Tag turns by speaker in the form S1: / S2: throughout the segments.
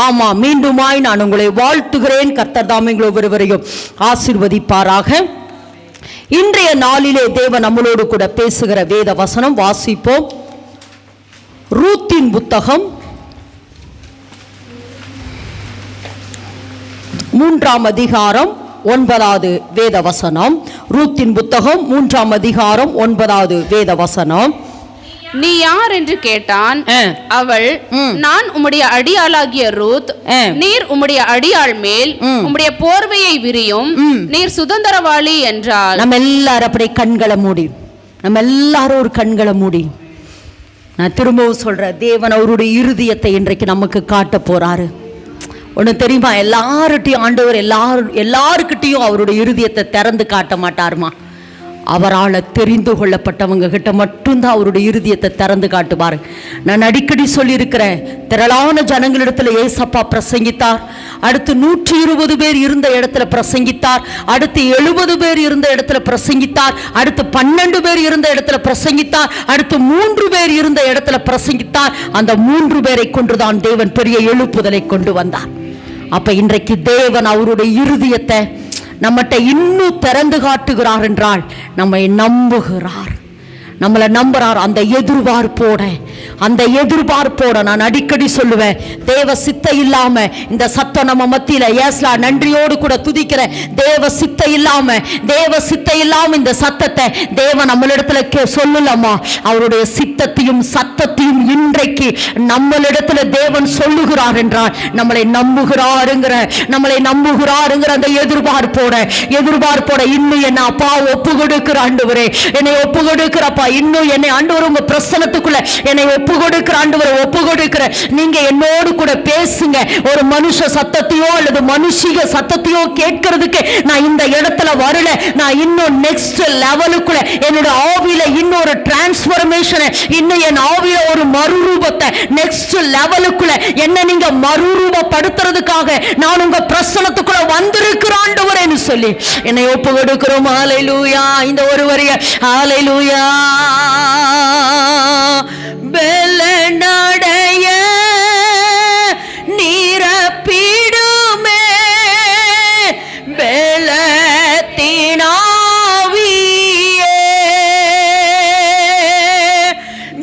S1: ஆமா, மீண்டுமாய் நான் உங்களை வாழ்த்துகிறேன். கர்த்தர் தாமே உங்கள் ஒவ்வொருவரையும் ஆசீர்வதிப்பாராக. இன்றைய நாளிலே தேவன் நம்மளோடு கூட பேசுகிற வேத வசனம் வாசிப்போம். ரூத்தின் புத்தகம் 3ஆம் அதிகாரம் 9வது வேத வசனம். ரூத்தின் புத்தகம் 3ஆம் அதிகாரம் 9வது வேத வசனம்.
S2: நீ யார் என்று கேட்டான். அவள், நான் உம்முடைய அடியாளாகிய ரூத். நீர் உம்முடைய அடியாள் மேல் உம்முடைய போர்வையை விரியும், நீர் சுதந்திரவாளி என்றாள்.
S1: நம்ம எல்லாரும் அப்படி கண்களை மூடி, நம்ம எல்லாரும் ஒரு கண்களை மூடி. நான் திரும்பவும் சொல்றேன், தேவன் அவருடைய இருதயத்தை இன்றைக்கு நமக்கு காட்ட போறாரு. ஒன்று தெரியுமா, எல்லார்கிட்டையும் ஆண்டவர் எல்லாருக்கிட்டையும் அவருடைய இருதயத்தை திறந்து காட்ட மாட்டாருமா. அவரால் தெரிந்து கொள்ளப்பட்டவங்க கிட்ட மட்டும்தான் அவருடைய இருதயத்தை திறந்து காட்டுவார். நான் அடிக்கடி சொல்லியிருக்கிறேன், திரளான ஜனங்களிடத்தில் ஏசப்பா பிரசங்கித்தார். அடுத்து 120 பேர் இருந்த இடத்துல பிரசங்கித்தார். அடுத்து 70 பேர் இருந்த இடத்துல பிரசங்கித்தார். அடுத்து 12 பேர் இருந்த இடத்துல பிரசங்கித்தார். அடுத்து 3 பேர் இருந்த இடத்துல பிரசங்கித்தார். அந்த 3 பேரை கொண்டுதான் தேவன் பெரிய எழுப்புதலை கொண்டு வந்தார். அப்ப இன்றைக்கு தேவன் அவருடைய இருதயத்தை நம்மகிட்ட இன்னும் திறந்து காட்டுகிறார் என்றால் நம்மை நம்புகிறார், நம்மளை நம்புறார். அந்த எதிர்பார்ப்போட நான் அடிக்கடி சொல்லுவேன், தேவ சித்த இல்லாம இந்த சத்தம் நம்ம மத்தியில ஏஸ்லா நன்றியோடு கூட துதிக்கிற தேவ சித்த இல்லாம இந்த சத்தத்தை தேவன் நம்மளிடத்துல சொல்லலாமா? அவருடைய சித்தத்தையும் சத்தத்தையும் இன்றைக்கு நம்மளிடத்துல தேவன் சொல்லுகிறார் என்றால் நம்மளை நம்புகிறாருங்கிற அந்த எதிர்பார்ப்போட இன்னும் என்ன அப்பா ஒப்பு கொடுக்கிற ஆண்டவரே, என்னை ஒப்பு கொடுக்கிறப்பா, இன்னும் என்னை ஆண்டவர் உங்க பிரசனத்துக்குள்ள என்னை ஒப்பு கொடுக்கிற நீங்க என்னோடு கூட பேசுங்க. ஒரு மனுஷ சத்தத்தையோ அல்லது மனுஷிக சத்தத்தையோ கேட்கிறதுக்கு நான் இந்த இடத்துல வரல. நான் இன்னும் நெக்ஸ்ட் லெவலுக்குள்ள என்னோட ஆவியில இன்னொரு டிரான்ஸ்பர்மேஷன், இன்னும் என் ஆவியில ஒரு மறுரூபத்தை நெக்ஸ்ட் லெவலுக்குள்ள என்ன நீங்க மறுரூபப்படுத்துறதுக்காக நான் உங்க பிரசனத்துக்குள்ள வந்திருக்கிறேன் ஆண்டவரேன்னு சொல்லி என்னை ஒப்பு கொடுக்கிறோம். ஹல்லேலூயா. இந்த ஒரு வரிய ஹல்லேலூயா. பெலனடைய நீரப்பிடுமே பெலத்தினாவியே,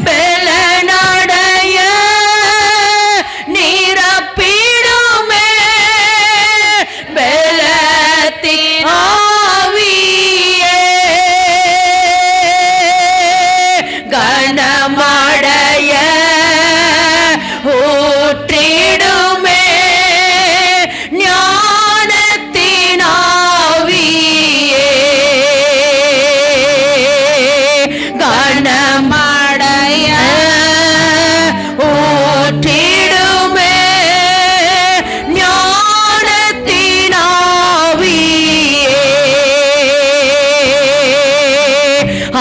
S1: பெலனடைய நீரப்பிடுமே பெலத்தினாவியே, கனமடைய ஊற்றிடுமே ஞானத்தினாவியே, கனமடைய ஊற்றிடுமே ஞானத்தினாவியே,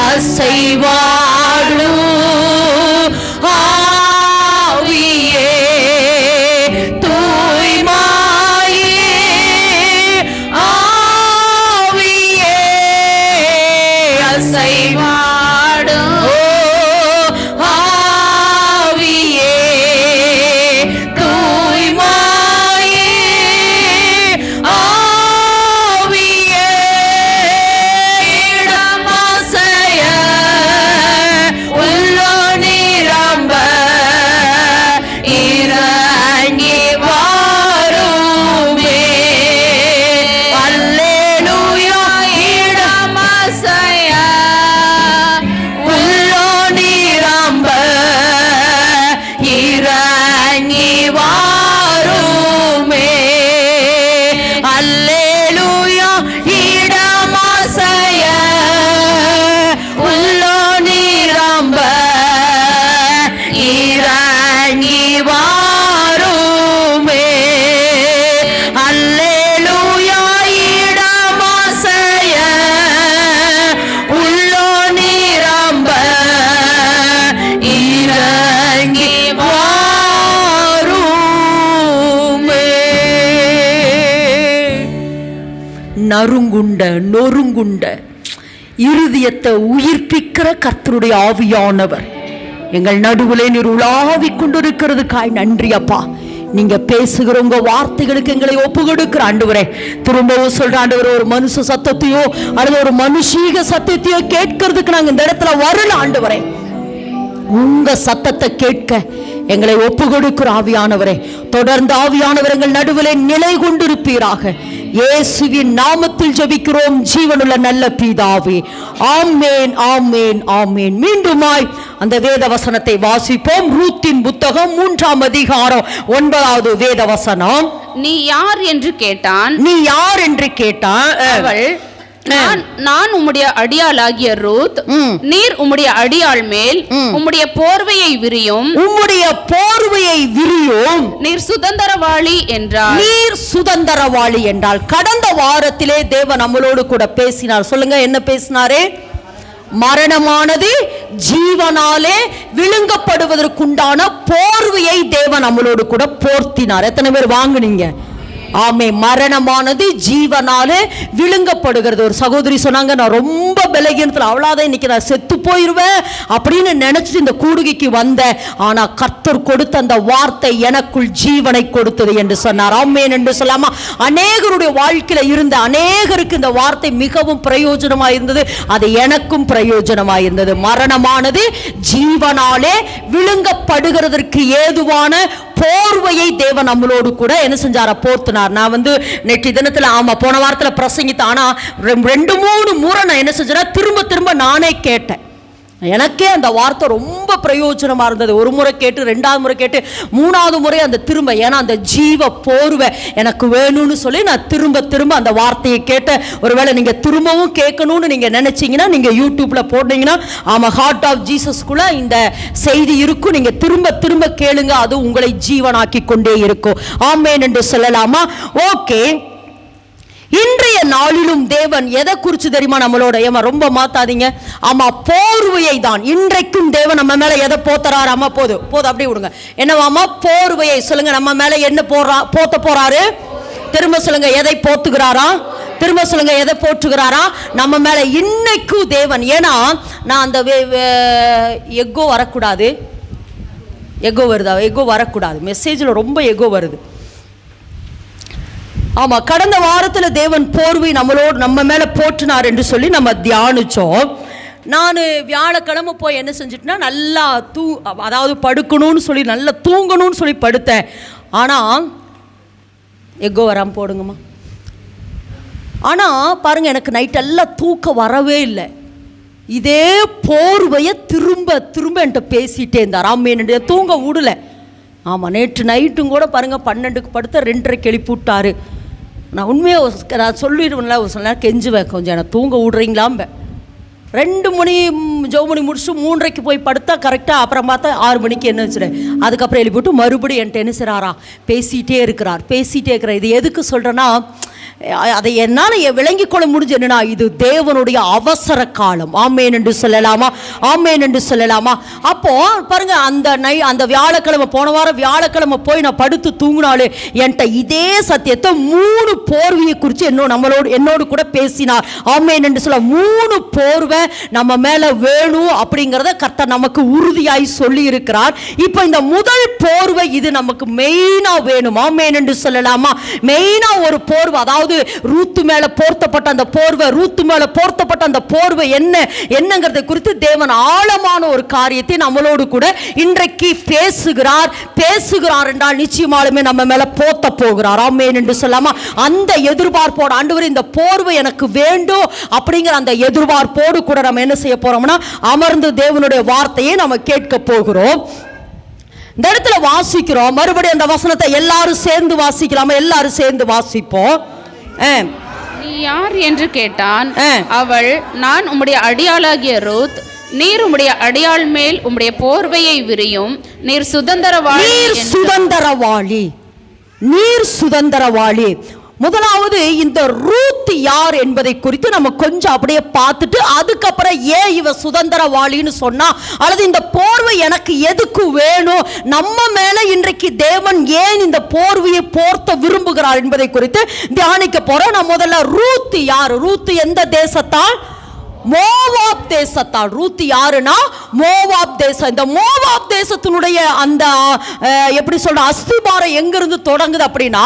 S1: அசைவாடும் ஆவியே, தூய்மையே ஆவியே, அசைவாடும் ஆவியே, தூய்மையே ஆவியே, இடமசைய உள்ளோ நிரம்ப இறங்கி வாருமே. அல்லேலூயா. இடமசைய உள்ளோ நிரம்ப இறங்கி வாருமே. அல்லேலூயா. இடமசைய உள்ளோ நிரம்ப இறங்கி வாருமே. அல்லேலூயா. இடமசைய உள்ளோ நிரம்ப இறங்கி வாருமே. நொறுங்குண்ட இருதயத்தை உயிர்ப்பிக்கிற கர்த்தருடைய ஆவியானவர் எங்கள் நடுவிலே நீர் உலாவிக் கொண்டிருக்கிறதுக்காய் நன்றி அப்பா. நீங்க பேசுகிற உங்க வார்த்தைகளுக்கு எங்களை ஒப்பு கொடுக்கிற ஆண்டவரே. திரும்பவும் சொல்ற ஆண்டவரே, ஒரு மனுஷ சத்தத்தையோ அல்லது ஒரு மனுஷீக சத்தத்தையோ கேட்கறதுக்கு நாங்க இந்த இடத்துல வரல ஆண்டவரே. உங்க சத்தத்தை கேட்க எங்களை ஒப்பு கொடுக்கிற ஆவியானவரே, தொடர்ந்து ஆவியானவர் எங்கள் நடுவிலே நிலை கொண்டிருப்பீராக. இயேசுவின் நாமத்தில் ஜெபிக்கிறோம் ஜீவனுள்ள நல்ல பிதாவே. ஆமென், ஆமென், ஆமென். மீண்டுமாய் அந்த வேத வசனத்தை வாசிப்போம். ரூத்தின் புத்தகம் 3ஆம் அதிகாரம் 9வது வேத வசனம்.
S2: நீ யார் என்று கேட்டான்.
S1: நீ யார் என்று கேட்டான்.
S2: அவள், நான் உம்முடைய அடியாளாகிய ரூத். நீர் உம்முடைய அடியாள் மேல் உம்முடைய போர்வையை விரியும்.
S1: உம்முடைய போர்வையை விரியும்.
S2: நீர் சுதந்திரவாளி என்றார்.
S1: நீர் சுதந்திரவாளி என்றால் கடந்த வாரத்திலே தேவன் நம்மளோடு கூட பேசினார். சொல்லுங்க, என்ன பேசினாரே? மரணமானது ஜீவனாலே விழுங்கப்படுவதற்குண்டான போர்வையை தேவன் நம்மளோடு கூட போர்த்தினார். எத்தனை பேர் வாங்குனீங்க? ஆமே. மரணமானது ஜீவனாலே விழுங்கப்படுகிறது. ஒரு சகோதரி சொன்னாங்க, நான் ரொம்ப பலகீனத்தில் அவளாதான் இன்னைக்கு நான் செத்து போயிருவேன் அப்படின்னு நினைச்சிட்டு இந்த கூடுகைக்கு வந்தேன். ஆனா கர்த்தர் கொடுத்த அந்த வார்த்தை எனக்குள் ஜீவனை கொடுத்தது என்று சொன்னார். ஆமென் என்று சொல்லாமா? அநேகருடைய வாழ்க்கையில இருந்த அநேகருக்கு இந்த வார்த்தை மிகவும் பிரயோஜனமாக இருந்தது. அது எனக்கும் பிரயோஜனமாக இருந்தது. மரணமானது ஜீவனாலே விழுங்கப்படுகிறதற்கு ஏதுவான போர்வையை தேவன் நம்மளோடு கூட என்ன செஞ்சார? போர்த்தினார். நான் நேற்று தினத்துல போன வாரத்துல பிரசங்கித்தேன். ஆனா 2-3 முறை நான் என்ன செஞ்சேன்னா திரும்ப நானே கேட்டேன். எனக்கே அந்த வார்த்தை ரொம்ப பிரயோஜனமா இருந்தது. ஒரு முறை கேட்டு, 2வது முறை கேட்டு, 3வது முறை அந்த திரும்ப, ஏன்னா அந்த ஜீவ போர்வை எனக்கு வேணும்னு சொல்லி நான் திரும்ப அந்த வார்த்தையை கேட்டேன். ஒருவேளை நீங்க திரும்பவும் கேட்கணும்னு நீங்க நினைச்சீங்கன்னா நீங்க யூடியூப்ல போட்டீங்கன்னா ஹார்ட் ஆஃப் ஜீசஸ்குள்ள இந்த செய்தி இருக்கும். நீங்க திரும்ப கேளுங்க, அது உங்களை ஜீவனாக்கி கொண்டே இருக்கும். ஆமென் என்று சொல்லலாமா? ஓகே. இன்றைய நாளிலும் தேவன் எதை குறித்து தெரியுமா நம்மளோட? ஏமா ரொம்ப மாத்தாதீங்க. ஆமா, போர்வையை தான். இன்றைக்கும் தேவன் நம்ம மேல எதை போத்துறாரு? அம்மா போதும் அப்படியே விடுங்க. என்னவாமா? போர்வையை. சொல்லுங்க, நம்ம மேல என்ன போத்த போறாரு? திரும்ப சொல்லுங்க, எதை போத்துகிறாரா? திரும்ப சொல்லுங்க, எதை போற்றுகிறாரா? நம்ம மேல இன்னைக்கும் தேவன். ஏன்னா நான் அந்த எக்கோ வரக்கூடாது. எக்கோ வருதா? எக்கோ வரக்கூடாது. மெசேஜில் ரொம்ப எக்கோ வருது. ஆமா, கடந்த வாரத்தில் தேவன் போர்வை நம்ம மேல போற்றினார் என்று சொல்லி நம்ம தியானிச்சோம். நான் வியாழக்கிழமை போய் என்ன செஞ்சிட்டேன்னா, நல்லா அதாவது படுக்கணும்னு சொல்லி நல்லா தூங்கணும்னு சொல்லி படுத்தேன். ஆனால் எக்கோ வராமல் போடுங்கம்மா. ஆனால் பாருங்க, எனக்கு நைட்டெல்லாம் தூக்கம் வரவே இல்லை. இதே போர்வையை திரும்ப என்கிட்ட பேசிகிட்டே இருந்தார். ஆமென். தூங்க விடல. ஆமாம், நேற்று நைட்டும் கூட பாருங்கள் 12க்கு படுத்த 2:30 எழுப்பி விட்டாரு. நான் உண்மையாக நான் சொல்லிடுவேன்ல, ஒரு சில நேரம் கெஞ்சுவேன், கொஞ்சம் எனக்கு தூங்க விட்றீங்களாம்ப. 2 மணி ஜோமணி முடிச்சுட்டு 3:30க்கு போய் படுத்தா கரெக்டாக. அப்புறம் பார்த்தா 6 மணிக்கு என்ன வச்சுறேன். அதுக்கப்புறம் எழுப்பிவிட்டு மறுபடியும் என்கிட்ட என்ன செய்கிறாரா? பேசிகிட்டே இருக்கிறார். இது எதுக்கு சொல்கிறேன்னா, அதை என்னால் விளங்கிக் கொள்ள முடிஞ்சு என்னன்னா, இது தேவனுடைய அவசர காலம். ஆமென் என்று சொல்லலாமா? ஆமென் என்று சொல்லலாமா? அப்போ பாருங்க, அந்த வியாழக்கிழமை, போன வாரம் வியாழக்கிழமை போய் நான் படுத்து தூங்கினாலே என்கிட்ட இதே சத்தியத்தை 3 போர்வையை குறித்து என்னோடு கூட பேசினார். ஆமென் என்று சொல்ல, 3 போர்வை நம்ம மேல வேணும் அப்படிங்கிறத கர்த்தர் நமக்கு உறுதியாய் சொல்லி இருக்கிறார். இப்போ இந்த முதல் போர்வை இது நமக்கு மெயினா வேணும். ஆமென் என்று சொல்லலாமா? மெயினா ஒரு போர்வை, அதாவது ரூத்து மேல போர்த்தப்பட்ட அந்த போர்வை, என்னங்கிறதை குறித்து தேவன் ஆழமான ஒரு காரியத்தை நம்மளோடு கூட இன்றைக்கு பேசுகிறார் என்றால் நிச்சயமாலுமே நம்ம மேல போத்த போகிறார். ஆமென் என்று சொல்லாமா? அந்த எதிர்பார்ப்போடு, ஆண்டவரே இந்த போர்வை எனக்கு வேண்டும் அப்படிங்கிற அந்த எதிர்பார்ப்போடு கூட நம்ம என்ன செய்ய போறோம்னா, அமர்ந்து தேவனுடைய வார்த்தையை நம்ம கேட்க போகிறோம். இந்த இடத்துல வாசிக்கிறோம். மறுபடியும் அந்த வசனத்தை எல்லாரும் சேர்ந்து வாசிக்கலாமா? எல்லாரும் சேர்ந்து வாசிப்போம்.
S2: நீ யார் என்று கேட்டான். அவள், நான் உம்முடைய அடியாளாகிய ரூத். நீர் உம்முடைய அடியாள் மேல் உம்முடைய போர்வையை விரியும். நீர் சுதந்திரவாளி. முதலாவது இந்த ரூத் யார் என்பதை குறித்து நம்ம கொஞ்சம் அப்படியே பார்த்துட்டு, அதுக்கப்புறம் ஏன் இவ சுதந்திரவாளின்னு சொன்னா, அல்லது இந்த போர்வை எனக்கு எதுக்கு வேணும், நம்ம மேல இன்றைக்கு தேவன் ஏன் இந்த போர்வையை போர்த்த விரும்புகிறார் என்பதை குறித்து தியானிக்க போறோம். நான் முதல்ல ரூத் யார், ரூத் எந்த தேசத்தால்?
S1: மோவாப் தேசத்தால். ரூத் யாருன்னா மோவாப் தேசம். இந்த மோவாப் தேசத்தினுடைய அந்த எப்படி சொல்ற அஸ்திபாரம் எங்கிருந்து தொடங்குது அப்படின்னா,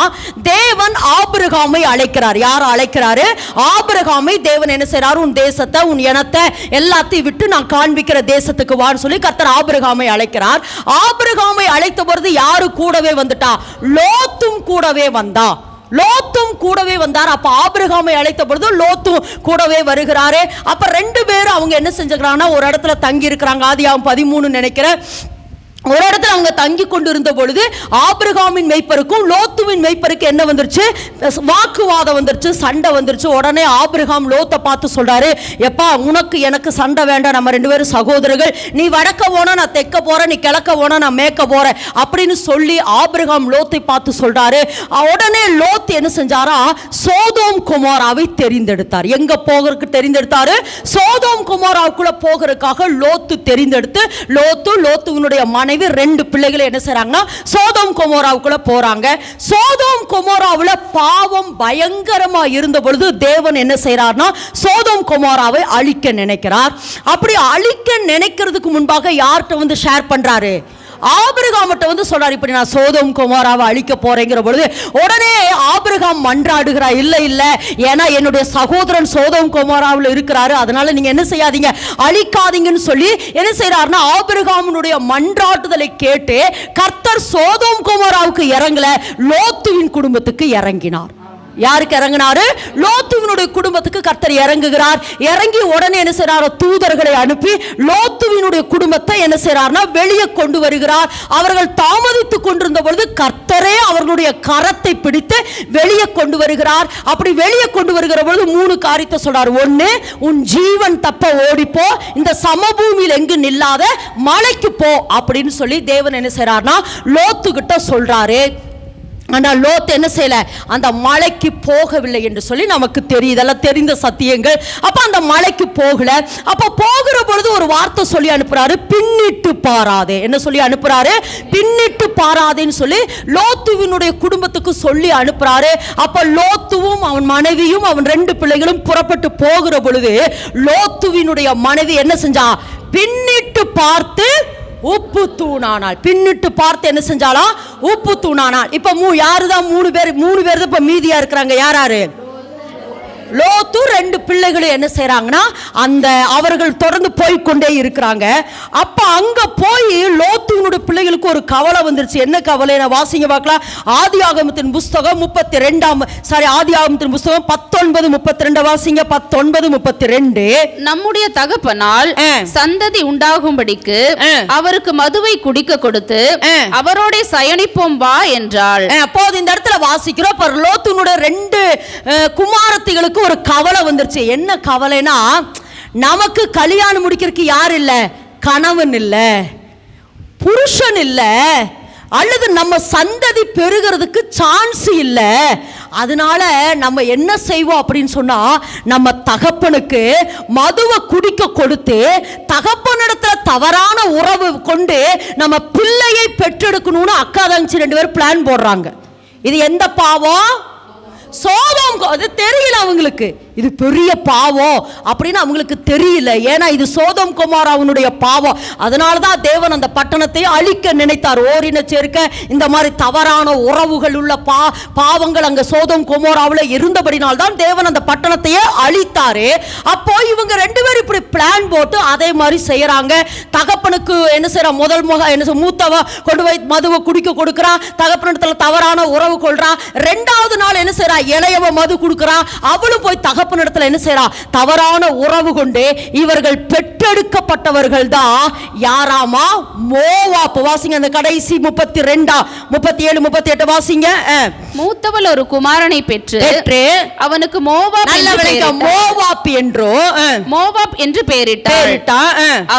S1: தேவன் ஆபிரகாமை அழைக்கிறார். யார் அழைக்கிறாரு? ஆபிரகாமை தேவன் என்ன செய்றாரு? உன் தேசத்தை, உன் இனத்தை எல்லாத்தையும் விட்டு நான் காண்பிக்கிற தேசத்துக்கு வான்னு சொல்லி கர்த்தர் ஆபிரகாமை அழைக்கிறார். ஆபிரகாமை அழைத்த பொழுது யாரு கூடவே வந்துட்டா? லோத்தும் கூடவே வந்தா. லோத்தும் கூடவே வந்தார். அப்ப ஆபிரகாமை அழைத்த பொழுது லோத்தும் கூடவே வருகிறாரு. அப்ப ரெண்டு பேரும் அவங்க என்ன செஞ்சுக்கிறாங்கன்னா ஒரு இடத்துல தங்கி இருக்கிறாங்க. ஆதியாகமம் 13 நினைக்கிறேன். ஒரு இடத்துல அவங்க தங்கி கொண்டு இருந்த பொழுது ஆபிரகாமின் மெய்ப்பருக்கும் லோத்துவின் மெய்ப்பருக்கு என்ன வந்துருச்சு? வாக்குவாதம் வந்துருச்சு, சண்டை வந்துருச்சு. உடனே ஆபிரகாம் லோத்தை பார்த்து சொல்றாரு, எப்பா உனக்கு எனக்கு சண்டை வேண்டாம், நம்ம ரெண்டு பேரும் சகோதரர்கள். நீ வடக்க போனா நான் தெற்க போறேன், நீ கிழக்க போனா நான் மேற்க போறேன் அப்படின்னு சொல்லி ஆபிரகாம் லோத்தை பார்த்து சொல்றாரு. உடனே லோத் என்ன செஞ்சாரா? சோதோம் குமாராவை தெரிந்தெடுத்தார். எங்க போகிறதுக்கு தெரிந்தெடுத்தாரு? சோதோம் குமாராவுக்குள்ள போகிறதுக்காக லோத்து தெரிந்தெடுத்து லோத்துவினுடைய மனைவி ரெண்டு பிள்ளைகளை என்ன செய்றாங்கன்னா சோதோம் கொமோராவுக்குள்ள போறாங்க. சோதோம் கொமோராவுல பாவம் பயங்கரமா இருந்த பொழுது தேவன் என்ன செய்றார்னா சோதோம் கொமோராவை அழிக்க நினைக்கிறார். அப்படி அழிக்க நினைக்கிறதுக்கு முன்பாக யார்கிட்ட வந்து ஷேர் பண்றாரு? ஆபிரகாம்கிட்ட வந்து சொல்றாரு, இப்படி நான் சோதோம் கொமோராவை அழிக்க போறேங்கிற பொழுது உடனே ஆபிரகாம் மன்றாடுகிறார், இல்ல இல்ல, ஏன்னா என்னுடைய சகோதரன் சோதோம் கொமோராவில் இருக்கிறாரு, அதனால நீங்க என்ன செய்யாதீங்க, அழிக்காதீங்கன்னு சொல்லி என்ன செய்யறாருன்னா ஆபிரகாமினுடைய மன்றாட்டுதலை கேட்டு கர்த்தர் சோதோம் கொமோராவுக்கு இறங்கல, லோத்துவின் குடும்பத்துக்கு இறங்கினார். யாருக்கு இறங்கினாரு? லோத்துவினுடைய குடும்பத்துக்கு கர்த்தர் இறங்குகிறார். இறங்கி உடனே என்ன செய்றார்? தூதர்களை அனுப்பி லோத்துவினுடைய குடும்பத்தை என்ன செய்றார்னா வெளியே கொண்டு வருகிறார். அவர்கள் தாமதித்துக் கொண்டிருந்த பொழுது கர்த்தரே அவர்களுடைய கரத்தை பிடித்து வெளியே கொண்டு வருகிறார். அப்படி வெளியே கொண்டு வருகிற பொழுது 3 காரியத்தை சொல்றார். ஒன்னு, உன் ஜீவன் தப்ப ஓடிப்போ, இந்த சமபூமியில் எங்கு நில்லாத மலைக்கு போ அப்படின்னு சொல்லி தேவன் என்ன செய்றார்னா லோத்து கிட்ட சொல்றாரு. ஆனால் லோத் என்ன செய்யல? அந்த மலைக்கு போகவில்லை என்று சொல்லி நமக்கு தெரியுதெல்லாம் தெரிந்த சத்தியங்கள். அப்ப அந்த மலைக்கு போகல. அப்ப போகிற பொழுது ஒரு வார்த்தை சொல்லி அனுப்புறாரு, பின்னிட்டு பாராதே. என்ன சொல்லி அனுப்புறாரு? பின்னிட்டு பாராதேன்னு சொல்லி லோத்துவினுடைய குடும்பத்துக்கு சொல்லி அனுப்புறாரு. அப்ப லோத்துவும் அவன் மனைவியும் அவன் 2 பிள்ளைகளும் புறப்பட்டு போகிற பொழுது லோத்துவினுடைய மனைவி என்ன செஞ்சா? பின்னிட்டு பார்த்து உப்பு தூணானால். பின்னிட்டு பார்த்து என்ன செஞ்சாலா? உப்பு தூணானால். இப்ப யாருதான் 3 பேர் தான் இப்ப மீதியா இருக்கிறாங்க. யாராரு? லோத்து 2 பிள்ளைகளும் என்ன செய்றாங்கன்னா அந்த அவர்கள் தொடர்ந்து போய்கொண்டே இருக்கிறாங்க. அப்ப அங்க போய் லோத்துவினுடைய பிள்ளைகளுக்கு ஒரு கவலை வந்துருச்சு. என்ன கவலை? வாசிங்க பார்க்கலாம். ஆதியாகமத்தின் புஸ்தகம் 19:32 வாசிங்க. 19:32.
S2: நம்முடைய தகப்பனால் சந்ததி உண்டாகும்படிக்கு அவருக்கு மதுவை குடிக்க கொடுத்து அவரோட சயனிப்போம் வா என்றாள்.
S1: அப்போது இந்த இடத்துல வாசிக்கிறோம், லோத்துனுடைய 2 குமாரத்திகளுக்கு ஒரு கவலை வந்துருச்சு. என்ன கவலைனா, நமக்கு கல்யாணம் முடிக்கிறதுக்கு யார் இல்ல? கணவன் இல்ல, புருஷன் இல்ல, அல்லது நம்ம சந்ததி பெருகிறதுக்கு சான்ஸ் இல்ல. அதனால நம்ம என்ன செய்வோம் அப்படின்னு சொன்னா, நம்ம தகப்பனுக்கு மதுவை குடிக்க கொடுத்து தகப்பனிடத்துல தவறான உறவு கொண்டு நம்ம பிள்ளையை பெற்றெடுக்கணும்னு அக்கா தங்கச்சி 2 பேரும் பிளான் போடுறாங்க. இது எந்த பாவம்? சோதோம். அது தெரியல அவங்களுக்கு, இது பெரிய பாவம் அப்படின்னு அவங்களுக்கு தெரியல. ஏன்னா இது சோதோம் கொமோராவுடைய பாவம். அதனாலதான் தேவன் அந்த பட்டணத்தை அழிக்க நினைத்தார். ஓரின சேர்க்க இந்த மாதிரி தவறான உறவுகள் உள்ள பாவங்கள் அங்க சோதோம் கொமோராவுல இருந்தபடினால்தான் தேவன் அந்த பட்டணத்தையே அழித்தாரு. அப்போ இவங்க 2 பேரும் இப்படி பிளான் போட்டு அதே மாதிரி செய்யறாங்க. தகப்பனுக்கு என்ன செய்யற? முதல் மூத்தவ கொண்டு போய் மதுவை குடிக்க கொடுக்கிறா, தகப்பனிடத்துல தவறான உறவு கொள்றா. 2வது நாள் என்ன செய்யறா? இளையவ மது கொடுக்கிறா, அவளும் போய் தகப்பனிடத்துல என்ன செய்யறா? தவறான உறவு கொண்டு இவர்கள் பெற்றெடுக்கப்பட்டவர்கள் தான் யாராமா? மோவாப். வாசிங்க அந்த கடைசி 32, 37, 38 வாசிங்க.
S2: மூத்தவள் ஒரு குமாரனை பெற்று அவனுக்கு மோவாப் என்று பெயரிட்டாள்.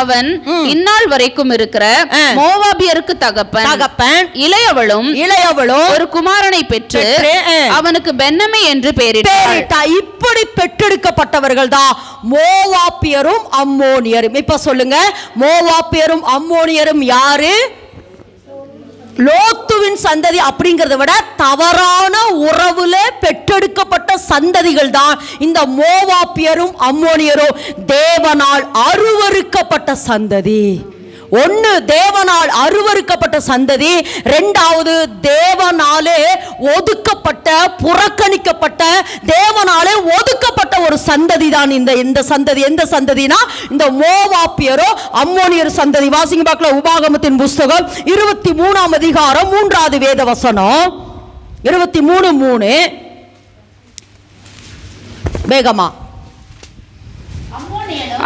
S2: அவன் இந்நாள் வரைக்கும் இருக்கிற மோவாபியருக்கு தகப்பன். இளையவளும் ஒரு குமாரனை பெற்று அவனுக்கு பென்னமே என்று பெயரிட்டாள்.
S1: இப்படி பெற்றெடுக்கப்பட்டவர்கள் தான் மோவாபியரும் அம்மோனியரும். இப்ப சொல்லுங்க, மோவாபியரும் அம்மோனியரும் யாரு? லோத்துவின் சந்ததி அப்படிங்கறத விட தவறான உறவுல பெற்றெடுக்கப்பட்ட சந்ததிகள் தான் இந்த மோவாபியரும் அம்மோனியரும். தேவனால் அருவருக்கப்பட்ட சந்ததி. ஒன்னு, தேவனால் அருவருக்கப்பட்ட சந்ததி. இரண்டாவது, தேவனாலே ஒதுக்கப்பட்ட, புறக்கணிக்கப்பட்ட, தேவனாலே ஒதுக்கப்பட்ட ஒரு சந்ததி தான் இந்த சந்ததி. எந்த சந்ததினா இந்த மோவாபியரோ அம்மோனியர் சந்ததி. வாசிங்க பார்க்கலாம், உபாகமத்தின் புஸ்தகம் 23ஆம் அதிகாரம் 3வது வேத வசனம். 23:3 வேகமா.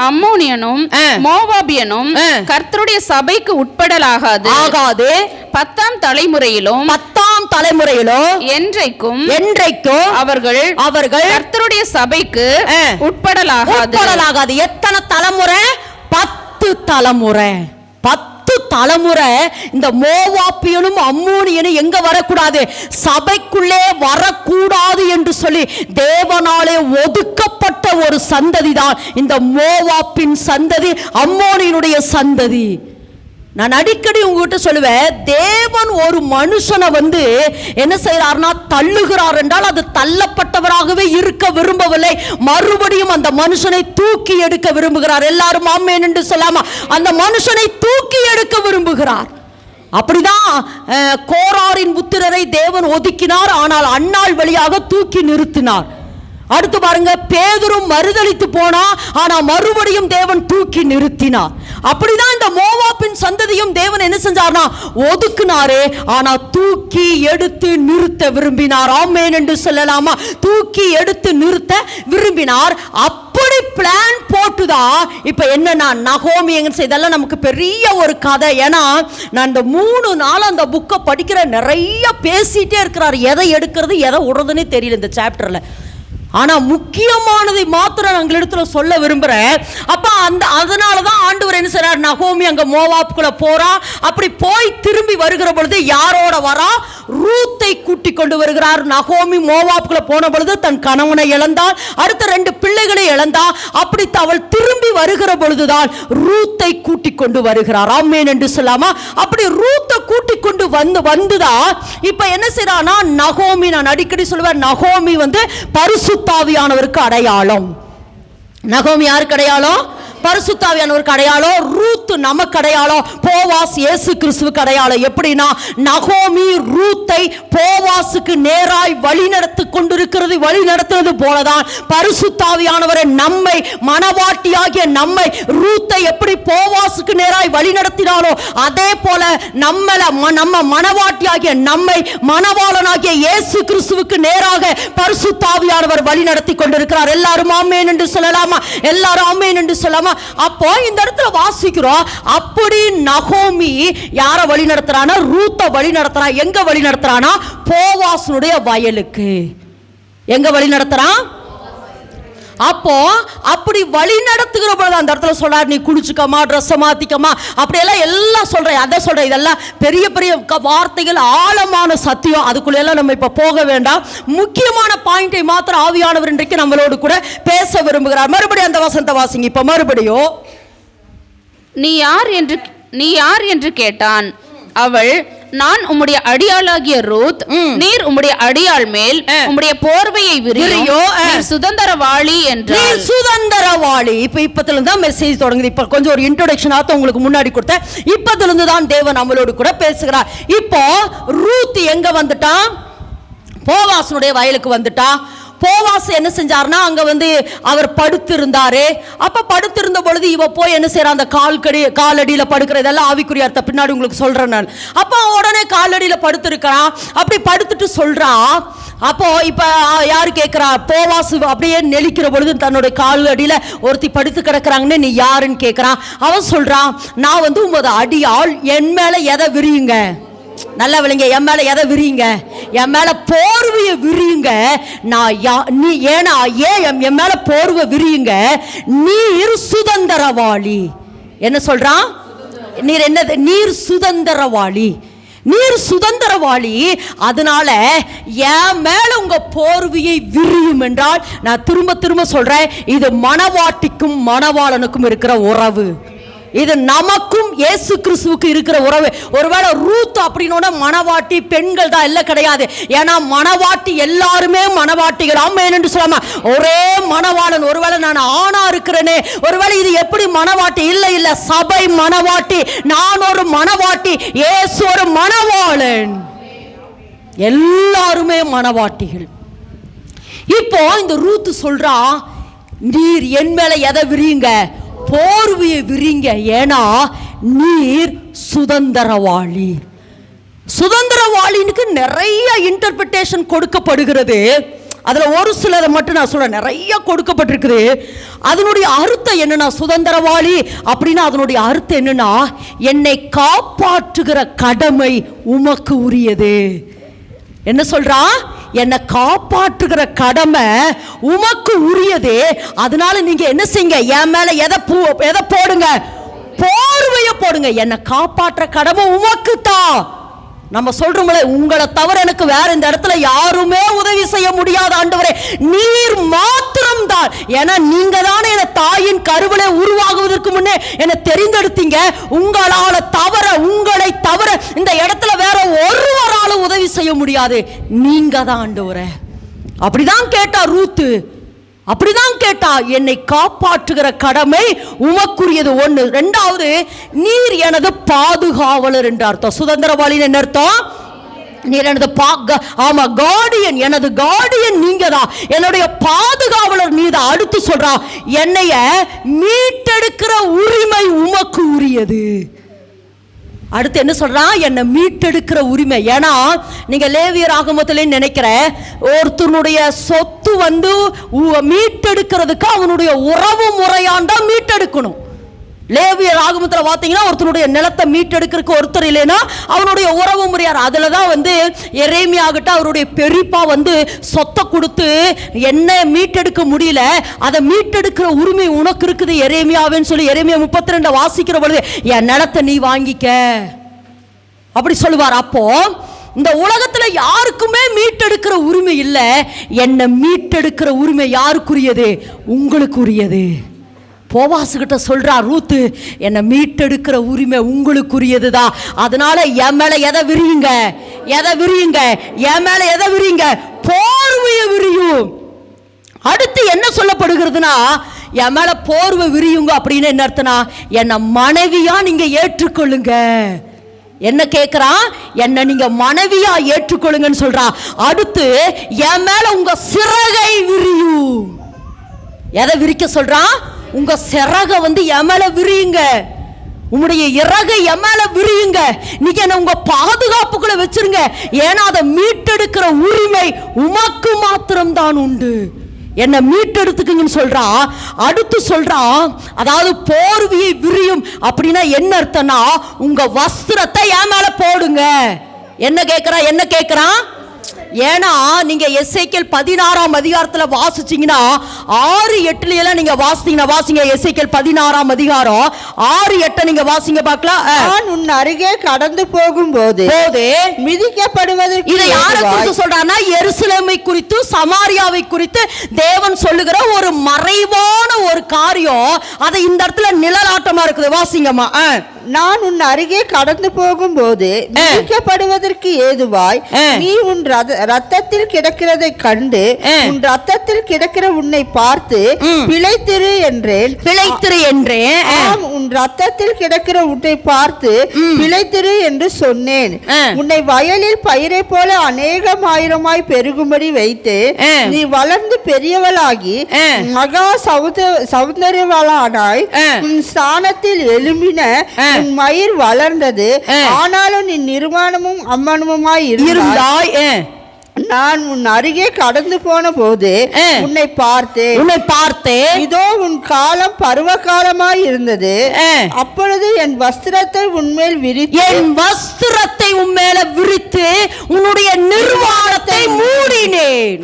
S2: அம்மோனியனும் மோவாபியனும் கர்த்தருடைய சபைக்கு உட்படலாகாது. 10ஆம் தலைமுறையிலும் என்றைக்கும் அவர்கள் கர்த்தருடைய சபைக்கு உட்படலாகாது.
S1: எத்தனை தலைமுறை? 10 தலைமுறை. 10 தலைமுறை இந்த மோவாபியனும் அம்மோனியனும் எங்க வரக்கூடாது? சபைக்குள்ளே வரக்கூடாது என்று சொல்லி தேவனாலே ஒதுக்கப்பட்ட ஒரு சந்ததி தான் இந்த மோவாபின் சந்ததி, அம்மோனியனுடைய சந்ததி. நான் அடிக்கடி உங்ககிட்ட சொல்லுவேன், தேவன் ஒரு மனுஷனை என்ன செய்யறார்னா தள்ளுகிறார் என்றால் அது தள்ளப்பட்டவராகவே இருக்க விரும்பவில்லை. மறுபடியும் அந்த மனுஷனை தூக்கி எடுக்க விரும்புகிறார். எல்லாரும் ஆமென் என்று சொல்லாம அந்த மனுஷனை தூக்கி எடுக்க விரும்புகிறார். அப்படிதான் கோராரின் புத்திரரை தேவன் ஒதுக்கினார், ஆனால் அன்னாள் வழியாக தூக்கி நிறுத்தினார். அடுத்து பாருங்க, பேதுரும் மறுதலித்து போனா, ஆனா மறுபடியும் தேவன் தூக்கி நிறுத்தினார். அப்படிதான் இந்த மோவாபின் சந்ததியும் தேவன் என்ன செஞ்சார்னா ஒதுக்குனாரே, ஆனா தூக்கி எடுத்து நிறுத்த விரும்பினார். ஆமென் என்று சொல்லலாமா? தூக்கி எடுத்து நிறுத்த விரும்பினார். அப்படி பிளான் போட்டுதான் இப்ப என்னன்னா நகோமி எங்க செய்தெல்லாம் நமக்கு பெரிய ஒரு கதை. ஏன்னா நான் இந்த 3 நாள் அந்த புக்கை படிக்கிற, நிறைய பேசிட்டே இருக்கிறார். எதை எடுக்கிறது எதை விடுறதுன்னு தெரியல இந்த சாப்டர்ல. ஆனா முக்கியமானதை மாத்திரம் நான் இடத்துல சொல்ல விரும்புறேன். அப்ப அதனாலதான் ஆண்டவர் என்ன செய்றார், நகோமி அங்க மோவாப்குள்ள போறா. அப்படி போய் திரும்பி வருகிற பொழுது யாரோட வரா? ரூத்தை கூட்டி கொண்டு வருகிறார். நகோமி மோவாப்குள்ள போன பொழுது தன் கணவனை இழந்தாள், அடுத்த 2 பிள்ளைகளை இழந்தாள். அப்படி அவள் திரும்பி வருகிற பொழுதுதான் ரூத்தை கூட்டி கொண்டு வருகிறார். ஆமென் என்று சொல்லாமா? அப்படி ரூத்தை கூட்டி கொண்டு வந்துதான் இப்ப என்ன செய்யறானா நகோமி, நான் அடிக்கடி சொல்லுவேன், நகோமி பரிசுத்தாவியானவருக்கு அடையாளம். நகோமி யாருக்கு அடையாளம்? பரிசுத்தாவியானவருக்கு அடையாளம். ரூத் நமக்கு அடையாளம். போவாஸ் இயேசு கிறிஸ்துவுக்கு அடையாளம். எப்படின்னா நகோமி ரூத்தை போவாசுக்கு நேராய் வழி நடத்தி கொண்டிருக்கிறது, வழி நடத்துறது போலதான் பரிசுத்தாவியானவரை நம்மை, மனவாட்டியாகிய நம்மை, ரூத்தை எப்படி போவாசுக்கு நேராய் வழி நடத்தினாலோ அதே போல நம்ம மனவாட்டியாகிய நம்மை, மனவாளனாகிய இயேசு கிறிஸ்துவுக்கு நேராக பரிசுத்தாவியானவர் வழி நடத்தி கொண்டிருக்கிறார். எல்லாரும் ஆமென் என்று சொல்லலாமா? எல்லாரும் ஆமென் என்று சொல்லலாமா? அப்போ இந்த இடத்துல வாசிக்கிறோம், அப்படி நகோமி யார வழி நடத்துறானா? ரூத்தை வழி நடத்துறா. எங்க வழி நடத்துறானா? போவாசுடைய வயலுக்கு. எங்க வழி நடத்துறான்? அப்போ அப்படி வழி நடத்துகிற பொழுது அந்த இடத்துல சொல்றாரு, நீ குளிச்சுக்கமா, ட்ரெஸ்ஸை மாத்திக்கமா, அப்படியெல்லாம் எல்லாம் சொல்றேன். அதை சொல்றேன். இதெல்லாம் பெரிய பெரிய வார்த்தைகள், ஆழமான சத்தியம். அதுக்குள்ள எல்லாம் நம்ம இப்ப போக வேண்டாம். முக்கியமான பாயிண்டை மாத்திரம் ஆவியானவர் இன்றைக்கு நம்மளோடு கூட பேச விரும்புகிறார். மறுபடியும் அந்த வசனத்தை வாசிங்க. இப்ப மறுபடியும்,
S2: நீ யார் என்று கேட்டான். அவள், நான் உம்முடைய அடியாளாகிய ரூத், நீர் உம்முடைய அடியாள் மேல் உம்முடைய போர்வையை விரியோ, நீர் சுதந்திரவாளி என்றாள்.
S1: சுதந்திரவாளி. இப்பத்துல இருந்து தான் மெசேஜ் தொடங்குது. இப்ப கொஞ்சம் ஒரு இன்ட்ரோடக்ஷன் ஆத்த உங்களுக்கு முன்னாடி கொடுத்தேன். இப்பத்துல இருந்து தான் தேவன் நம்மளோடு கூட பேசுகிறார். இப்போ ரூத் எங்க வந்துட்டா? போவாசனுடைய வயலுக்கு வந்துட்டா. போவாஸ் என்ன செஞ்சார்னா அங்க அவர் படுத்திருந்தாரு. அப்ப படுத்திருந்த பொழுது இவ போய் என்ன செய்யறா, அந்த காலடியில படுக்கிற, இதெல்லாம் ஆவிக்குரிய அர்த்தம் பின்னாடி உங்களுக்கு சொல்றேன் நான். அப்ப உடனே காலடியில படுத்திருக்கிறான். அப்படி படுத்துட்டு சொல்றான். அப்போ இப்ப யாரு கேட்கிறா? போவாசு அப்படியே நெளிக்கிற பொழுது தன்னுடைய காலடியில ஒருத்தி படுத்து கிடக்குறாங்கன்னு, நீ யாருன்னு கேட்கிறான். அவன் சொல்றான், நான் உமது அடியாள், என் மேல எதை விரியுங்க? நல்லா விளங்க, என் மேல எதை விரியுங்க? என் மேல போர்வைய விரியுங்க. நீ ஏன்னா என் மேல போர்வை விரியுங்க. நீர் சுதந்திரவாளி. என்ன சொல்றான்? நீர் என்னது? நீர் சுதந்திரவாளி. நீர் சுதந்திரவாளி. அதனால என் மேல உங்க போர்வையை விரியும் என்றால், நான் திரும்ப திரும்ப சொல்றேன், இது மனவாட்டிக்கும் மனவாளனுக்கும் இருக்கிற உறவு. இது நமக்கும் இயேசு கிறிஸ்துவுக்கு இருக்கிற உறவு. ஒருவேளை ரூத் அப்படின்னோட மணவாட்டி பெண்கள் தான் இல்ல, கிடையாது. ஏன்னா மணவாட்டி எல்லாருமே மணவாட்டிகள். ஆமென் என்று சொல்லாம ஒரே மணவாளன். ஒருவேளை நான் ஆணா இருக்கிறேனே, ஒருவேளை இது எப்படி மணவாட்டி? இல்ல இல்ல, சபை மணவாட்டி, நான் ஒரு மணவாட்டி, இயேசு ஒரு மணவாளன். எல்லாருமே மணவாட்டிகள். இப்போ இந்த ரூத் சொல்றா, நீர் என் மேல எதை விரியுங்க? போர்வையை விரிங்க. ஏன்னா நீர் சுதந்திரவாளி. சுதந்திரவாளினுக்கு நிறைய இன்டர்பிரேஷன் கொடுக்கப்படுகிறது. அதுல ஒரு சிலரை மட்டும் நான் சொல்றேன், நிறைய கொடுக்கப்பட்டிருக்குது. அதனுடைய அர்த்தம் என்னன்னா, சுதந்திரவாளி அப்படின்னா அதனுடைய அர்த்தம் என்னன்னா, என்னை காப்பாற்றுகிற கடமை உமக்கு உரியது. என்ன சொல்றா? என்னை காப்பாற்றுகிற கடமை உமக்கு உரியது. அதனால நீங்க என்ன செய்யுங்க? என் மேல எதை போடுங்க? போர்வைய போடுங்க. என்னை காப்பாற்ற கடமை உமக்கு தான். நம்ம சொல்றோம்ல, உங்களை தவிர எனக்கு வேற இந்த இடத்துல யாருமே உதவி செய்ய முடியாது ஆண்டவரே, நீர் மாத்திரம் தான். ஏன்னா நீங்க தானே என் தாயின் கருவிலே உருவாகுவதற்கு முன்னே என்னை தெரிந்தெடுத்தீங்க. உங்களை தவிர இந்த இடத்துல வேற ஒருவராலும் உதவி செய்ய முடியாது. நீங்க தான் ஆண்டவரே. அப்படிதான் கேட்டா ரூத்து, அப்படிதான் கேட்டா. என்னை காப்பாற்றுகிற கடமை உமக்குரியது. ஒண்ணு. ரெண்டாவது, நீர் எனது பாதுகாவலர் என்ற அர்த்தம். சுதந்திரவாளின்னு என்ன அர்த்தம்? நீர் எனது கார்டியன். எனது கார்டியன் நீங்க தான், என்னுடைய பாதுகாவலர் நீதான். அடுத்து சொல்றா, என்னைய மீட்டெடுக்கிற உரிமை உமக்கு உரியது. அடுத்து என்ன சொல்றான்? என்னை மீட்டெடுக்கிற உரிமை. ஏன்னா நீங்க லேவியர் ஆகமத்திலே நினைக்கிற ஒருத்தனுடைய சொத்து மீட்டெடுக்கிறதுக்கு அவனுடைய உறவு முறையாண்டா மீட்டெடுக்கணும். லேவியர் ஆகமத்தில் பார்த்தீங்கன்னா ஒருத்தனுடைய நிலத்தை மீட்டெடுக்கிறதுக்கு ஒருத்தர் இல்லைன்னா அவனுடைய உறவு முறையார். அதில் தான் எரேமியாகிட்ட அவருடைய பெரியப்பா சொத்தை கொடுத்து என்ன மீட்டெடுக்க முடியல, அதை மீட்டெடுக்கிற உரிமை உனக்கு இருக்குது எரேமியாவேன்னு சொல்லி எரேமியா 32 வாசிக்கிற பொழுது, என் நிலத்தை நீ வாங்கிக்க அப்படி சொல்லுவார். அப்போ இந்த உலகத்துல யாருக்குமே மீட்டெடுக்கிற உரிமை இல்லை. என்னை மீட்டெடுக்கிற உரிமை யாருக்குரியது? உங்களுக்குரியது. போவாசுகிட்ட சொல்றா ரூத்து, என்னை மீட்டெடுக்கிற உரிமை உங்களுக்குரியதுதான். அதனால என் மேல எதை விரியுங்க? என் மேல எதை விரியுங்க? போர்வையை விரியும். அடுத்து என்ன சொல்லப்படுகிறதுனா, என் மேல போர்வை விரியுங்க அப்படின்னு என்ன அர்த்தம்னா, என்னை மனைவியா நீங்க ஏற்றுக்கொள்ளுங்க. என்ன கேட்கிறான்? என்ன நீங்க மனைவியா ஏற்றுக்கொள்ளுங்கன்னு சொல்றா. அடுத்து என் மேல உங்க சிறகை விரியும். எதை விரிக்க சொல்றான்? உங்க சிறகை என் மேல விரியுங்க. உங்களுடைய இறகை என் மேல விரியுங்க. நீங்க என்ன உங்க பாதுகாப்புக்குள்ள வச்சிருங்க. ஏன்னா அதை மீட்டெடுக்கிற உரிமை உமக்கு மாத்திரம் தான் உண்டு. என்ன மீட்டெடுத்துக்குங்கன்னு சொல்றா. அடுத்து சொல்றா, அதாவது போர்வையை விரியும் அப்படின்னா என்ன அர்த்தம்னா, உங்க வஸ்திரத்தை என் மேல போடுங்க. என்ன கேட்கிறான்? ஏன்னா நீங்க எசேக்கியேல் 16ஆம் அதிகாரத்துல வாசிச்சீங்கன்னா 6:8 நீங்க வாசிங்க. எசேக்கியேல் 16ஆம் அதிகாரம் 6:8 நீங்க வாசிங்க பார்க்கலாம்.
S3: நான் உன் அருகே கடந்து போகும்போது மிதிக்கப்படுவதற்கு.
S1: இதை யாரை குறித்து சொல்றானா? எருசலேமை குறித்து, சமாரியாவை குறித்து தேவன் சொல்லுகிற ஒரு மறைவான ஒரு காரியம். அதை இந்த இடத்துல நிழலாட்டமா இருக்குது. வாசிங்கம்மா.
S3: நான் உன் அருகே கடந்து போகும்போது மிதிக்கப்படுவதற்கு ஏதுவாய் நீ உன் ரத்தத்தில் கிடக்கிறதை கண்டு உன் ரத்தத்தில் கிடக்கிற உன்னை பார்த்து பிழைத்திரு என்றேன். உன் ரத்தத்தில் கிடக்கிற உன்னை பார்த்து பிழைத்திரு என்று சொன்னேன். உன்னை வயலில் பயிரை போல அநேகமாயிரமாய் பெருகும்படி வைத்து நீ வளர்ந்து பெரியவளாகி மகா சௌந்தரியவளானாய். உன் ஸ்தானத்தில் எழும்பின உன் மயிர் வளர்ந்தது. ஆனாலும் நீ நிர்வாணமும் அம்மனமுமாய் இருந்தாய். நான் உன் அருகே கடந்து போன போது உன்னை பார்த்தேன். இதோ உன் காலம் பருவ காலமாய் இருந்தது. அப்பொழுது என் வஸ்திரத்தை உன்மேல் விரித்து உன்னுடைய நிர்வாணத்தை மூடினேன்.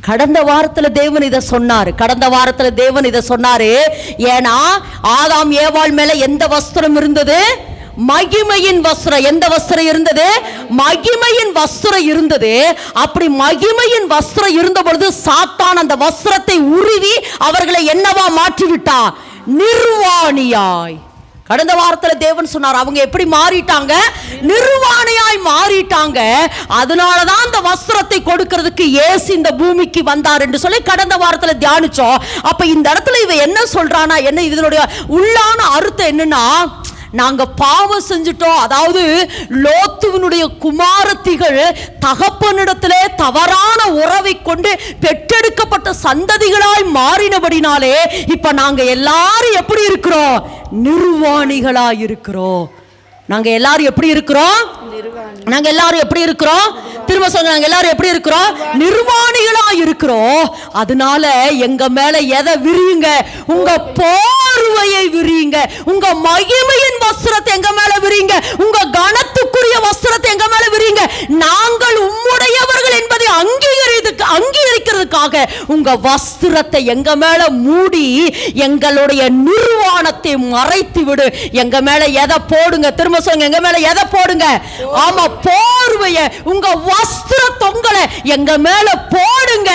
S3: கடந்த வாரத்தில் தேவன் இதை சொன்னாரு. ஏன்னா ஆதாம் ஏவாள் மேல எந்த வஸ்திரம் இருந்தது? மகிமையின் வஸ்திரம். எந்த வஸ்திரம் இருந்தது? மகிமையின் வஸ்திரம் இருந்தது. அப்படி மகிமையின் வஸ்திரம் இருந்த பொழுது சாத்தான் அந்த வஸ்திரத்தை உருவி அவர்களை என்னவா மாற்றிவிட்டான்?
S1: நிர்வாணியாய். கடந்த வாரத்துல தேவன் சொன்னார் அவங்க எப்படி மாறிட்டாங்க, நிர்வாணியாய் மாறிட்டாங்க. அதனாலதான் அந்த வஸ்திரத்தை கொடுக்கிறதுக்கு இயேசு இந்த பூமிக்கு வந்தார் என்று சொல்லி கடந்த வாரத்துல தியானிச்சோம். அப்ப இந்த இடத்துல இவ என்ன சொல்றானா, என்ன இதனுடைய உள்ளான அர்த்தம் என்னன்னா, நாங்க பாவம் செஞ்சிட்டோம். அதாவது லோத்துவினுடைய குமாரத்திகள் தகப்பனிடத்திலே தவறான உறவை கொண்டு பெற்றெடுக்கப்பட்ட சந்ததிகளாய் மாறினபடினாலே இப்ப நாங்க எல்லாரும் எப்படி இருக்கிறோம், நிர்வாணிகளாய் இருக்கிறோம். நாங்க எல்லாரும் எப்படி இருக்கிறோம், நாங்க எல்லாரும் எப்படி இருக்கிறோம், திரும்ப சொல்லுங்க, நாங்க எல்லாரும் எப்படி இருக்கிறோம், நிர்வாணிகளா இருக்கிறோம். அதனால எங்க மேல எதை விரியுங்க, உங்க போர்வையை விரியுங்க, உங்க மகிமையின் வஸ்திரத்தை எங்க மேல விரியுங்க, உங்க கனத்துக்குரிய வஸ்திரத்தை எங்க மேல விரியுங்க. நாங்கள் உம்முடையவர்கள் என்பதை அங்கீகரிக்கிறதுக்காக உங்க வஸ்திரத்தை எங்க மேல மூடி எங்களுடைய நிர்வாணத்தை மறைத்து விடு. எங்க மேல எதை போடுங்க, திரும்ப சொல்லுங்க, எங்க மேல எதை போடுங்க, ஆமா போர்வைய, உங்க வஸ்திர தொங்கலை எங்க மேல போடுங்க.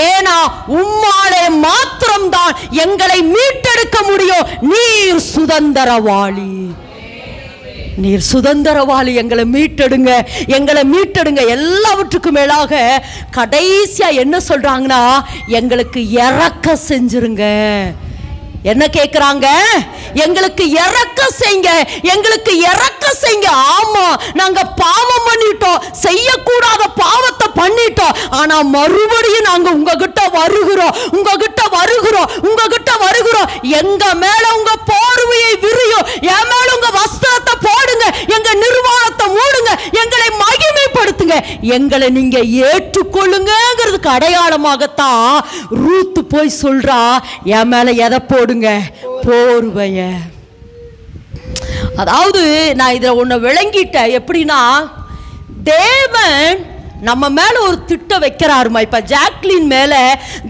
S1: ஏனா உம்மாலே மாத்திரம்தான் எங்களை மீட்டெடுக்க முடியும். நீர் சுதந்திரவாளி, நீர் சுதந்திரவாளி. எங்களை மீட்டெடுங்க, எங்களை மீட்டெடுங்க. எல்லாவற்றுக்கும் மேலாக கடைசியா என்ன சொல்றாங்கன்னா, எங்களுக்கு இறக்க செஞ்சிருங்க. என்ன கேக்குறாங்க, எங்களுக்கு இறக்க செய்யுங்க, எங்களுக்கு இறக்க செய்யுங்க. ஆமா, நாங்க பாவம் பண்ணிட்டோம், செய்யக்கூடாத பாவத்தை பண்ணிட்டோம். ஆனா மறுபடியும் நாங்க உங்ககிட்ட வருகிறோம், உங்ககிட்ட வருகிறோம், உங்ககிட்ட வருகிறோம். எங்க மேல உங்க போர்வையை விரியும், என் மேல உங்க வஸ்திரத்தை போடுங்க, எங்க நிர்வாணத்தை மூடுங்க, எங்களை மகிமைப்படுத்துங்க, எங்களை நீங்க ஏற்றுக்கொள்ளுங்கிறதுக்கு அடையாளமாகத்தான் ரூத் போய் சொல்றா, என் மேல எதை போடுங்க, போர்வைய. அதாவது நான் இதை ஒன்று விளங்கிட்டேன். எப்படின்னா, தேவன் நம்ம மேல ஒரு திட்டம் வைக்கிறாருமா. இப்ப ஜாக்லின் மேல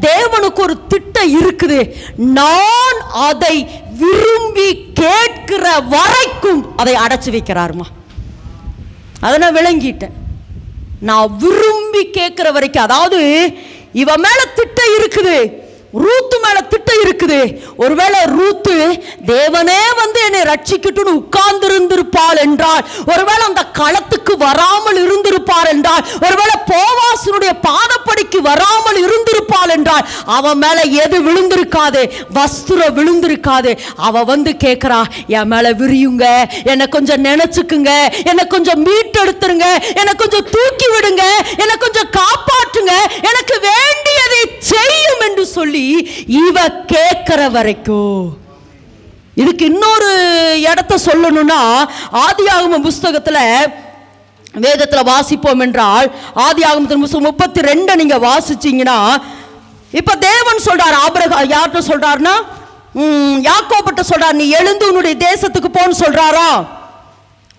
S1: தேவனுக்கு ஒரு திட்டம் இருக்குது. நான் அதை விரும்பி கேட்கிற வரைக்கும் அதை அடைச்சு வைக்கிறாருமா. அதை நான் விளங்கிட்டேன். நான் விரும்பி கேட்கிற வரைக்கும், அதாவது இவ மேல திட்டம் இருக்குது, ரூத்து மேல திட்டம் இருக்குது. ஒருவேளை ரூத்து தேவனே வந்து என்னை ரட்சிக்கட்டும்னு உட்கார்ந்து இருந்திருப்பாள் என்றால், ஒருவேளை அந்த களத்துக்கு வராமல் இருந்திருப்பார் என்றால், ஒருவேளை போவாசனுடைய பாதப்படிக்கு வராமல் இருந்திருப்பாள் என்றால், அவன் மேல எது விழுந்திருக்காது, வஸ்திரம் விழுந்திருக்காது. அவ வந்து கேட்கிறா, என் மேல விரியுங்க, என்னை கொஞ்சம் நினைச்சுக்குங்க, என்னை கொஞ்சம் மீட்டெடுத்துருங்க, என்னை கொஞ்சம் தூக்கி விடுங்க, என்னை கொஞ்சம் காப்பாற்றுங்க, எனக்கு வேண்டியதை செய்யும் என்று சொல்லி இவ கேட்கிற வரைக்கும். இதுக்கு இன்னொரு இடத்தை சொல்லணும்னா, ஆதியாகம புஸ்தகத்துல வேதத்துல வாசிப்போம் என்றால், ஆதியாகமத்தின் புஸ்தகம் 32 நீங்க வாசிச்சீங்கன்னா, இப்ப தேவன் சொல்றார் ஆபிரகாம், யார்கிட்ட சொல்றாருன்னா யாக்கோபிட்ட சொல்றார், நீ எழுந்து உன்னுடைய தேசத்துக்கு போன்னு சொல்றாரா.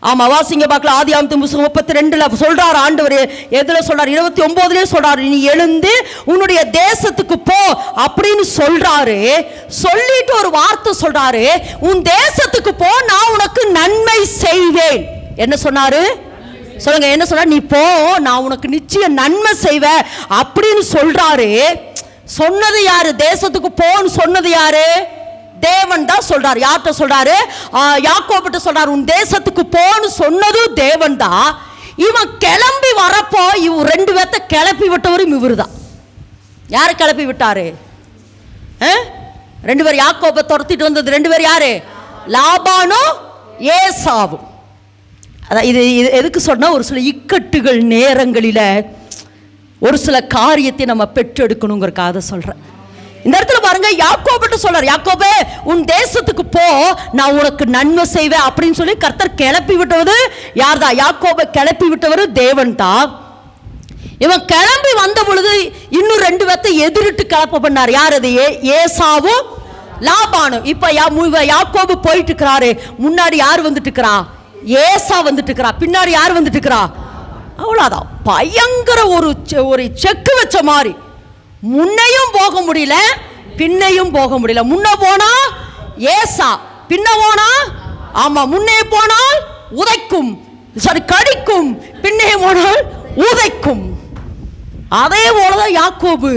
S1: ஆமா, வாசிங்க பார்க்கலாம். ஆதியாகமத்தின் புஸ்தகம் 32 சொல்றாரு ஆண்டவர். எதுல சொல்றாரு, 29 சொல்றாரு, நீ எழுந்து உன்னுடைய தேசத்துக்கு போ அப்படின்னு சொல்றாரு. சொல்லிட்டு ஒரு வார்த்தை சொல்றாரு, உன் தேசத்துக்கு போ, நான் உனக்கு நன்மை செய்வேன். என்ன சொன்னாரு சொல்லுங்க, என்ன சொன்னாரு, நீ போ, நான் உனக்கு நிச்சயம் நன்மை செய்வேன் அப்படின்னு சொல்றாரு. சொன்னது யாரு, தேசத்துக்கு போன்னு சொன்னது யாரு, தேவன் தான் சொல்றாரு. யார்கிட்ட சொல்றாரு, யாக்கோபிட்ட சொல்றாரு, உன் தேசத்துக்கு போன்னு சொன்னது தேவன் தான். இவன் கிளம்பி வரப்போ இவன் 2 பேர்த்த கிளப்பி விட்டவரும் இவரு தான். யாரு கிளப்பி விட்டாரு, 2 பேர் யாக்கோபை துரத்திட்டு வந்தது 2 பேர் யாரு, லாபானும் ஏசாவும். அதான் இது எதுக்கு சொன்னா, ஒரு சில இக்கட்டுகள் நேரங்களில ஒரு சில காரியத்தை நம்ம பெற்றெடுக்கணுங்கிறக்காக சொல்றேன். இந்த இடத்துல பாருங்க, யாக்கோபிட்ட சொல்றார், யாக்கோபே உன் தேசத்துக்கு போ, நான் உனக்கு நன்மை செய்வேன் அப்படின்னு சொல்லி கர்த்தர் கிளப்பி விட்டவது யார்தான், யாக்கோபை கிளப்பி விட்டவர் தேவன் தான். இவன் கிளம்பி வந்த பொழுது இன்னும் 2 பேர்த்தை எதிரிட்டு கிளப்ப பண்ணார். யார் அது, ஏசாவும் லாபானும். இப்ப யாக்கோபு போயிட்டு இருக்கிறாரு, முன்னாடி யார் வந்துட்டு இருக்கிறா, ஏசா வந்துட்டு இருக்கிறா, பின்னாடி யார் வந்துட்டு இருக்கிறா. அவ்வளவுதான், பயங்கர ஒரு செக்கு வச்ச மாதிரி. முன்னையும் போக முடியல, பின்னையும் போக முடியல. முன்ன போனா ஏசா, பின்ன போனா ஆமா, முன்னே போனால் உதைக்கும், சாரி கடிக்கும், பின்னே போனால் உதைக்கும். அதே போலதான் யாக்கோபு.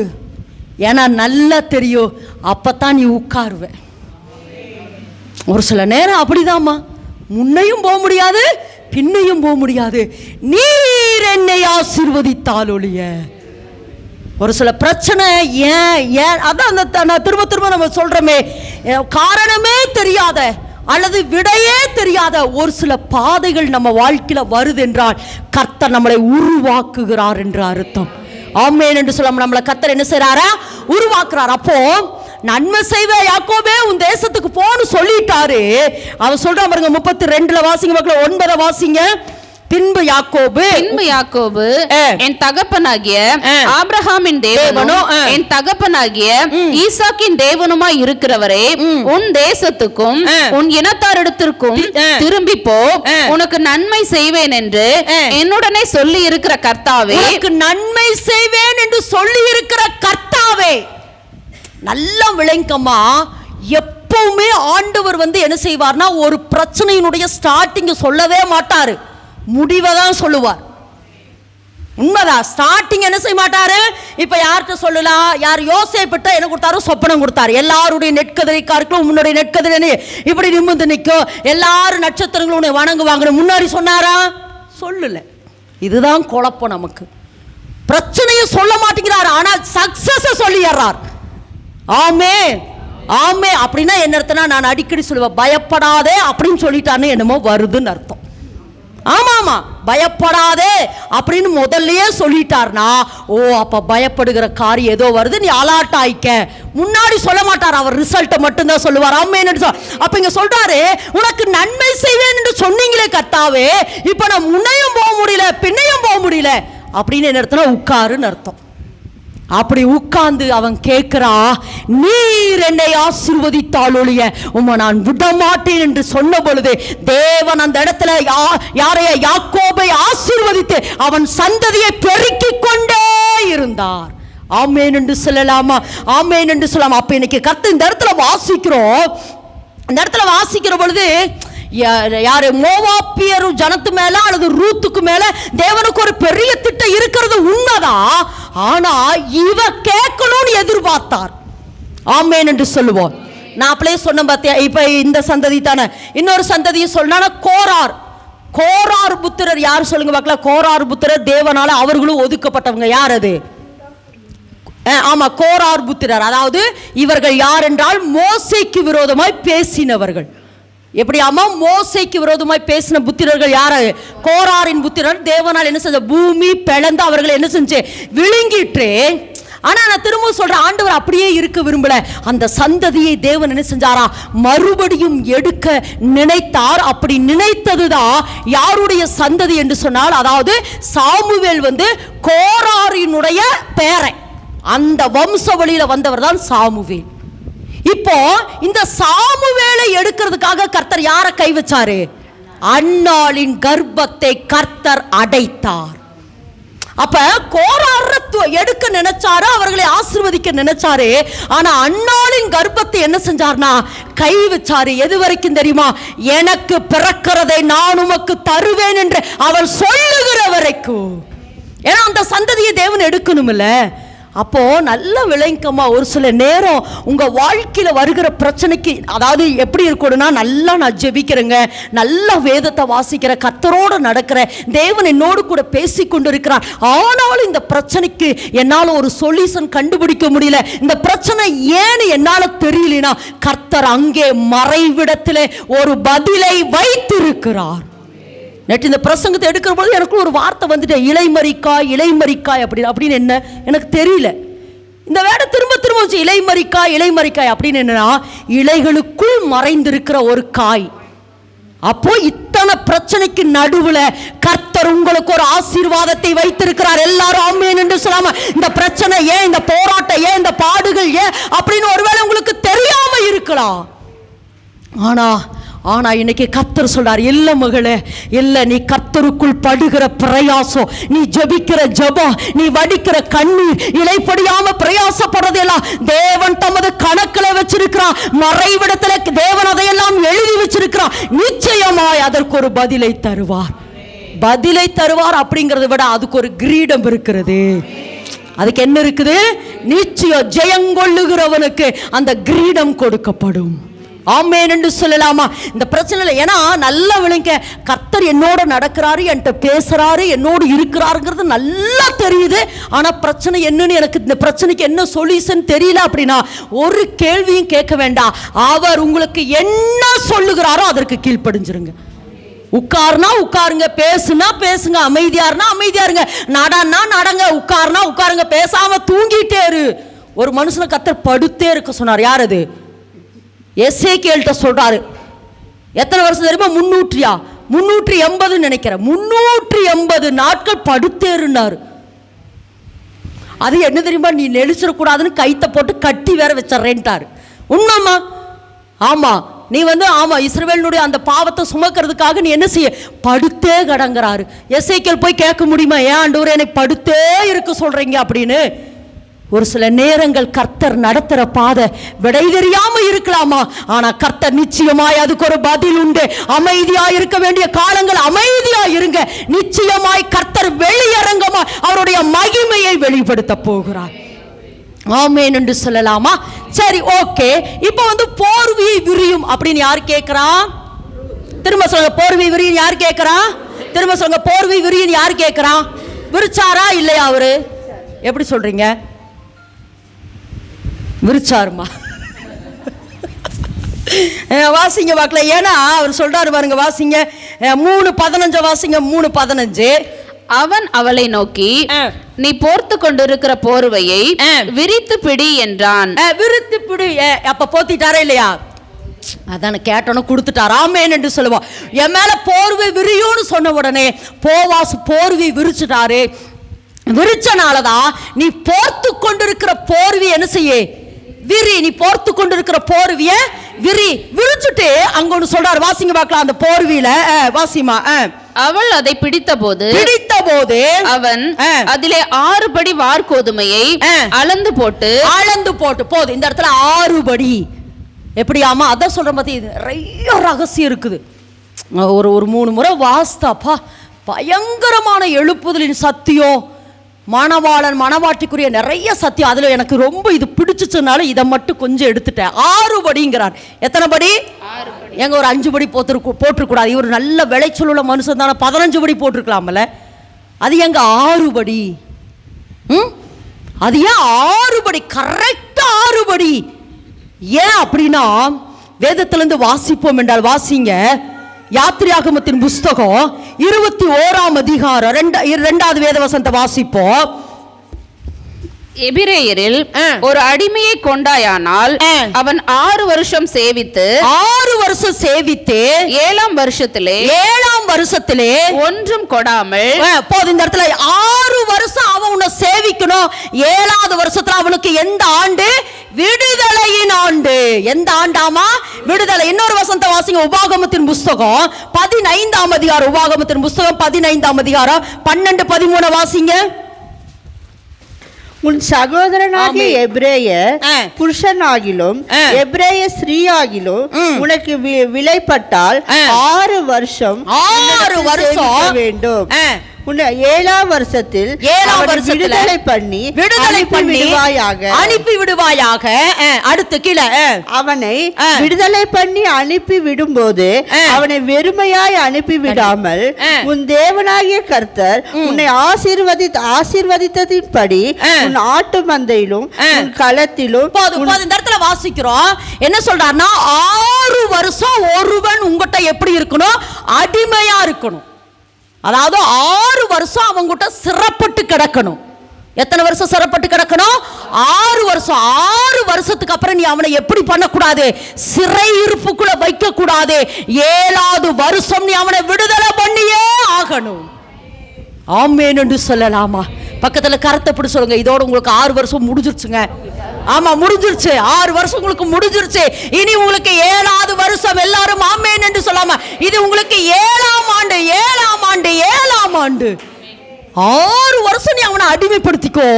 S1: ஏன்னா நல்லா தெரியும், அப்பத்தான் நீ உட்காருவ, ஒரு சில நேரம் அப்படிதாம்மா, முன்னையும் போக முடியாது, பின்னையும் போக முடியாது. நீர் என்னை ஆசீர்வதித்தால் ஒழிய. ஒரு சில பிரச்சனை ஏன் அதான் நான் திரும்ப திரும்ப நம்ம சொல்றோமே, காரணமே தெரியாத அல்லது விடையே தெரியாத ஒரு சில பாதைகள் நம்ம வாழ்க்கையில வருது என்றால் கர்த்தர் நம்மளை உருவாக்குகிறார் என்று அர்த்தம். ஆமென் என்று சொல்ல நம்மளை கர்த்தர் என்ன செய்றாரா? உருவாக்குறார். அப்போ நன்மை செய்வ யாக்கோபே உன் தேசத்துக்கு போன்னு சொல்லிட்டாரு. அவன் சொல்றான் பாருங்க, 32 வாசிங்க மக்கள், 9 வாசிங்க. பின்பு யாக்கோபு
S2: என் தகப்பனாகிய ஆபிரகாமின் தேவனும் என் தகப்பனாகிய ஈசாக்கின் தேவனுமாய் இருக்கிறவரே, உன் தேசத்துக்கும் உன் இனத்தாரிடத்திற்கும் திரும்பி போ, உனக்கு நன்மை செய்வேன் என்று என்னுடனே சொல்லி இருக்கிற கர்த்தாவே,
S1: உனக்கு நன்மை செய்வேன் என்று சொல்லி இருக்கிற கர்த்தாவே. நல்லா விளங்கம்மா, எப்பவுமே ஆண்டவர் என்ன செய்வார்னா, ஒரு பிரச்சனையினுடைய ஸ்டார்டிங் சொல்லவே மாட்டாரு, முடிவை தான் சொல்லுவார். உண்மைதான், ஸ்டார்டிங் என்ன செய்ய மாட்டாரு. இப்ப யார்கிட்ட சொல்லலாம், யார் யோசேப்பிட்ட என்ன கொடுத்தாரு? சொப்பனம் கொடுத்தாரு. எல்லாருடைய நெற்கதிரைக்காருக்கும் முன்னுடைய நெற்கதிரை இப்படி நிமிர்ந்து நிற்கும், எல்லாரும் நட்சத்திரங்களும் உன்னை வணங்குவாங்க. முன்னாடி சொன்னாரா? சொல்லல. இதுதான் குழப்பம் நமக்கு. பிரச்சனையை சொல்ல மாட்டேங்கிறார், ஆனால் சக்சஸ் சொல்லிடுறார். ஆமே ஆமே அப்படின்னா என்ன அர்த்தம்னா, நான் அடிக்கடி சொல்லுவேன், பயப்படாதே அப்படின்னு சொல்லிட்டான்னு என்னமோ வருதுன்னு அர்த்தம். ஆமாமா, பயப்படாதே அப்படின்னு முதல்லயே சொல்லிட்டார்னா, ஓ அப்ப பயப்படுகிற காரியம் ஏதோ வருது, நீ அலர்ட் ஆயிக்க. முன்னாடி சொல்ல மாட்டார், அவர் ரிசல்ட்டை மட்டும்தான் சொல்லுவார். ஆமென். அப்ப இங்க சொல்றாரு, உனக்கு நன்மை செய்வேன் என்று சொன்னீங்களே கர்த்தாவே, இப்ப நான் முன்னையும் போக முடியல பின்னையும் போக முடியல அப்படின்னு என்ன அர்த்தம்? உட்காருன்னு அர்த்தம். அப்படி உட்கார்ந்து அவன் கேட்கிறான், நீர் என்னை ஆசீர்வதித்தால் ஒழிய உம்மை நான் விடமாட்டேன் என்று சொன்ன பொழுது தேவன் அந்த இடத்துல யாக்கோபை ஆசீர்வதித்து அவன் சந்ததியை பெருக்கிக் கொண்டே இருந்தார். ஆமென் என்று சொல்லலாமா? ஆமென் என்று சொல்லலாமா? அப்ப இன்னைக்கு கர்த்தர் இந்த இடத்துல வாசிக்கிறோம். இந்த இடத்துல வாசிக்கிற பொழுது யாரு? மோவாபியர் ஜனத்து மேல அல்லது ரூத்துக்கு மேல தேவனுக்கு ஒரு பெரிய திட்டம் இருக்கிறது உண்மைதான். ஆனா இவ கேட்கணும்னு எதிர்பார்த்தார். ஆமென் என்று சொல்லுவோம். நான் அப்படியே சொன்ன பார்த்தியா, இப்ப இந்த சந்ததி தானே. இன்னொரு சந்ததியை சொன்னா கோரார் புத்திரர் யார் சொல்லுங்க பார்க்கலாம். கோரார் புத்திரர் தேவனால அவர்களும் ஒதுக்கப்பட்டவங்க. யார் அது? ஆமா, கோரார் புத்திரர். அதாவது இவர்கள் யார் என்றால் மோசேக்கு விரோதமாய் பேசினவர்கள். எப்படியாமா மோசேக்கு விரோதமாய் பேசின புத்திரர்கள் யாரு? கோராரின் புத்திரர். தேவனால் என்ன செஞ்ச? பூமி பிளந்து அவர்களை என்ன செஞ்சு? விழுங்கிட்டு. ஆனா நான் திரும்ப சொல்றேன், ஆண்டவர் அப்படியே இருக்க விரும்பல. அந்த சந்ததியை தேவன் என்ன செஞ்சாரா? மறுபடியும் எடுக்க நினைத்தார். அப்படி நினைத்ததுதான் யாருடைய சந்ததி என்று சொன்னால், அதாவது சாமுவேல் கோராரினுடைய பேரன், அந்த வம்ச வழியில வந்தவர் தான் சாமுவேல். இப்போ இந்த சாமுவேலை எடுக்கிறதுக்காக கர்த்தர் யாரை கை வச்சாரு? அன்னாளின் கர்ப்பத்தை கர்த்தர் அடைத்தார். அப்ப கோராரத்தை எடுக்க நினைச்சாரு, அவர்களை ஆசீர்வதிக்க நினைச்சாரு. ஆனா அன்னாளின் கர்ப்பத்தை என்ன செஞ்சார்னா கை வச்சாரு. எது வரைக்கும் தெரியுமா? எனக்கு பிறக்கிறதை நான் உமக்கு தருவேன் என்று அவர் சொல்லுகிற வரைக்கும். ஏன்னா அந்த சந்ததியை தேவன் எடுக்கணும்ல. அப்போ நல்ல விளங்கமா, ஒரு சில நேரம் உங்க வாழ்க்கையில வருகிற பிரச்சனைக்கு, அதாவது எப்படி இருக்கணும்னா, நல்லா நான் ஜெபிக்கிறேங்க, நல்லா வேதத்தை வாசிக்கிற, கர்த்தரோடு நடக்கிற, தேவன் என்னோடு கூட பேசி கொண்டு இருக்கிறார். ஆனாலும் இந்த பிரச்சனைக்கு என்னால் ஒரு சொல்யூஷன் கண்டுபிடிக்க முடியல, இந்த பிரச்சனை ஏன்னு என்னால தெரியலனா, கர்த்தர் அங்கே மறைவிடத்திலே ஒரு பதிலை வைத்திருக்கிறார். நேற்று இந்த பிரசங்கத்தை எடுக்கிற பொழுது எனக்கு ஒரு வார்த்தை வந்துட்டு, இலைமரிக்காய் அப்படின்னு என்ன எனக்கு தெரியல. இந்த வேட திரும்ப வச்சு இலைமரிக்காய் அப்படின்னு என்னன்னா, இலைகளுக்குள் மறைந்திருக்கிற ஒரு காய். அப்போ இத்தனை பிரச்சனைக்கு நடுவுல கர்த்தர் உங்களுக்கு ஒரு ஆசீர்வாதத்தை வைத்திருக்கிறார். எல்லாரும் ஆமென் என்று சொல்லாம, இந்த பிரச்சனை ஏன், இந்த போராட்டம் ஏன், இந்த பாடுகள் ஏன் அப்படின்னு ஒருவேளை உங்களுக்கு தெரியாம இருக்கலாம். ஆனா இன்னைக்கு கர்த்தர் சொல்றார், இல்ல மகளே, இல்ல, நீ கர்த்தருக்குள் படுகிற பிரயாசம், நீ ஜெபிக்கிற ஜெபம், நீ வடிக்கிற கண்ணீர், இலைப்படியாம பிரயாசப்படுறதெல்லாம் தேவன் தமது கணக்குல வச்சிருக்கிறான். மறைவிடத்துல தேவன் அதையெல்லாம் எழுதி வச்சிருக்கிறான். நிச்சயமாய் அதற்கு ஒரு பதிலை தருவார். அப்படிங்கறத விட அதுக்கு ஒரு கிரீடம் இருக்கிறது. அதுக்கு என்ன இருக்குது? நிச்சயம் ஜெயங்கொள்ளுகிறவனுக்கு அந்த கிரீடம் கொடுக்கப்படும். ஆமென் என்று சொல்லலாமா? இந்த பிரச்சனையில் ஏன்னா நல்லா விளங்க, கர்த்தர் என்னோட நடக்கிறாரு, என்கிட்ட பேசுறாரு, என்னோடு இருக்கிறாருங்கிறது நல்லா தெரியுது. ஆனால் பிரச்சனை என்னன்னு எனக்கு இந்த பிரச்சனைக்கு என்ன சொல்யூஷன் தெரியல அப்படின்னா ஒரு கேள்வியும் கேட்க வேண்டாம். அவர் உங்களுக்கு என்ன சொல்லுகிறாரோ அதற்கு கீழ்ப்படிஞ்சிருங்க. உட்காருனா உட்காருங்க, பேசுனா பேசுங்க, அமைதியாருனா அமைதியாருங்க, நடனா நடங்க, உட்காருனா உட்காருங்க, பேசாம தூங்கிட்டே இரு. ஒரு மனுஷனை கர்த்தர் படுத்தே இருக்க சொன்னார். யார் அது? எசேக்கியேல்ட்ட சொல்றாரு. எத்தனை வருஷம் தெரியுமா? 380 நினைக்கிறேன். 380 நாட்கள் படுத்தேருன்னாரு. அது என்ன தெரியுமா? நீ நெளிச்சிடக்கூடாதுன்னு கைத்தை போட்டு கட்டி வேற வச்சிடறேன்ட்டாரு. உண்மைமா? ஆமா. நீ ஆமா இஸ்ரவேலினுடைய அந்த பாவத்தை சுமக்கிறதுக்காக நீ என்ன செய்ய? படுத்தே கடங்குறாரு. எசேக்கியேல் போய் கேட்க முடியுமா? ஏன் ஆண்டவரே என்னை படுத்தே இருக்க சொல்றீங்க அப்படின்னு? ஒரு சில நேரங்கள் கர்த்தர் நடத்துற பாதை விடை தெரியாம இருக்கலாமா? ஆனா கர்த்தர் நிச்சயமாய் அதுக்கு ஒரு பதில் உண்டு. அமைதியா இருக்க வேண்டிய காலங்கள் அமைதியா இருங்க. நிச்சயமாய் கர்த்தர் வெளியரங்கமா அவருடைய மகிமையை வெளிப்படுத்த போகிறார். ஆமென் என்று சொல்லலாமா? சரி, ஓகே. இப்போ போர்வி விரியும் அப்படின்னு யார் கேட்கிறா? திரும்ப சொல்லுங்க. போர்வி விரியும் யார் கேட்கிறா? திரும்ப சொல்லுங்க. போர்வி விரியும் யார் கேட்கிறா? விரிச்சாரா இல்லையா? அவரு எப்படி சொல்றீங்க? விரிச்சாருமா? வாசிங்க பார்க்கல. ஏன்னா அவர் சொல்றாரு பாருங்க, வாசிங்க 3:15 வாசிங்க. 3:15
S2: அவன் அவளை நோக்கி, நீ போர்த்து கொண்டிருக்கிற போர்வையை விரித்து பிடி என்றான்.
S1: விரித்து பிடி. அப்ப போத்திட்டாரா இல்லையா? அதான கேட்டோன்னு கொடுத்துட்டார். ஆமென் என்று சொல்லுவோம். என் மேல போர்வை விரியும்னு சொன்ன உடனே போவாஸ் போர்வை விரிச்சுட்டாரு. விரிச்சனாலதான் நீ போர்த்து கொண்டிருக்கிற போர்வை என்ன செய்ய? விரி. நீ போர்த்து கொண்டிருக்கிற போர்விய விரி. விரிச்சுட்டு அங்க ஒன்று சொல்றாரு. வாசிங்க பார்க்கலாம். அந்த போர்வியில வாசிமா.
S2: அவள் அதை பிடித்தபோது அவன் அதிலே 6 படி வார்கோதுமையை அளந்து போட்டு போது. இந்த இடத்துல 6 படி எப்படியாமா? அதான் சொல்ற பத்தி நிறைய ரகசியம் இருக்குது. ஒரு 3 முறை வாஸ்தாப்பா பயங்கரமான எழுப்புதலின் சத்தியம், மணவாளன் மணவாட்டிக்குரிய நிறைய சத்தியம். அதுல எனக்கு ரொம்ப இது பிடிச்சிச்சனால இதை மட்டும் கொஞ்சம் எடுத்துட்டேன். 6 படிங்கிறார். எத்தனை படி? 6 படி. எங்க ஒரு 5 படி போட்டிருக்கூடாது? இவர் நல்ல விளைச்சலுள்ள மனுஷன் தானே, 15 படி போட்டிருக்கலாம்ல. அது எங்க 6 படி? அது ஏன் 6 படி? கரெக்டா 6 படி. ஏன் அப்படின்னா வேதத்திலிருந்து வாசிப்போம் என்றால் வாசிங்க. யாத்திராகமத்தின் புஸ்தகம் 21ஆம் அதிகாரம் 2வது வேத வசனத்தை வாசிப்போம். எபிரேயரில் ஒரு அடிமையை கொண்டாயானால் அவன் 6 வருஷம் சேவித்து 7ஆம் வருஷத்திலே ஒன்றும் கொடாமல்
S1: போது. இந்த இடத்துல 6 வருஷம் அவன் உன்னை சேவிக்கணும். 7வது வருஷத்துல அவனுக்கு எந்த ஆண்டு? விடுதலையின் ஆண்டு. எந்த ஆண்டாமா? விடுதலை. இன்னொரு வசனத்தை வாசிங்க. உபாகமத்தின் புஸ்தகம் 15ஆம் அதிகாரம். உபாகமத்தின் புஸ்தகம் 15ஆம் அதிகாரம் 12-13 வாசிங்க.
S3: உன் சகோதரனாகிய எபிரேயர் புருஷனாகிலும் எபிரேய ஸ்திரீயாகிலும் உனக்கு விலைப்பட்டால் 6 வருஷம் வேண்டும். 7ஆம் வருஷத்தில் விடுதலை பண்ணி
S1: அனுப்பி விடுவாயாக. அடுத்து கீழே
S3: அவனை விடுதலை பண்ணி அனுப்பி விடும்போது அவனை வெறுமையாய் அனுப்பி விடாமல் உன் தேவனாகிய கர்த்தர் உன்னை ஆசீர்வதித்ததின்படி உன் ஆட்டு மந்தையிலும் உன் களத்திலும்.
S1: இந்த இடத்துல வாசிக்கிறோம். என்ன சொல்றாருன்னா 6 வருஷம் ஒருவன் உங்ககிட்ட எப்படி இருக்கணும்? அடிமையா இருக்கணும். அதாவது 6 வருஷம் அவங்கிட்ட சிறப்பட்டு கிடக்கணும். எத்தனை வருஷம் சிறப்பட்டு கிடக்கணும்? 6 வருஷம். 6 வருஷத்துக்கு அப்புறம் நீ அவனை எப்படி பண்ணக்கூடாது? சிறை இருப்புக்குள்ள வைக்க கூடாது. 7வது வருஷம் நீ அவனை விடுதலை பண்ணியே ஆகணும். ஆமென் என்று சொல்லலாமா? பக்கத்துல கருத்தை பிடி சொல்லுங்க. இதோட உங்களுக்கு 6 வருஷம் முடிஞ்சிருச்சுங்க. ஆமா, முடிஞ்சிருச்சு. 6 வருஷம் உங்களுக்கு முடிஞ்சிருச்சு. இனி உங்களுக்கு 7வது வருஷம். எல்லாரும் ஆமென் என்று சொல்லாம இது உங்களுக்கு 7ஆம் ஆண்டு. 7ஆம் ஆண்டு. 7ஆம் ஆண்டு. 6 வருஷம் நீ அவனை அடிமைப்படுத்திக்கோ.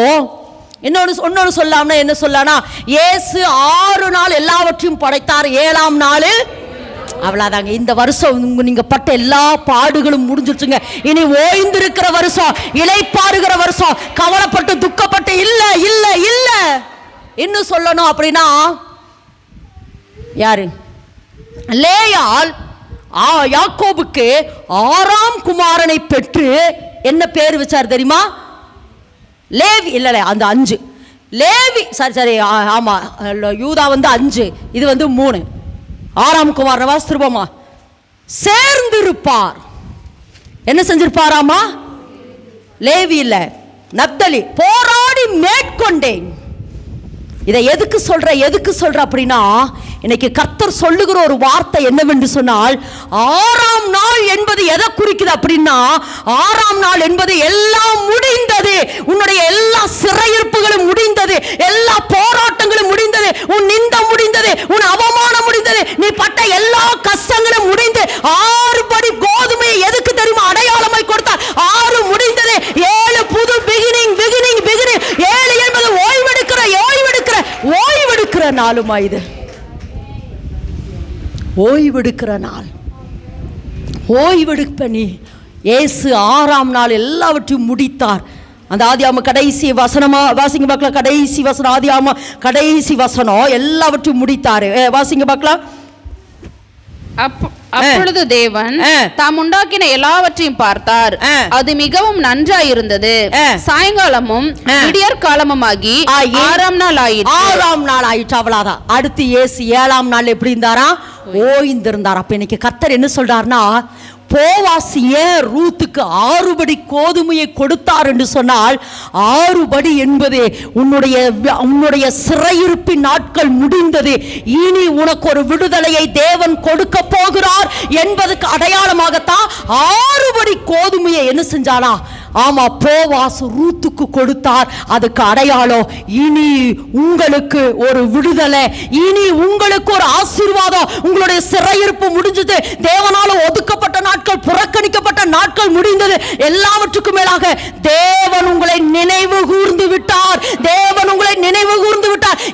S1: இன்னொன்னு சொல்லாம என்ன சொல்லானா? இயேசு 6 நாள் எல்லாவற்றையும் படைத்தார். 7ஆம் நாள் அவ்வளவுதாங்க. இந்த வருஷம் நீங்க பட்ட எல்லா பாடுகளும் முடிஞ்சிருச்சுங்க. இனி ஓய்ந்திருக்கிற வருஷம், இளைப்பாறுகிற வருஷம், கவலைப்பட்டு துக்கப்பட்டு இல்ல இல்ல இல்ல. இன்னும் சொல்லணும் அப்படின்னா யாரு? லேயாள் யாக்கோபுக்கு 6ஆம் குமாரனை பெற்று என்ன பேர் வச்சார் தெரியுமா? லேவி. இல்ல அந்த 5 லேவி, சரி ஆமா, யூதா 5, இது 3. 6ஆம் குமாரன் வாஸ்திருப்போமா? சேர்ந்திருப்பார். என்ன செஞ்சிருப்பாராமா? லேவி இல்ல, நப்தலி. போராடி மேற்கொண்டேன். இதை எதுக்கு சொல்ற அப்படின்னா, இன்னைக்கு கர்த்தர் சொல்லுகிற ஒரு வார்த்தை என்னவென்று சொன்னால், 6ஆம் நாள் என்பது எதை குறிக்குது அப்படின்னா, 6ஆம் நாள் என்பது எல்லாம் முடிந்தது. உன்னுடைய எல்லா சிறையிருப்புகளும் முடிந்தது, எல்லா போராட்டங்களும் முடிந்தது, உன் நிந்தம் முடிந்தது, உன் அவமானம் முடிந்தது, நீ பட்ட எல்லா கஷ்டங்களும் முடிந்து 6 படி கோதுமையை எதுக்கு தெரியுமா அடையாளமாய் கொடுத்தார்? 6 முடிந்தது. 7 புது பிகினிங். 7 என்பது ஓய்வெடுக்கிற நாளுமா? இது ஓய்வெடுக்கிற நாள். ஓய்வெடுப்ப நீ. இயேசு 6ஆம் நாள் எல்லாவற்றையும் முடித்தார். அந்த ஆதியாம கடைசி வசனமா வாசிங்க பார்க்கலாம். கடைசி வசனம், ஆதியாம கடைசி வசனம், எல்லாவற்றையும் முடித்தாரு. வாசிங்க பார்க்கலாம்.
S2: அப்பொழுது தேவன் தாம் உண்டாக்கின எல்லாவற்றையும் பார்த்தார், அது மிகவும் நன்றாயிருந்தது. சாயங்காலமும் விடியற் காலமுமாகி 6ஆம் நாள் ஆயிற்று.
S1: 6ஆம் நாள் ஆயிற்று. அவ்வளவுதான். அடுத்து இயேசு 7ஆம் நாள் எப்படி இருந்தாரா? ஓய்ந்திருந்தார். அப்ப இன்னைக்கு கர்த்தர் என்ன சொல்றாருன்னா, போவாஸ் ஏன் ரூத்துக்கு 6 படி கோதுமையை கொடுத்தார் என்று சொன்னால், 6 படி என்பது உன்னுடைய சிறையிருப்பின் நாட்கள் முடிந்தது. இனி உனக்கு ஒரு விடுதலையை தேவன் கொடுக்க போகிறார் என்பதுக்கு அடையாளமாகத்தான் 6 படி கோதுமையை என்ன செஞ்சானா? ஆமா, போவாஸ் ரூத்துக்கு கொடுத்தார். அதுக்கு அடையாளம், இனி உங்களுக்கு ஒரு விடுதலை, இனி உங்களுக்கு ஒரு ஆசீர்வாதம். உங்களுடைய சிறையிருப்பு முடிஞ்சது. தேவனால ஒதுக்கப்பட்ட நாட்கள், புறக்கணிக்கப்பட்ட நாட்கள் முடிந்தது. எல்லாவற்றுக்கும் மேலாக தேவன் உங்களை நினைவு கூர்ந்து விட்டார்.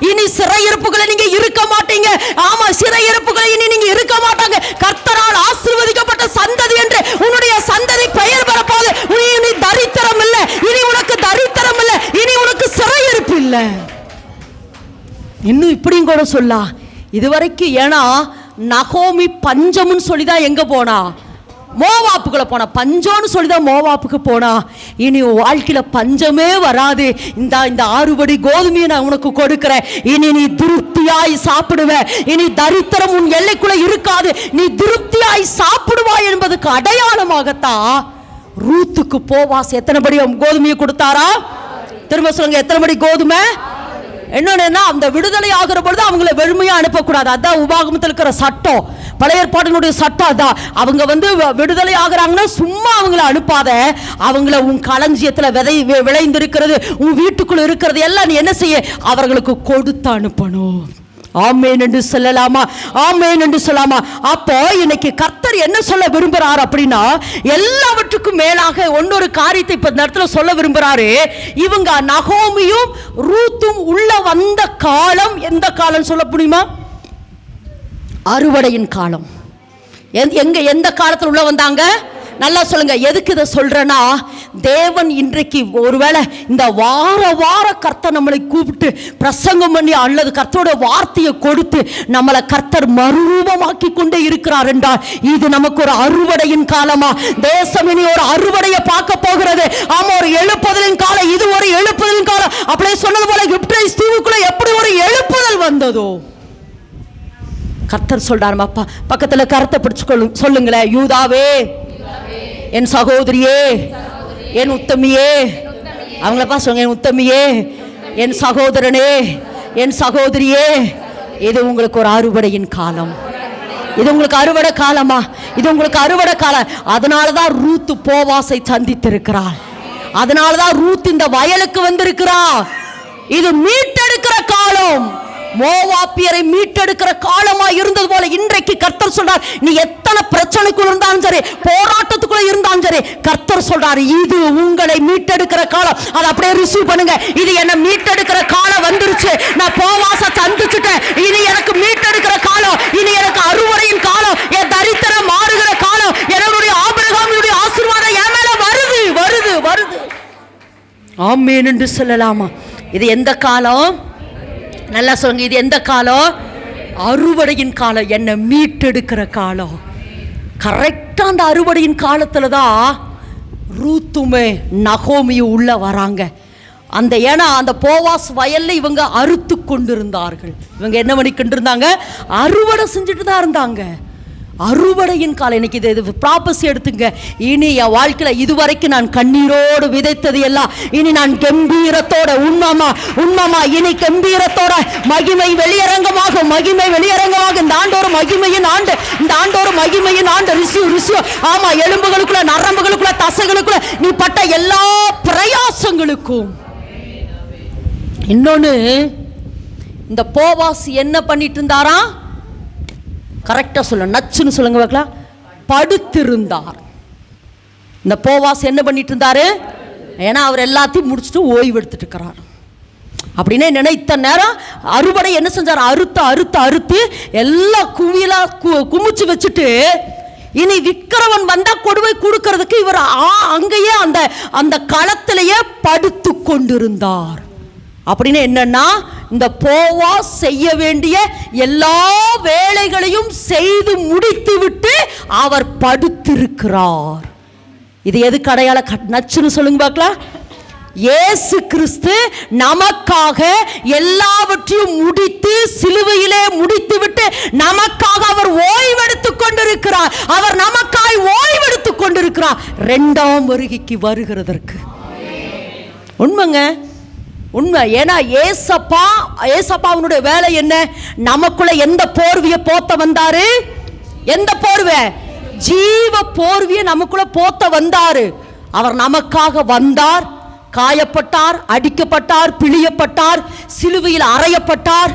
S1: இனி சிறையிருப்புகளை நீங்க இருக்க மாட்டீங்க. ஆமா, சிறையிருப்புகளை இனி நீங்க இருக்க மாட்டாங்க. கர்த்தரால் ஆசீர்வதிக்கப்பட்ட சந்ததி என்று உன்னுடைய சந்ததி பெயர் பெறப்போது. இனி தரித்திரம் இல்லை, இனி உனக்கு தரித்திரம் இல்லை, இனி உனக்கு சிறையிருப்பு இல்லை. இன்னும் இப்படியும் கூட சொல்லலாம். இதுவரைக்கும் ஏன்னா நகோமி பஞ்சம்னு சொல்லிதான் எங்க போனா? மோவாப்புக்குள்ள போனா. பஞ்சம்னு சொல்லிதான் மோவாப்புக்கு போனா. இனி வாழ்க்கையில பஞ்சமே வராது. இந்த 6 படி கோதுமையை நான் உனக்கு கொடுக்கிறேன். இனி நீ திருப்தியாய் சாப்பிடுவ. இனி தரித்திரம் உன் எல்லைக்குள்ள இருக்காது. நீ திருப்தியாய் சாப்பிடுவாய் என்பதுக்கு அடையாளமாகத்தான் ரூத்துக்கு போவாஸ் எத்தனை படி கோதுமையை கொடுத்தாரா? திரும்ப சொல்லுங்க, எத்தனை படி கோதுமை? என்னன்னா, அந்த விடுதலை ஆகிற பொழுது அவங்களை வெறுமையா அனுப்பக்கூடாது. அதான் உபாகமத்தில் இருக்கிற சட்டம், பழைய ஏற்பாட்டினுடைய சட்டம். அதான் அவங்க விடுதலை ஆகிறாங்கன்னா சும்மா அவங்களை அனுப்பாத. அவங்கள உன் களஞ்சியத்துல விளைந்திருக்கிறது, உன் வீட்டுக்குள்ள இருக்கிறது எல்லாம் நீ என்ன செய்ய? அவர்களுக்கு கொடுத்து அனுப்பணும். ஆமென் என்று சொல்லலாமா? ஆமென் என்று சொல்லலாமா? அப்போ இன்னைக்கு கர்த்தர் என்ன சொல்ல விரும்புறார் அப்படின்னா, எல்லாவற்றுக்கும் மேலாக ஒன்னொரு காரியத்தை இப்ப இந்த இடத்துல சொல்ல விரும்புறாரு. இவங்க நகோமியும் ரூத்தும் உள்ள வந்த காலம் எந்த காலம் சொல்ல முடியுமா? அறுவடையின் காலம். எந்த காலத்தில் உள்ள வந்தாங்க? நல்லா சொல்லுங்க. எதுக்கு இதை சொல்றேன்னா, தேவன் இன்றைக்கு ஒருவேளை இந்த வார கர்த்தர் நம்மளை கூப்பிட்டு பிரசங்கம் பண்ணி அல்லது கர்த்தரோட வார்த்தையை கொடுத்து நம்மளை கர்த்தர் மறுரூபமாக்கி கொண்டே இருக்கிறார் என்றால், இது நமக்கு ஒரு அறுவடையின் காலமா? தேசம் இனி ஒரு அறுவடையை பார்க்க போகிறது. ஆமா, ஒரு எழுப்புதலின் காலம். இது ஒரு எழுப்புதலின் காலம். அப்படியே சொன்னது போல கிப்ரைஸ் தீவுக்குள்ள எப்படி ஒரு எழுப்புதல் வந்ததோ கர்த்தர் சொல்றாரு. பக்கத்துல கருத்தை பிடிச்சு சொல்லுங்களேன். யூதாவே, என் சகோதரியே, என் உத்தமியே. அவங்கள சொல்லுங்க, என் உத்தமியே, என் சகோதரனே, என் சகோதரியே. இது உங்களுக்கு ஒரு அறுவடையின் காலம். இது உங்களுக்கு அறுவடை காலமா? இது உங்களுக்கு அறுவடை காலம். அதனாலதான் ரூத் போவாசை சந்தித்திருக்கிறாள். அதனாலதான் ரூத் இந்த வயலுக்கு வந்திருக்கிறார். இது மீட்டெடுக்கிற காலம். மோவாபியரை மீட்டெடுக்கிற காலமா இருந்தது போல இன்றைக்கு கர்த்தர் சொல்றார், நீ எத்தனை பிரச்சனைக்குள்ள இருந்தாலும் சரி, போராட்டத்துக்குள்ள இருந்தாலும் சரி, கர்த்தர் சொல்றாரு, இது உங்களை மீட்டெடுக்கிற காலம். அதை அப்படியே ரிசீவ் பண்ணுங்க. இது என்ன மீட்டெடுக்கிற காலம் வந்துருச்சு. நான் போவாச சந்திச்சுட்டேன். இனி எனக்கு மீட்டெடுக்கிற காலம். இனி எனக்கு அறுவடையின் காலம். என் தரித்திரம் மாறுகிற காலம். என்னுடைய ஆபிரகாமுடைய ஆசீர்வாதம் என் மேல வருது வருது வருது. ஆமென் என்று சொல்லலாமா? இது எந்த காலம்? நல்லா சொல்லுங்க. இது எந்த காலம்? அறுவடையின் காலம், என்னை மீட்டெடுக்கிற காலம். கரெக்டா அந்த அறுவடையின் காலத்துல தான் ரூத்துமே நகோமியும் உள்ள வராங்க. ஏன்னா அந்த போவாஸ் வயல்ல இவங்க அறுத்து கொண்டிருந்தார்கள். இவங்க என்ன பண்ணிக்கிட்டு இருந்தாங்க? அறுவடை செஞ்சுட்டு தான் இருந்தாங்க. அறுவடையின் காலம். இன்னைக்கு இது ப்ராப்பர்சி எடுத்துங்க. இனி என் வாழ்க்கையில இதுவரைக்கும் நான் கண்ணீரோடு விதைத்தது எல்லாம் இனி நான் கம்பீரத்தோட, உண்மமா இனி கம்பீரத்தோட மகிமை வெளியரங்கமாக இந்த ஆண்டோரு மகிமையின் ஆண்டு, இந்த ஆண்டோரு மகிமையின் ஆண்டு. ரிசிவ். ஆமா, எலும்புகளுக்குள்ள, நரம்புகளுக்குள்ள, தசைகளுக்குள்ள நீ பட்ட எல்லா பிரயாசங்களுக்கும். இன்னொன்னு, இந்த போவாஸ் என்ன பண்ணிட்டு இருந்தாரா? கரெக்டா சொல்ல, நச்சுன்னு சொல்லுங்க பார்க்கலாம். படுத்திருந்தார். இந்த போவாஸ் என்ன பண்ணிட்டு இருந்தாரு? ஏன்னா அவர் எல்லாத்தையும் முடிச்சுட்டு ஓய்வு எடுத்துட்டு இருக்கிறார். அப்படின்னே நினைத்த நேரம் அறுவடை என்ன செஞ்சார்? அறுத்து எல்லாம் குவியலா குமிச்சு வச்சுட்டு, இனி விக்கிரவன் வந்தா கொடுவை கொடுக்கிறதுக்கு இவர் அங்கேயே அந்த களத்திலேயே படுத்து கொண்டிருந்தார். அப்படின்னு என்னன்னா, இந்த போவாஸ் செய்ய வேண்டிய எல்லா வேலைகளையும் செய்து முடித்து விட்டு அவர் படுத்திருக்கிறார். இது எதுக்கு அடையாள? நச்சுன்னு சொல்லுங்க பார்க்கலாம். இயேசு கிறிஸ்து நமக்காக எல்லாவற்றையும் முடித்து சிலுவையிலே முடித்து விட்டு நமக்காக அவர் ஓய்வெடுத்துக் கொண்டிருக்கிறார். அவர் நமக்காய் ஓய்வெடுத்துக் கொண்டிருக்கிறார் இரண்டாம் வருகைக்கு வருகிறதற்கு. உண்மைங்க, உண்மை. ஏன்னா ஏசப்பாவுடைய வேலை என்ன? நமக்குள்ள எந்த போர்வியை போத்த வந்தாரு? எந்த போர்வை? ஜீவ போர்வியை நமக்குள்ள போத்த வந்தாரு. அவர் நமக்காக வந்தார், காயப்பட்டார், அடிக்கப்பட்டார், பிழியப்பட்டார், சிலுவையில் அறையப்பட்டார்,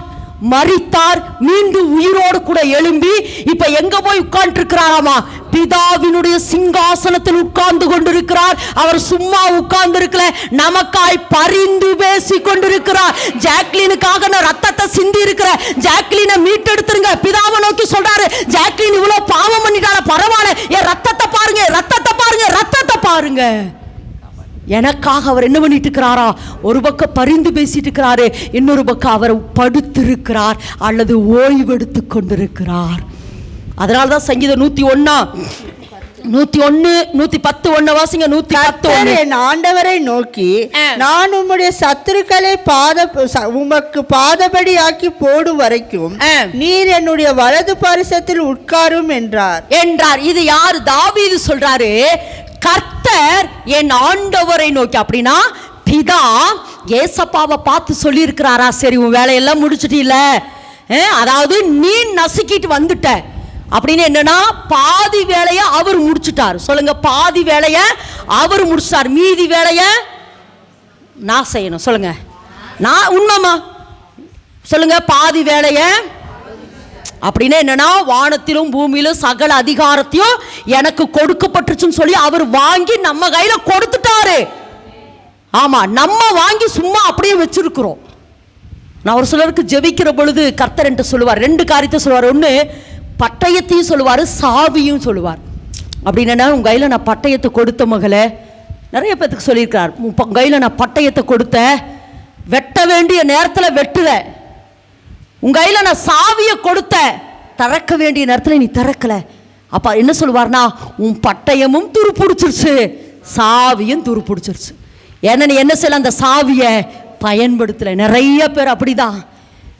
S1: மரித்தார், மீண்டும் உயிரோடு கூட எழும்பி இப்ப எங்க போய் உட்கார்ந்து இருக்கிறாராமா? பிதாவினுடைய சிங்காசனத்தில் உட்கார்ந்து கொண்டிருக்கிறார். அவர் சும்மா உட்கார்ந்து இருக்கல, நமக்காய் பரிந்து பேசி கொண்டிருக்கிறார். ஜாக்லினுக்காக நான் ரத்தத்தை சிந்தி இருக்கிற ஜாக்லினை மீட்டெடுத்துருங்க. பிதாவை நோக்கி சொல்றாரு, ஜாக்லின் இவ்வளவு பாவம் பண்ணிட்டால, பரவாயில்ல, என் ரத்தத்தை பாருங்க, ரத்தத்தை பாருங்க, ரத்தத்தை பாருங்க. எனக்காக அவர் என்ன பண்ணிட்டு இருக்கிறாரா? ஒரு பக்கம் பரிந்து பேசிட்டு இருக்கிறாரு, இன்னொரு பக்கம் அவர் படுத்திருக்கிறார் அல்லது ஓய்வெடுத்து கொண்டிருக்கிறார். அதனால்தான் சங்கீதம் 101:110 வாசிங்க. 110.
S3: என் ஆண்டவரை நோக்கி, நான் உம்முடைய சத்துருக்களை உமக்கு பாதபடி ஆக்கி போடும் வரைக்கும் நீர் என்னுடைய வலது பரிசத்தில் உட்காரும் என்றார். இது யாரு? தாவீது சொல்றாரு, கர்த்தர் என் ஆண்டவரை நோக்கி. அப்படின்னா பிதா ஏசப்பாவை பார்த்து சொல்லி இருக்கிறாரா? சரி, உன் வேலையெல்லாம் முடிச்சுட்டு இல்ல, அதாவது நீ நசுக்கிட்டு வந்துட்ட அப்படின்னு என்னன்னா, பாதி வேலைய அவர் முடிச்சுட்டார். சொல்லுங்க, பாதி வேலைய அவர் முடிச்சார், மீதி வேலைய நான் செய்யணும். சொல்லுங்க, நான் உண்மைமா சொல்லுங்க, பாதி வேலைய அப்படின்னு என்னன்னா, வானத்திலும் பூமியிலும் சகல அதிகாரத்தையும் எனக்கு கொடுக்கப்பட்டுச்சுன்னு சொல்லி அவர் வாங்கி நம்ம கையில கொடுத்துட்டாரு. ஆமா, நம்ம வாங்கி சும்மா அப்படியே வச்சிருக்கிறோம். நான் ஒரு சிலருக்கு ஜெபிக்கிற பொழுது கர்த்தர் என்று சொல்லுவார், ரெண்டு காரியத்தை சொல்லுவார். ஒன்று, பட்டயத்தையும் சொல்லுவார், சாவியும் சொல்லுவார். அப்படின்னா, உங்க கையில நான் பட்டயத்தை கொடுத்த மகளே, நிறைய பேத்துக்கு சொல்லியிருக்கிறார், உங்க கையில நான் பட்டயத்தை கொடுத்த, வெட்ட வேண்டிய நேரத்தில் வெட்டுற. உங்க கையில நான் சாவியை கொடுத்த, திறக்க வேண்டிய நேரத்தில் நீ திறக்கல. அப்ப என்ன சொல்லுவார்னா, உன் பட்டயமும் துருப்பிடிச்சிருச்சு, சாவியும் துருப்பிடிச்சிருச்சு. ஏன்னா நீ என்ன செய்யல? அந்த சாவியை பயன்படுத்தல. நிறைய பேர் அப்படிதான்.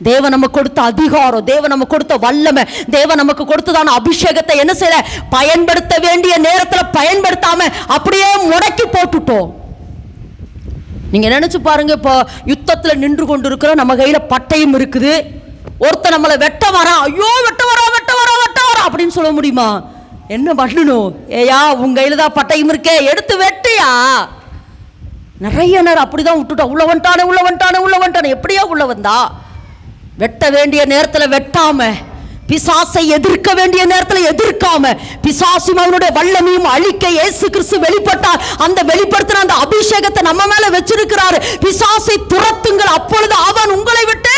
S3: தேவன் நமக்கு கொடுத்த அதிகாரம், தேவன் நமக்கு கொடுத்த வல்லமை, தேவன் நமக்கு கொடுத்ததான அபிஷேகத்தை என்ன செய்யல? பயன்படுத்த வேண்டிய நேரத்தில் பயன்படுத்தாம அப்படியே முடக்கி போட்டுட்டோம். நீங்க நினைச்சு பாருங்க, இப்போ யுத்தத்தில் நின்று கொண்டு இருக்கிற நம்ம கையில பட்டயம் இருக்குது, ஒருத்தர் நம்மளை வெட்ட வரா, ஐயோ வெட்ட வரா அப்படின்னு சொல்ல முடியுமா? என்ன பண்ணணும்? ஏயா, உங்க கையில தான் பட்டயம் இருக்கே, எடுத்து வெட்டியா. நிறைய நேரம் அப்படிதான் விட்டுட்டோம். உள்ள வந்துட்டானே எப்படியா உள்ள வந்தா? வெட்ட வேண்டிய நேரத்தில் வெட்டாம, பிசாசை எதிர்க்க வேண்டிய நேரத்தில் எதிர்க்காம, பிசாசும் அவனுடைய வல்லமையும் அழிக்க இயேசு கிறிஸ்து வெளிப்பட்டார். அந்த வெளிப்படுத்தின அந்த அபிஷேகத்தை நம்ம மேல வச்சிருக்கிறாரு. பிசாசை துரத்துங்கள், அப்பொழுது அவன் உங்களை விட்டு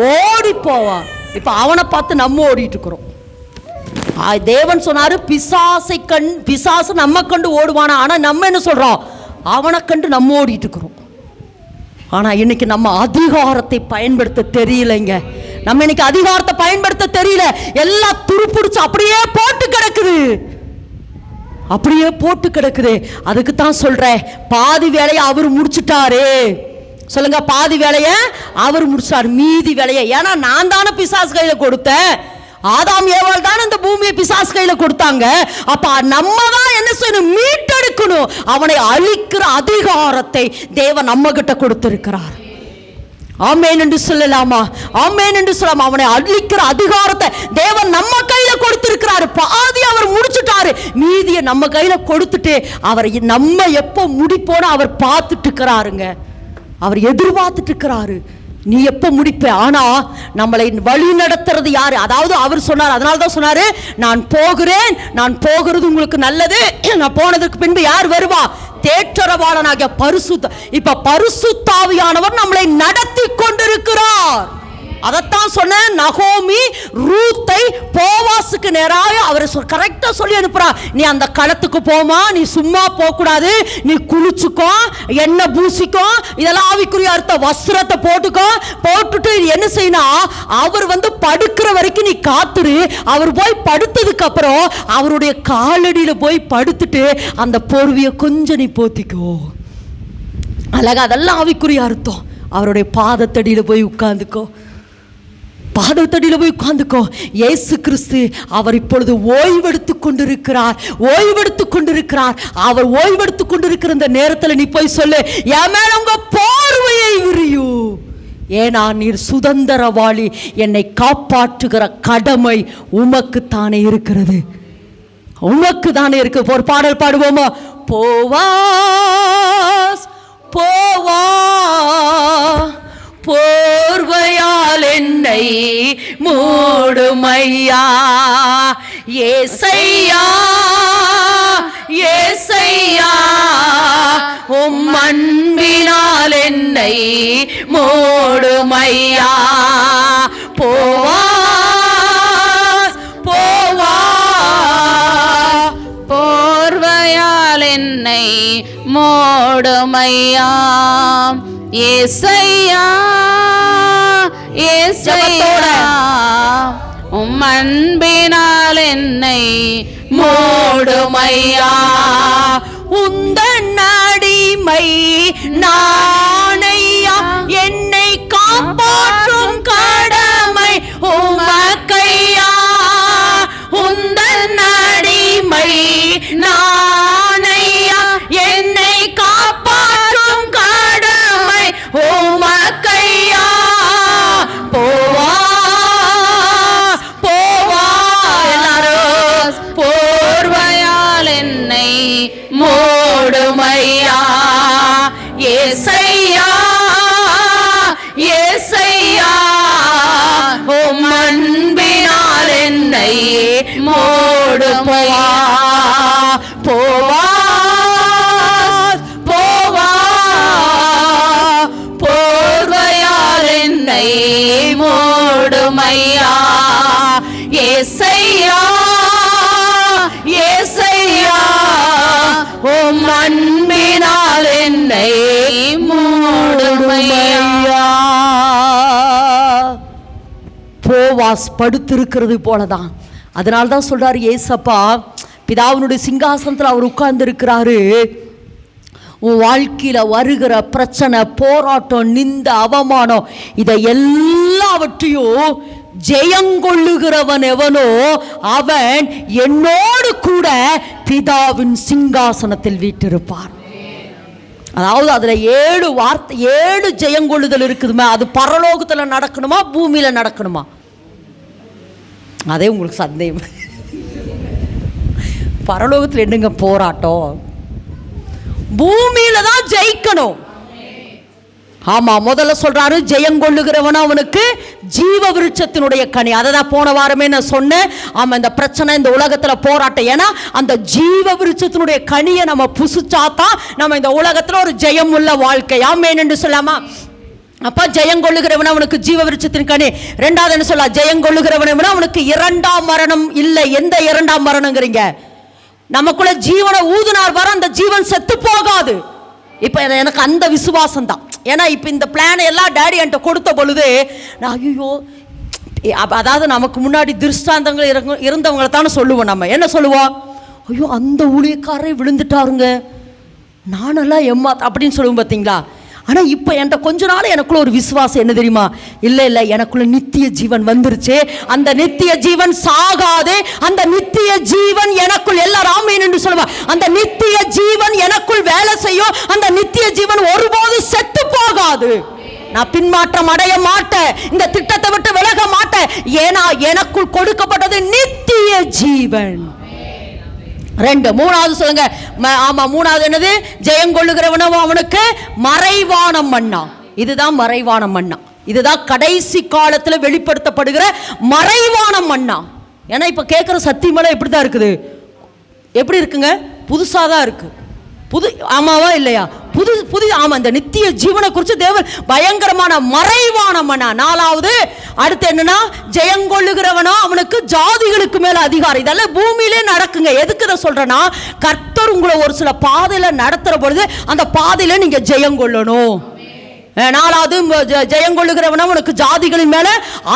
S3: ஓடி போவான். இப்ப அவனை பார்த்து நம்ம ஓடிட்டு இருக்கிறோம். தேவன் சொன்னாரு, பிசாசு நம்ம கண்டு ஓடுவானா, ஆனா நம்ம என்ன சொல்றோம்? அவனை கண்டு நம்ம ஓடிட்டு இருக்கிறோம். ஆனா இன்னைக்கு நம்ம அதிகாரத்தை பயன்படுத்த தெரியலைங்க.
S1: நம்ம இன்னைக்கு அதிகாரத்தை பயன்படுத்த தெரியல, எல்லாம் துருப்பிடிச்சு அப்படியே போட்டு கிடக்குது, அப்படியே போட்டு கிடக்குது. அதுக்கு தான் சொல்றேன், பாதி வேலையை அவர் முடிச்சுட்டாரு. சொல்லுங்க, பாதி வேலையை அவர் முடிச்சார், மீதி வேலையை. ஏன்னா நான் தானே பிசாசு கையில கொடுத்தேன், ஆதாம் ஏவாள் தானே இந்த பூமியை பிசாசு கையில கொடுத்தாங்க. அப்ப நம்ம தான் என்ன செய்யணும்? மீட்டெடுக்கணும். அவனை அழிக்கிற அதிகாரத்தை தேவன் நம்ம கிட்ட கொடுத்திருக்கிறார். ஆமென் என்று சொல்லலாமா? ஆமென் என்று சொல்லலாமா? அவனை அழிக்கிற அதிகாரத்தை தேவன் நம்ம கையில கொடுத்திருக்கிறாரு. பாதி அவர் முடிச்சுட்டாரு, மீதியை நம்ம கையில கொடுத்துட்டு அவர் நம்ம எப்போ முடிப்போன அவர் பார்த்துட்டு இருக்கிறாருங்க. அவர் எதிர்பார்த்துட்டு இருக்கிறாரு, நீ எப்போ முடிப்ப. ஆனா நம்மளை வழி நடத்துறது யாரு? அதாவது அவர் சொன்னார், அதனால தான் சொன்னாரு, நான் போகிறேன், நான் போகிறது உங்களுக்கு நல்லது, நான் போனதுக்கு பின்பு யார் வருவா? தேற்றரவாளனாகிய பரிசுத்த. இப்ப பரிசுத்தாவியானவர் நம்மளை நடத்தி கொண்டிருக்கிறார். அதைத்தான் சொன்ன நகோமி ரூத்தை போவாசுக்கு நேராக அவர் கரெக்டா சொல்லி அனுப்புறா. நீ அந்த களத்துக்கு போமா, நீ சும்மா போக கூடாது, நீ குளிச்சுக்கோ, எண்ணெய் பூசிக்கோ, இதெல்லாம் ஆவிக்குரிய அர்த்தம். வஸ்திரத்தை போட்டுக்கோ, போட்டுட்டு என்ன செய்யணும்? அவர் படுக்கிற வரைக்கும் நீ காத்துரு. அவர் போய் படுத்ததுக்கு அப்புறம் அவருடைய காலடியில போய் படுத்துட்டு அந்த போர்வையை கொஞ்சம் நீ போத்திக்கோ. அழகா, அதெல்லாம் ஆவிக்குரிய அர்த்தம். அவருடைய பாதத்தடியில போய் உட்கார்ந்துக்கோ, பாதத்தடியில போய் உட்கார்ந்துக்கோ. இயேசு கிறிஸ்து அவர் இப்பொழுது ஓய்வெடுத்துக் கொண்டிருக்கிறார், ஓய்வெடுத்துக் கொண்டிருக்கிறார். அவர் ஓய்வெடுத்துக் கொண்டிருக்கிற இந்த நேரத்தில் நீ போய் சொல்லு, என் மேல உங்க போர்வையை விரியு, ஏனா நீர் சுதந்திரவாளி, என்னை காப்பாற்றுகிற கடமை உமக்கு தானே இருக்கிறது, உமக்கு தானே இருக்கு. ஒரு பாடல் பாடுவோமா? போவாஸ் போவா போர்வையால் என்னை மூடுமையா, ஏசையா ஏசையா உம் அன்பினால் என்னை மூடுமையா. போவா போவா
S2: போர்வையால் என்னை மூடுமையா, ஏசையா ஏசையா உம் அன்பினால் என்னை மூடுமையா.
S1: உந்தன் அடிமை நானையா, என்னை காப்பாற்றும் கடமை உமக்கையா. உந்தன் அடிமை நானையா, என்னை காப்பாற்றும் கடமை உமக்கையா. போவா போவா எல்லாரும்,
S2: போர்வையால் என்னை மூடுமையா,
S1: ஏசையா ஏசையா உம் அன்பினால் என்னை மூடுமையா. போவா போவா போர்வையால் என்னை மூடுமையா, ஏசையா ஏசையா உம் அன்பினால் என்னை மூடுமையா. போவாஸ் படுத்திருக்கிறது போலதான். அதனால்தான் சொல்றாரு ஏசப்பா, பிதாவினுடைய சிங்காசனத்தில் அவர் உட்கார்ந்து இருக்கிறாரு. உன் வாழ்க்கையில வருகிற பிரச்சனை, போராட்டம், நிந்த, அவமானம், இதை எல்லாவற்றையும் ஜெயங்கொள்ளுகிறவன் எவனோ அவன் என்னோடு கூட பிதாவின் சிங்காசனத்தில் வீற்றிருப்பார். அதாவது அதுல 7 வார்த்தை, 7 ஜெயங்கொள்ளுதல் இருக்குதுமா. அது பரலோகத்துல நடக்கணுமா, பூமியில நடக்கணுமா? அதே உங்களுக்கு சந்தேகம். பரலோகத்தில் என்னங்க போராட்டம்? பூமியில தான் ஜெயிக்கணும். ஆமா, முதல்ல சொல்றாரு ஜெயங்கொள்ளுகிறவன் அவனுக்கு ஜீவ விருட்சத்தினுடைய கனி. அதை தான் போன வாரமே நான் சொன்னேன். ஆமா, இந்த பிரச்சனை, இந்த உலகத்துல போராட்டம், ஏன்னா அந்த ஜீவ விருட்சத்தினுடைய கனியை நம்ம புசிச்சாதான் நம்ம இந்த உலகத்துல ஒரு ஜெயம் உள்ள வாழ்க்கை. ஆமென் என்று சொல்லாமா? அப்ப ஜெயங்கொள்ளுகிறவன் அவனுக்கு ஜீவ விருட்சத்தின் கனி. ரெண்டாவது என்ன சொல்ல? ஜெயங்கொள்ளுகிறவன் அவனுக்கு 2ஆம் மரணம் இல்லை. எந்த 2ஆம் மரணங்கிறீங்க? நமக்குள்ள ஜீவனை ஊதுனார் வர அந்த ஜீவன் செத்து போகாது. இப்ப எனக்கு அந்த விசுவாசம் தான். ஏன்னா இப்ப இந்த பிளான் எல்லாம் டேடி என்கிட்ட கொடுத்த பொழுது நான் ஐயோ அதாவது நமக்கு முன்னாடி திருஷ்டாந்தங்கள் இருந்தவங்களை தானே சொல்லுவோம். நம்ம என்ன சொல்லுவோம்? ஐயோ அந்த ஊழியக்காரரை விழுந்துட்டாருங்க, நானெல்லாம் அப்படின்னு சொல்லுவோம் பார்த்தீங்களா? ஆனால் இப்போ என்கிட்ட கொஞ்ச நாள் எனக்குள்ள ஒரு விசுவாசம் என்ன தெரியுமா? இல்லை எனக்குள்ள நித்திய ஜீவன் வந்துருச்சு. அந்த நித்திய ஜீவன் சாகாது. அந்த நித்திய ஜீவன் எனக்குள் எல்லாரும் ஆமென் என்று சொல்லுவாங்க. அந்த நித்திய ஜீவன் எனக்குள் வேலை செய்யும். அந்த நித்திய ஜீவன் ஒருபோது செத்து போகாது. நான் பின்மாற்றம் அடைய மாட்டேன். இந்த திட்டத்தை விட்டு விலக மாட்டேன். ஏன்னா எனக்குள் கொடுக்கப்பட்டது நித்திய ஜீவன். மூணாவது சொல்லுங்க. ஆமா, மூணாவது என்னது? ஜெயங்கொள்ளுகிறவனோ அவனுக்கு மறைவான மன்னா. இதுதான் மறைவான மன்னா. இதுதான் கடைசி காலத்துல வெளிப்படுத்தப்படுகிற மறைவான மன்னா. ஏன்னா இப்ப கேட்கிற சத்தியமெல்லாம் எப்படிதான் இருக்குது? எப்படி இருக்குங்க? புதுசாதான் இருக்கு. ஆமாவா இல்லையா? புது ஆமா. இந்த நித்திய ஜீவனை குறித்து தேவன் பயங்கரமான மறைவான மன்னா. நாலாவது அடுத்து என்னன்னா, ஜெயங்கொள்ளுகிறவனோ அவனுக்கு ஜாதிகளுக்கு மேல அதிகாரம். இதெல்லாம் பூமியிலே நடக்குங்க. எதுக்கு இதை சொல்றேன்னா, கர்த்தர் உங்களை ஒரு சில பாதையில நடத்துற பொழுது அந்த பாதையில நீங்க ஜெயங்கொள்ளணும். நாலாவது, ஜெயங்கொள்ளுகிறவனோ உனக்கு ஜாதிகளின் மேல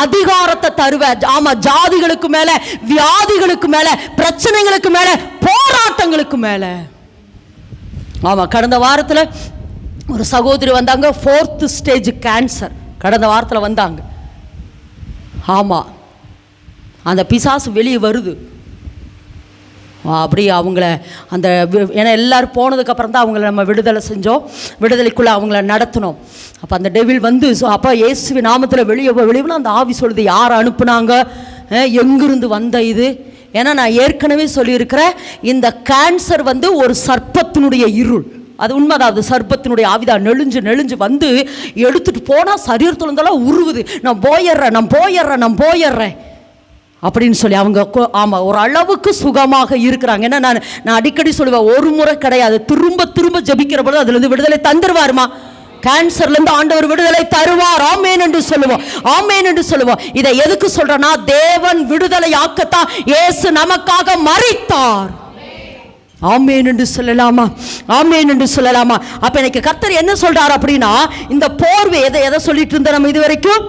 S1: அதிகாரத்தை தருவ. ஆமா, ஜாதிகளுக்கு மேல, வியாதிகளுக்கு மேல, பிரச்சனைகளுக்கு மேல, போராட்டங்களுக்கு மேல. ஆமாம், கடந்த வாரத்தில் ஒரு சகோதரி வந்தாங்க, 4th ஸ்டேஜ் கேன்சர். கடந்த வாரத்தில் வந்தாங்க. ஆமாம், அந்த பிசாசு வெளியே வருது. அப்படி அவங்கள அந்த ஏன்னா எல்லோரும் போனதுக்கப்புறம் தான் அவங்கள நம்ம விடுதலை செஞ்சோம், விடுதலைக்குள்ளே அவங்கள நடத்தினோம். அப்போ அந்த டெவில் வந்து அப்போ இயேசுவி நாமத்தில் வெளியே அந்த ஆவி சொல்லுது, யார் அனுப்புனாங்க, எங்கிருந்து வந்த இது? ஏன்னா நான் ஏற்கனவே சொல்லியிருக்கிறேன், இந்த கேன்சர் வந்து ஒரு சர்ப்பத்தினுடைய இருள். அது உண்மைதான். அது சர்ப்பத்தினுடைய ஆவிதான். நெளிஞ்சு வந்து எடுத்துகிட்டு போனால் சரீரத்தில் இருந்தாலும் உருவுது. நான் போயிடுறேன் அப்படின்னு சொல்லி அவங்க ஆமாம் ஒரு அளவுக்கு சுகமாக இருக்கிறாங்க. ஏன்னா நான் அடிக்கடி சொல்லுவேன், ஒரு முறை கிடையாது, திரும்ப ஜபிக்கிற பொழுது அதுலேருந்து விடுதலை தந்துருவாருமா. கேன்சர்லேருந்து ஆண்டவர் விடுதலை தருவார். ஆமேன் என்று சொல்லுவோம். இதை எதுக்கு சொல்றேன்னா, தேவன் விடுதலை ஆக்கத்தான் இயேசு நமக்காக மரித்தார். ஆமேன் என்று சொல்லலாமா? அப்ப எனக்கு கர்த்தர் என்ன சொல்றார் அப்படின்னா, இந்த போர்வை எதை சொல்லிட்டு இருந்த நம்ம இது வரைக்கும்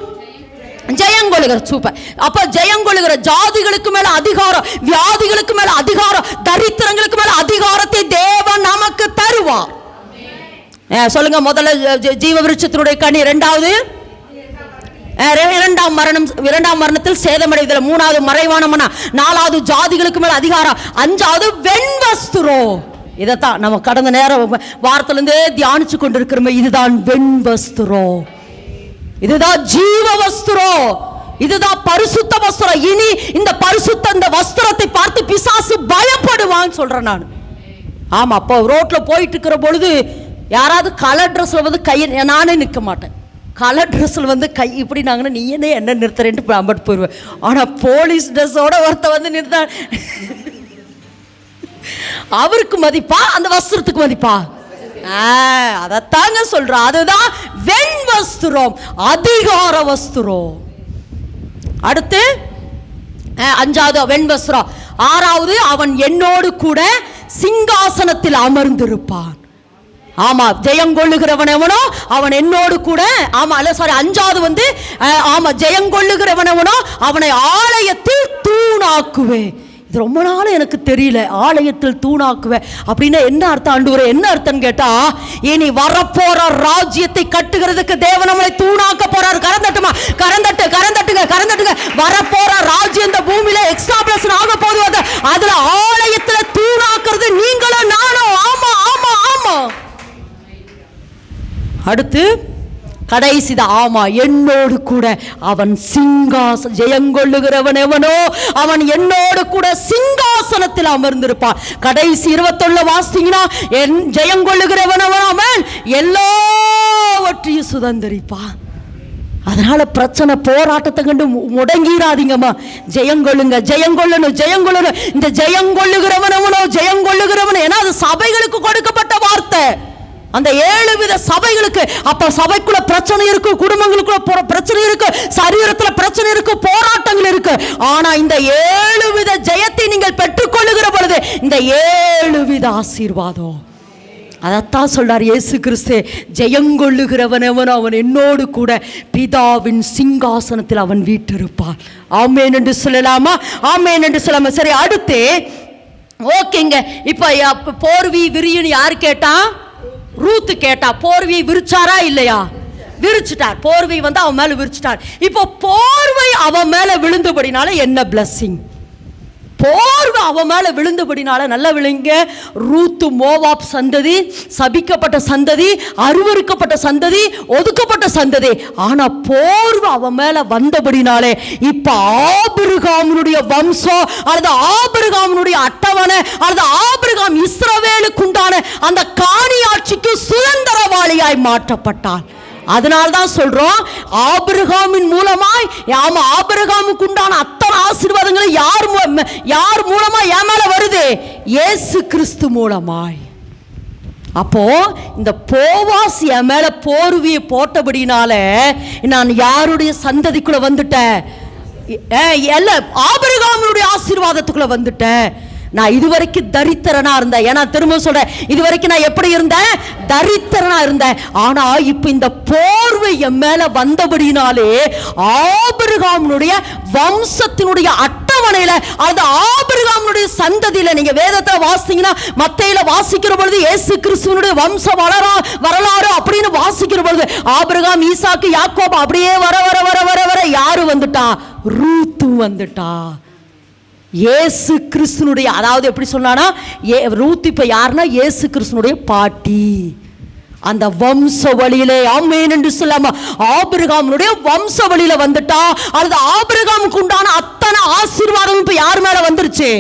S1: ஜெயங்கொள்ளுகிற. சூப்பர். அப்ப ஜெயங்கொள்ளுகிற ஜாதிகளுக்கு மேல அதிகாரம், வியாதிகளுக்கு மேல அதிகாரம், தரித்திரங்களுக்கு மேல அதிகாரத்தை தேவன் நமக்கு தருவார். சொல்லுங்க. முதல்ல ஜீவ விருட்சத்தினுடைய கனி, இரண்டாம் மரணத்தில் சேதமடைதல், மூணாவது மறைவான மன்னா, நாலாவது ஜாதிகளுக்கு மேல அதிகாரம், அஞ்சாவது வெண்வஸ்திரம். இதைத்தான் நம்ம கடந்த நேரம் வாரத்திலிருந்தே தியானிச்சு கொண்டிருக்கிறோம். இதுதான் வெண்வஸ்திரம், இதுதான் ஜீவ வஸ்திரம், இதுதான் பரிசுத்த வஸ்திரம். இனி இந்த வஸ்திரத்தை பார்த்து பிசாசு பயப்படுவான்னு சொல்றேன் நான். ஆமா, அப்போ ரோட்ல போயிட்டு இருக்கிற பொழுது யாராவது கலர் ட்ரெஸ்ல வந்து கையை, நானே நிற்க மாட்டேன். கலர் ட்ரெஸ்ஸில் வந்து கை இப்படி நாங்கன்னா நீ என்ன நிறுத்துறேன்ட்டு அம்பட்டு போயிடுவேன். ஆனால் போலீஸ் ட்ரெஸ்ஸோட ஒருத்த வந்து நிறுத்த, அவருக்கு மதிப்பா அந்த வஸ்திரத்துக்கு மதிப்பா? அதைத்தாங்க சொல்றோம். அதுதான் வெண் வஸ்திரம், அதிகார வஸ்திரம். அடுத்து அஞ்சாவது வெண் வஸ்திரம். ஆறாவது, அவன் என்னோடு கூட சிங்காசனத்தில் அமர்ந்திருப்பான். ஆமா, ஜெயங்கொள்ளுகிறவன் எவனோ அவன் என்னோடு கூட. ஆமா, அல்ல சாரி, அஞ்சாவது வந்து ஆமா, ஜெயங்கொள்ளுகிறவன் எவனோ அவனை ஆலயத்தில் தூணாக்குவேன். இது ரொம்ப நாள் எனக்கு தெரியல, ஆலயத்தில் தூணாக்குவேன் அப்படின்னா என்ன அர்த்தம்? ஆண்டவரே என்ன அர்த்தம் கேட்டா, இனி வரப்போற ராஜ்யத்தை கட்டுகிறதுக்கு தேவன் நம்மளை தூணாக்க போறார். கரந்தட்டுமா, கரந்தட்டுங்க. வரப்போற ராஜ்யம் இந்த பூமியில எக்ஸ்டாப்ளிஷ் ஆக போகுது. அதுல ஆலயத்துல தூணாக்குறது நீங்களும் நானும். ஆமா. அடுத்து கடைசிதான். ஆமா, என்னோடு கூட அவன் ஜெயங்கொள்ளுகிறவன் எவனோ அவன் என்னோடு கூட சிங்காசனத்தில் அமர்ந்திருப்பான். கடைசி 21 வாசிங்கன்னா, என் ஜெயங்கொள்ளுகிறவன் அவன் எல்லாவற்றையும் சுதந்திரிப்பான். அதனால பிரச்சனை போராட்டத்தை கண்டு முடங்கிடாதீங்கம்மா. ஜெயங்கொள்ளணும். இந்த ஜெயங்கொள்ளுகிறவன் ஏன்னா அது சபைகளுக்கு கொடுக்கப்பட்ட வார்த்தை. அந்த 7 வித சபைகளுக்கு. அப்ப சபைக்குள்ள பிரச்சனை இருக்கு, குடும்பங்களுக்குள்ள பிரச்சனை இருக்கு, சரீரத்துல பிரச்சனை இருக்கு, போராட்டங்கள் இருக்கு. ஆனா இந்த 7 வித ஜெயத்தை நீங்கள் பெற்றுக்கொள்ளுகிற பொழுது இந்த 7 வித ஆசீர்வாதம். அதைத்தான் சொல்றார் இயேசு கிறிஸ்து, ஜெயங்கொள்ளுகிறவன் அவன் என்னோடு கூட பிதாவின் சிங்காசனத்தில் அவன் வீற்றிருப்பான். ஆமென் என்று சொல்லலாமா? ஆமென் என்று சொல்லாமா? சரி, அடுத்து ஓகேங்க. இப்போ போர்வி விரியுன்னு யார் கேட்டா? ரூத்து கேட்டா. போர்வி விரிச்சாரா இல்லையா? விரிச்சிட்டார். போர்வை அவன் மேல விரிச்சிட்டார். இப்போ போர்வை அவன் மேல விழுந்தபடினால என்ன பிளஸிங்? போர்வை அவன் மேல விழுந்தபடினால நல்ல விழுங்க. ரூத்து மோவாப் சந்ததி, சபிக்கப்பட்ட சந்ததி, அருவருக்கப்பட்ட சந்ததி, ஒதுக்கப்பட்ட சந்ததி. ஆனா போர்வை அவன் மேல வந்தபடினாலே இப்ப ஆபிரகாமுடைய வம்சம் அல்லது ஆபிரகாமுடைய அட்டவணை அல்லது ஆபிரகாம் இஸ்ரவேலுக்கு உண்டான அந்த காணியாட்சிக்கு சுதந்திரவாளியாய் மாற்றப்பட்டான். அதனால்தான் சொல்றோம், ஆபிரகாமின் மூலமாய் ஆபிரகாமுக்கு உண்டான அத்தனை ஆசீர்வாதங்களை யார் மூலமா என் மேல வருது? இயேசு கிறிஸ்து மூலமாய். அப்போ இந்த போவாஸ் என் மேல போர்வையை போட்டபடினால நான் யாருடைய சந்ததிக்குள்ள வந்துட்டேன்? ஆபிரகாமுடைய ஆசீர்வாதத்துக்குள்ள வந்துட்டேன். நான் இதுவரைக்கும் தரித்திரனா இருந்தேன். ஏன்னா திரும்ப சொல்றேன், இதுவரைக்கும் நான் எப்படி இருந்தேன்? தரித்திரனா இருந்தேன். ஆனா இப்ப இந்த போர்வை என் மேல வந்தபடினாலே ஆபிரகாமுடைய வம்சத்தினுடைய அட்டவணையில, அது ஆபிரகாமுடைய சந்ததியில, நீங்க வேதத்தை வாசிங்கன்னா மத்தேயுல வாசிக்கிற பொழுது இயேசு கிறிஸ்துவனுடைய வம்ச வரலாறு அப்படின்னு வாசிக்கிற பொழுது ஆபிரகாம், ஈசாக்கு, யாக்கோபு அப்படியே வர வர வர வர வர யாரு வந்துட்டா? ரூத்து வந்துட்டா. இயேசு கிறிஸ்துனுடைய, அதாவது எப்படி சொன்னானா, ரூத் இப்ப யாருன்னா இயேசு கிறிஸ்துனுடைய பாட்டி. அந்த வம்ச வழியிலே, ஆமென் என்று சொல்லாம, ஆபிரகாமுடைய வம்ச வழியில வந்துட்டா. அல்லது ஆபிரகாமுக்கு உண்டான அத்தனை ஆசீர்வாதம் இப்ப யார் மேல வந்துருச்சு?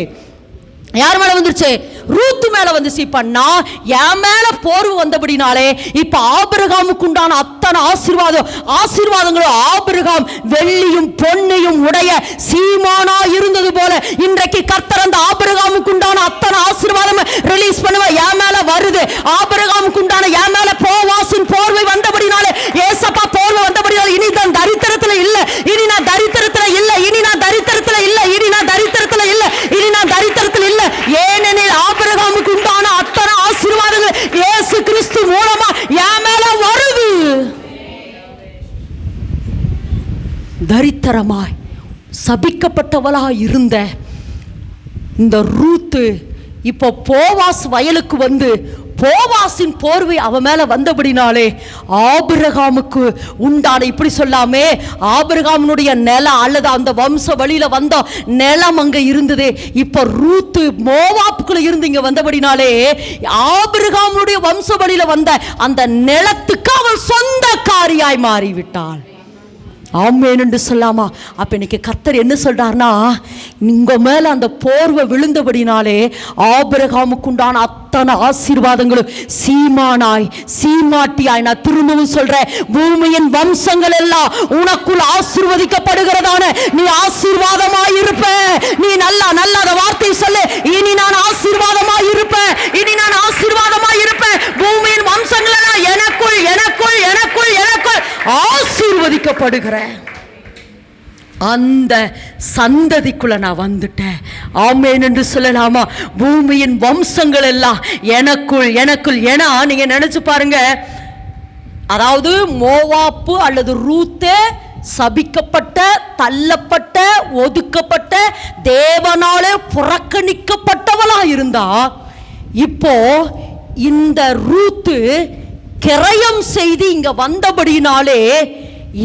S1: யார் மேல வந்துருச்சு? ரூத்து மேல வந்துச்சு. இப்ப நான் என் மேல போர்வு வந்தபடினாலே இப்ப ஆபிரகாமுக்கு உண்டான அத்தனை ஆசீர்வாதங்களும் ஆபிரகாம் வெள்ளியும் பொன்னையும் உடைய சீமானா இருந்தது போல இன்றைக்கு கர்த்தர் அந்த ஆபிரகாமுக்கு உண்டான அத்தனை ஆசீர்வாதம் ரிலீஸ் பண்ணுவ என் மேல வருது. ஆபிரகாமுக்கு உண்டான என் மேல போவாசின் போர்வை வந்தபடினாலே, ஏசப்பா போர்வை வந்தபடினாலே இனி நான் தரித்திரத்துல இல்ல, இனி நான் தரித்திரத்துல இல்ல, இனி நான் தரித்திரத்துல இல்ல, இனி நான் தரித்திரத்துல இல்ல, இனி நான் தரித்திரத்துல இல்ல. ஏனெனில் ஆபிரகாமுக்கு உண்டான அத்தனை ஆசீர்வாதங்கள் இயேசு கிறிஸ்து மூலமா என் மேல வருது. தரித்திரமாய் சபிக்கப்பட்டவளாய் இருந்த இந்த ரூத்து இப்போ போவாஸ் வயலுக்கு வந்து போவாசின் போர்வை அவ மேல வந்தபடினாலே ஆபிரகாமுக்கு உண்டான, இப்படி சொல்லாமே, ஆபிரகாமுடைய நிலம் அல்லது அந்த வம்ச வழியில வந்த நிலம் அங்க இருந்தது. இப்ப ரூத்து மோவாப்புக்குள்ள இருந்து இங்க வந்தபடினாலே ஆபிரகாமுடைய வம்ச வழியில வந்த அந்த நிலத்துக்கு அவள் சொந்தக்காரியாய் மாறிவிட்டாள். ஆமென் என்று சொல்லாமா? அப்ப இன்னைக்கு கர்த்தர் என்ன சொல்றாருன்னா, உங்க மேல அந்த போர்வை விழுந்தபடினாலே ஆபிரகாமுக்கு உண்டான அத்தனை ஆசீர்வாதங்களும் சீமானாய் சீமாட்டியாய், நான் திரும்பவும் சொல்றேன், பூமியின் வம்சங்கள் எல்லாம் உனக்குள் ஆசீர்வதிக்கப்படுகிறதான நீ ஆசீர்வாதமாய் இருப்ப. நீ நல்லா அந்த வார்த்தை சொல்லு, இனி நான் ஆசீர்வாதமாய் இருப்பேன், இனி நான் ஆசீர்வாதமாய் இருப்பேன். பூமியின் வம்சங்கள் எல்லாம் எனக்குள் எனக்குள் எனக்குள் எனக்குள் ஆசீர்வதிக்கப்படுகிறேன். அந்த சந்ததிக்குள்ள நான் வந்துட்டேன். ஆமென் என்று சொல்லலாமா? பூமியின் வம்சங்கள் எல்லாம் எனக்குள் எனக்குள். ஏன்னா நீங்க நினைச்சு பாருங்க, அதாவது மோவாப்பு அல்லது ரூத்தே சபிக்கப்பட்ட, தள்ளப்பட்ட, ஒதுக்கப்பட்ட, தேவனாலே புறக்கணிக்கப்பட்டவளா இருந்தா, இப்போ இந்த ரூத்து கிரயம் செய்து இங்க வந்தபடினாலே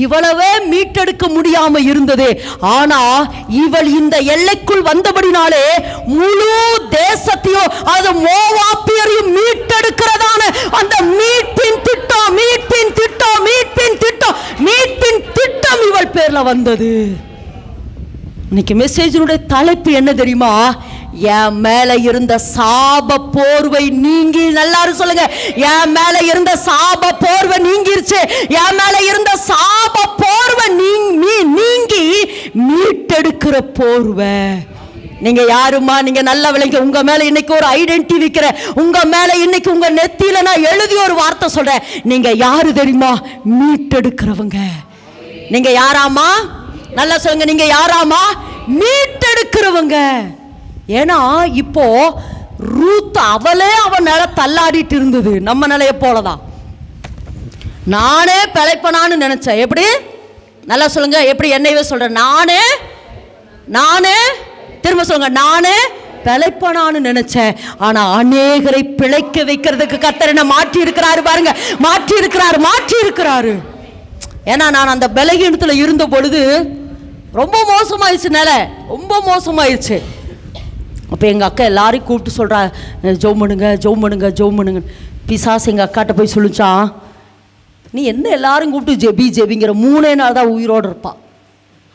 S1: இவளவே மீட்டெடுக்க முடியாம இருந்தது. ஆனா இவள் இந்த எல்லைக்குள் வந்தபடினாலே முழு தேசத்தையும், அது மோவாப்பியரையும் மீட்டெடுக்கிறதான அந்த மீட்பின் திட்டம் மீட்பின் திட்டம் மீட்பின் திட்டம் மீட்பின் திட்டம் இவள் பேர்ல வந்தது. இன்னைக்கு மெசேஜினுடைய தலைப்பு என்ன தெரியுமா? என் மேல இருந்த சாப போர்வை நீங்கி. எல்லாரும் சொல்லுங்க, என் மேல இருந்த சாப போர்வை நீங்கிருச்சு. என் மேல இருந்த சாப போர்வை நீங்கி மீட்டெடுக்கிற போர்வை. நீங்க யாருமா? நீங்க நல்ல விளைங்க. உங்க மேல இன்னைக்கு ஒரு ஐடென்டி வைக்கிற, உங்க மேல இன்னைக்கு உங்க நெத்தியில நான் எழுதி ஒரு வார்த்தை சொல்றேன். நீங்க யாரு தெரியுமா? மீட்டெடுக்கிறவங்க. நீங்க யாராமா? நல்லா சொல்லுங்க, நீங்க யாராமா? மீட்டெடுக்கிறவங்க. ஏன்னா இப்போ ரூத் அவளே அவன் நில தள்ளாடிட்டு இருந்தது. நம்ம நிலைய போலதான். நானே பிழைப்பனான்னு நினைச்சேன். எப்படி? நல்லா சொல்லுங்க. எப்படி? என்னையவே சொல்றேன். நானே திரும்ப சொல்லுங்க. நானே பிழைப்பனான்னு நினைச்சேன். ஆனா அநேகரை பிழைக்க வைக்கிறதுக்கு கர்த்தர் என்ன மாற்றி இருக்கிறாரு பாருங்க. மாற்றி இருக்கிறாரு. ஏன்னா நான் அந்த பலகீனத்துல இருந்த பொழுது ரொம்ப மோசமாயிடுச்சு. ரொம்ப மோசமாயிடுச்சு. அப்போ எங்கள் அக்கா எல்லாரையும் கூப்பிட்டு சொல்கிறா, ஜெபம் பண்ணுங்க. பிசாசு எங்கள் அக்காட்ட போய் சொல்லிச்சான், நீ என்ன எல்லாரும் கூப்பிட்டு ஜெபிங்கிற 3 நாள் தான் உயிரோடு இருப்பாள்,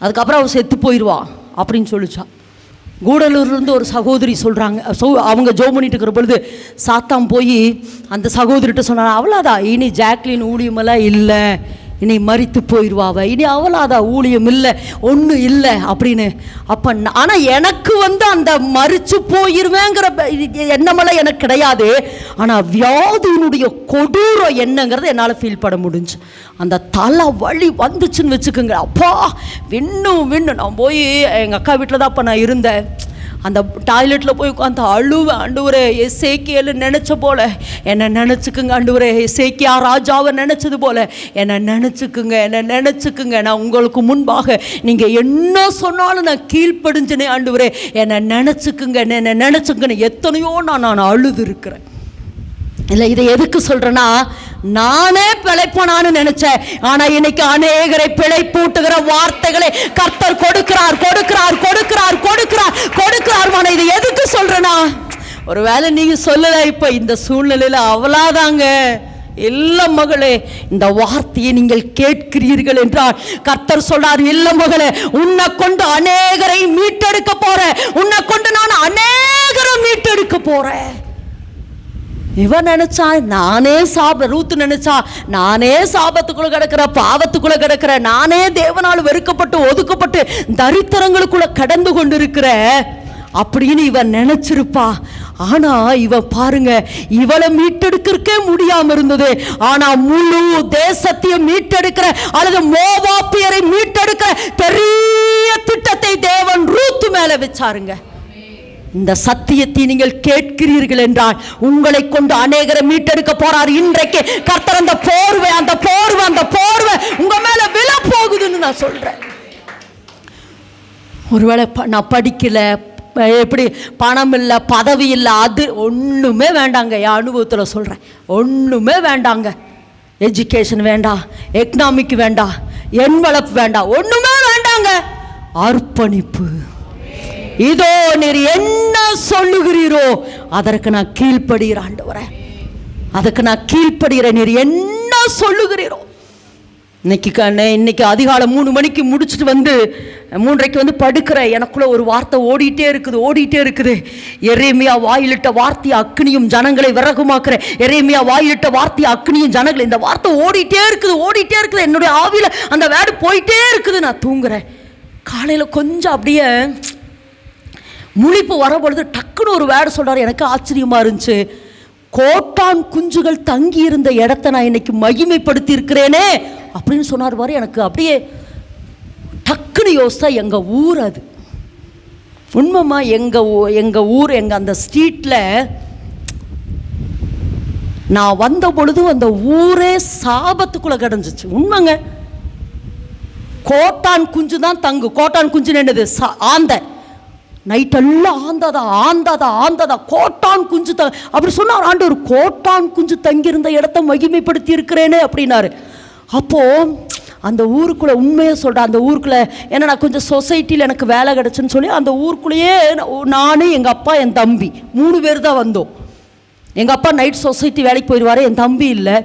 S1: அதுக்கப்புறம் அவள் செத்து போயிடுவா அப்படின்னு சொல்லிச்சான். கூடலூர்லேருந்து ஒரு சகோதரி சொல்கிறாங்க. அவங்க ஜெபம் பண்ணிட்டு இருக்கிற பொழுது சாத்தான் போய் அந்த சகோதரிகிட்ட சொன்னாங்க, அவ்வளோதான் இனி ஜாக்லின் ஊழியமெல்லாம் இல்லை, இனி மறித்து போயிடுவாவ, இனி அவளாதா ஊழியம் இல்லை, ஒன்றும் இல்லை அப்படின்னு. அப்போ ஆனால் எனக்கு அந்த மறித்து போயிடுவேங்கிற எண்ணமெல்லாம் எனக்கு கிடையாது. ஆனால் வியாதியினுடைய கொடூர எண்ணங்கிறது என்னால் ஃபீல் பண்ண முடிஞ்சு. அந்த தலை வலி வந்துச்சுன்னு வச்சுக்கோங்க, அப்பா விண்ணு நான் போய் எங்கள் அக்கா வீட்டில் தான் அப்போ நான் இருந்தேன். அந்த டாய்லெட்டில் போய் உட்காந்து அழுவேன். ஆண்டவரே எசேக்கியேல் நினச்ச போல என்னை நினச்சிக்குங்க ஆண்டவரே, எசேக்கியா ராஜாவை நினச்சது போல என்னை நினச்சிக்குங்க. நான் உங்களுக்கு முன்பாக நீங்கள் என்ன சொன்னாலும் நான் கீழ்ப்படிஞ்சினே ஆண்டவரே, என்னை நினச்சிக்குங்கன்னு எத்தனையோ நான் அழுது இருக்கிறேன். இல்லை, இதை எதுக்கு சொல்கிறேன்னா, நானே பிழைப்பனான்னு நினைச்சேன். ஆனால் இன்னைக்கு அநேகரை பிழைப்பூட்டுகிற வார்த்தைகளை கர்த்தர் கொடுக்கிறார். இதை எதுக்கு சொல்றேன்னா, ஒருவேளை நீங்க சொல்லல இப்ப இந்த சூழ்நிலையில அவளாதாங்க இல்ல மகளே, இந்த வார்த்தையை நீங்கள் கேட்கிறீர்கள் என்றால் கர்த்தர் சொல்றார், இல்ல மகளே, உன்னை கொண்டு அநேகரை மீட்டெடுக்க போறேன், உன்னை கொண்டு நான் அநேகரை மீட்டெடுக்க போறேன். இவன் நினைச்சா ரூத்து நினைச்சா நானே சாபத்துக்குள்ள கிடக்கிற, பாவத்துக்குள்ள கிடக்கிற, நானே தேவனால் வெறுக்கப்பட்டு ஒதுக்கப்பட்டு தரித்திரங்களுக்குள்ள கடந்து கொண்டிருக்கிற அப்படின்னு இவன் நினைச்சிருப்பா. ஆனா இவன் பாருங்க, இவளை மீட்டெடுக்கிறக்கே முடியாம இருந்தது. ஆனா முழு தேசத்தையும் மீட்டெடுக்கிற அல்லது மோவாபியரை மீட்டெடுக்கிற பெரிய திட்டத்தை தேவன் ரூத்து மேல வச்சாருங்க. இந்த சத்தியத்தை நீங்கள் கேட்கிறீர்கள் என்றால் உங்களை கொண்டு அநேகரை மீட்டெடுக்க போறார். இன்றைக்கு கர்த்தர் அந்த போர்வை உங்க மேல விழ போகுதுன்னு நான் சொல்றேன். ஒருவேளை நான் படிக்கல, எப்படி பணம் இல்லை, பதவி இல்லை, அது ஒன்றுமே வேண்டாங்க. என் அனுபவத்தில் சொல்கிறேன், ஒன்றுமே வேண்டாங்க. எஜுகேஷன் வேண்டாம், எக்கனாமிக் வேண்டாம், என்வலப் வேண்டாம், ஒன்றுமே வேண்டாங்க. அர்ப்பணிப்பு. இதோ நீர் என்ன சொல்லுகிறீரோ அதற்கு நான் கீழ்ப்படுகிற ஆண்டவரே, அதுக்கு நான் கீழ்ப்படுகிறேன். நீர் என்ன சொல்லுகிறீரோ. இன்னைக்கு அதிகாலை 3 மணிக்கு முடிச்சுட்டு வந்து 3:30 வந்து படுக்கிற எனக்குள்ள ஒரு வார்த்தை ஓடிட்டே இருக்குது. எரேமியா வாயிலிட்ட வார்த்தை அக்னியும் ஜனங்களை விறகுமாக்குற, எரேமியா வாயிலிட்ட வார்த்தை அக்னியும் ஜனங்களை, இந்த வார்த்தை ஓடிட்டே இருக்குது. என்னுடைய ஆவியில அந்த வேர்டு போயிட்டே இருக்குது. நான் தூங்குறேன். காலையில் கொஞ்சம் அப்படியே முழிப்பு வரபொழுது டக்குன்னு ஒரு வேர்டு சொல்றாரு. எனக்கு ஆச்சரியமா இருந்துச்சு. கோட்டான் குஞ்சுகள் தங்கி இருந்த இடத்தை நான் இன்னைக்கு மகிமைப்படுத்தி இருக்கிறேனே அப்படின்னு சொன்னார் பாரு. எனக்கு அப்படியே டக்குன்னு யோசித்தா எங்க ஊர் அது உண்மைமா. எங்க ஊர் அந்த ஸ்ட்ரீட்ல நான் வந்த பொழுது அந்த ஊரே சாபத்துக்குள்ள கிடந்துச்சு. உண்மைங்க. கோட்டான் குஞ்சு தான் தங்கு. கோட்டான் குஞ்சுன்னு என்னது? ஆந்த. நைட்டெல்லாம் ஆந்தாதா கோட்டான் குஞ்சு அப்படி சொன்னார் ஆண்டவர். கோட்டான் குஞ்சு தங்கியிருந்த இடத்த மகிமைப்படுத்தி இருக்கிறேனே அப்படின்னாரு. அப்போ அந்த ஊருக்குள்ள உண்மையை சொல்கிறேன், அந்த ஊருக்குள்ள ஏன்னா நான் கொஞ்சம் சொசைட்டியில் எனக்கு வேலை கிடச்சுன்னு சொல்லி அந்த ஊருக்குள்ளேயே நான், எங்கள் அப்பா, என் தம்பி 3 பேர் தான் வந்தோம். எங்கள் அப்பா நைட் சொசைட்டி வேலைக்கு போயிடுவார். என் தம்பி இல்லை,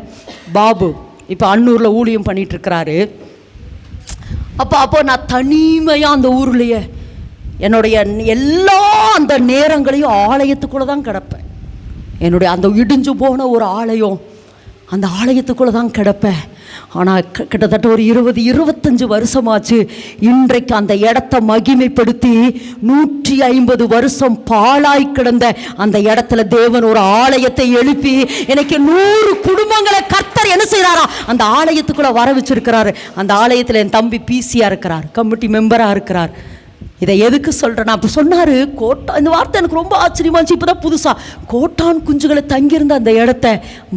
S1: பாபு, இப்போ அன்னூரில் ஊழியம் பண்ணிட்டு இருக்கிறாரு. அப்போ நான் தனிமையாக அந்த ஊர்லேயே என்னுடைய எல்லா அந்த நேரங்களையும் ஆலயத்துக்குள்ளே தான் கிடப்பேன். என்னுடைய அந்த இடிஞ்சு போன ஒரு ஆலயம், அந்த ஆலயத்துக்குள்ளே தான் கிடப்பேன். ஆனால் கிட்டத்தட்ட ஒரு 20-25 வருஷமாச்சு. இன்றைக்கு அந்த இடத்த மகிமைப்படுத்தி 150 வருஷம் பாழாய் கிடந்த அந்த இடத்துல தேவன் ஒரு ஆலயத்தை எழுப்பி எனக்கு 100 குடும்பங்களை கர்த்தர் என்ன செய்கிறாரா அந்த ஆலயத்துக்குள்ளே வர வச்சிருக்கிறாரு. அந்த ஆலயத்தில் என் தம்பி பிசியாக இருக்கிறார், கமிட்டி மெம்பராக இருக்கிறார். இதை எதுக்கு சொல்கிறேன்? அப்போ சொன்னார் கோட்டா, இந்த வார்த்தை எனக்கு ரொம்ப ஆச்சரியமா இருந்துச்சு. இப்போ தான் புதுசாக கோட்டான் குஞ்சுகளை தங்கியிருந்த அந்த இடத்த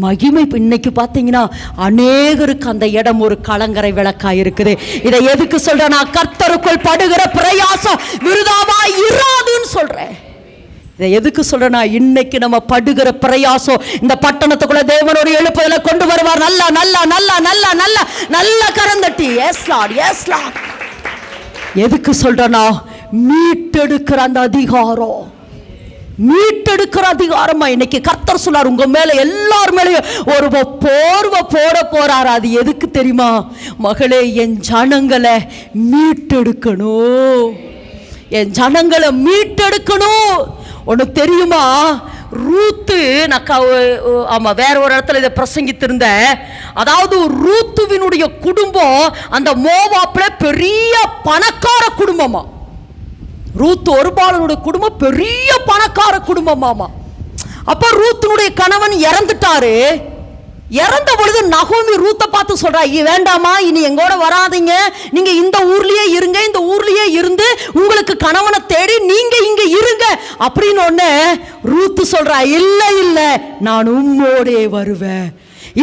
S1: மகிமை. இன்னைக்கு பார்த்தீங்கன்னா அநேகருக்கு அந்த இடம் ஒரு கலங்கரை விளக்காக இருக்குது. இதை எதுக்கு சொல்கிறேன்? நான் கர்த்தருக்குள் படுகிற பிரயாசம் விருதாவாய் இராதுன்னு சொல்கிறேன். இதை எதுக்கு சொல்றேன்னா, இன்னைக்கு நம்ம படுகிற பிரயாசம் இந்த பட்டணத்துக்குள்ள தேவன் ஒரு எழுப்புதலை கொண்டு வருவார். நல்லா நல்லா நல்லா நல்லா நல்லா நல்லா கரந்தட்டி. Yes lord, yes lord. எதுக்கு சொல்றேன்னா, மீட்டெடுக்கிற அந்த அதிகாரம், மீட்டெடுக்கிற அதிகாரமா இன்னைக்கு கர்த்தர் சொன்னார், உங்க மேல எல்லார் மேலேயும் ஒரு போர்வை போட போறாரு. அது எதுக்கு தெரியுமா? மகளே, என் ஜனங்களை மீட்டெடுக்கணும், என் ஜனங்களை மீட்டெடுக்கணும். உனக்கு தெரியுமா, ரூத்து, நான் ஆமாம் வேற ஒரு இடத்துல இதை பிரசங்கித்திருந்தேன். அதாவது ரூத்துவினுடைய குடும்பம் அந்த மோவாப்பில் பெரிய பணக்கார குடும்பமா. ரூத்து ஒரு பாலனுடைய குடும்பம் பெரிய பணக்கார குடும்பமாமா. அப்போ ரூத்தினுடைய கணவன் இறந்துட்டாரு. இறந்த பொழுது நகோமி ரூத்தை பார்த்து சொல்றா, வேண்டாமா, இனி எங்கோட வராதீங்க, நீங்க இந்த ஊர்லயே இருங்க, இந்த ஊர்லயே இருந்து உங்களுக்கு கணவனை தேடி நீங்க இங்க இருங்க அப்படின்னு ஒண்ணு ரூத்து சொல்றா, இல்ல இல்ல, நான் உம்மோடே வருவேன்,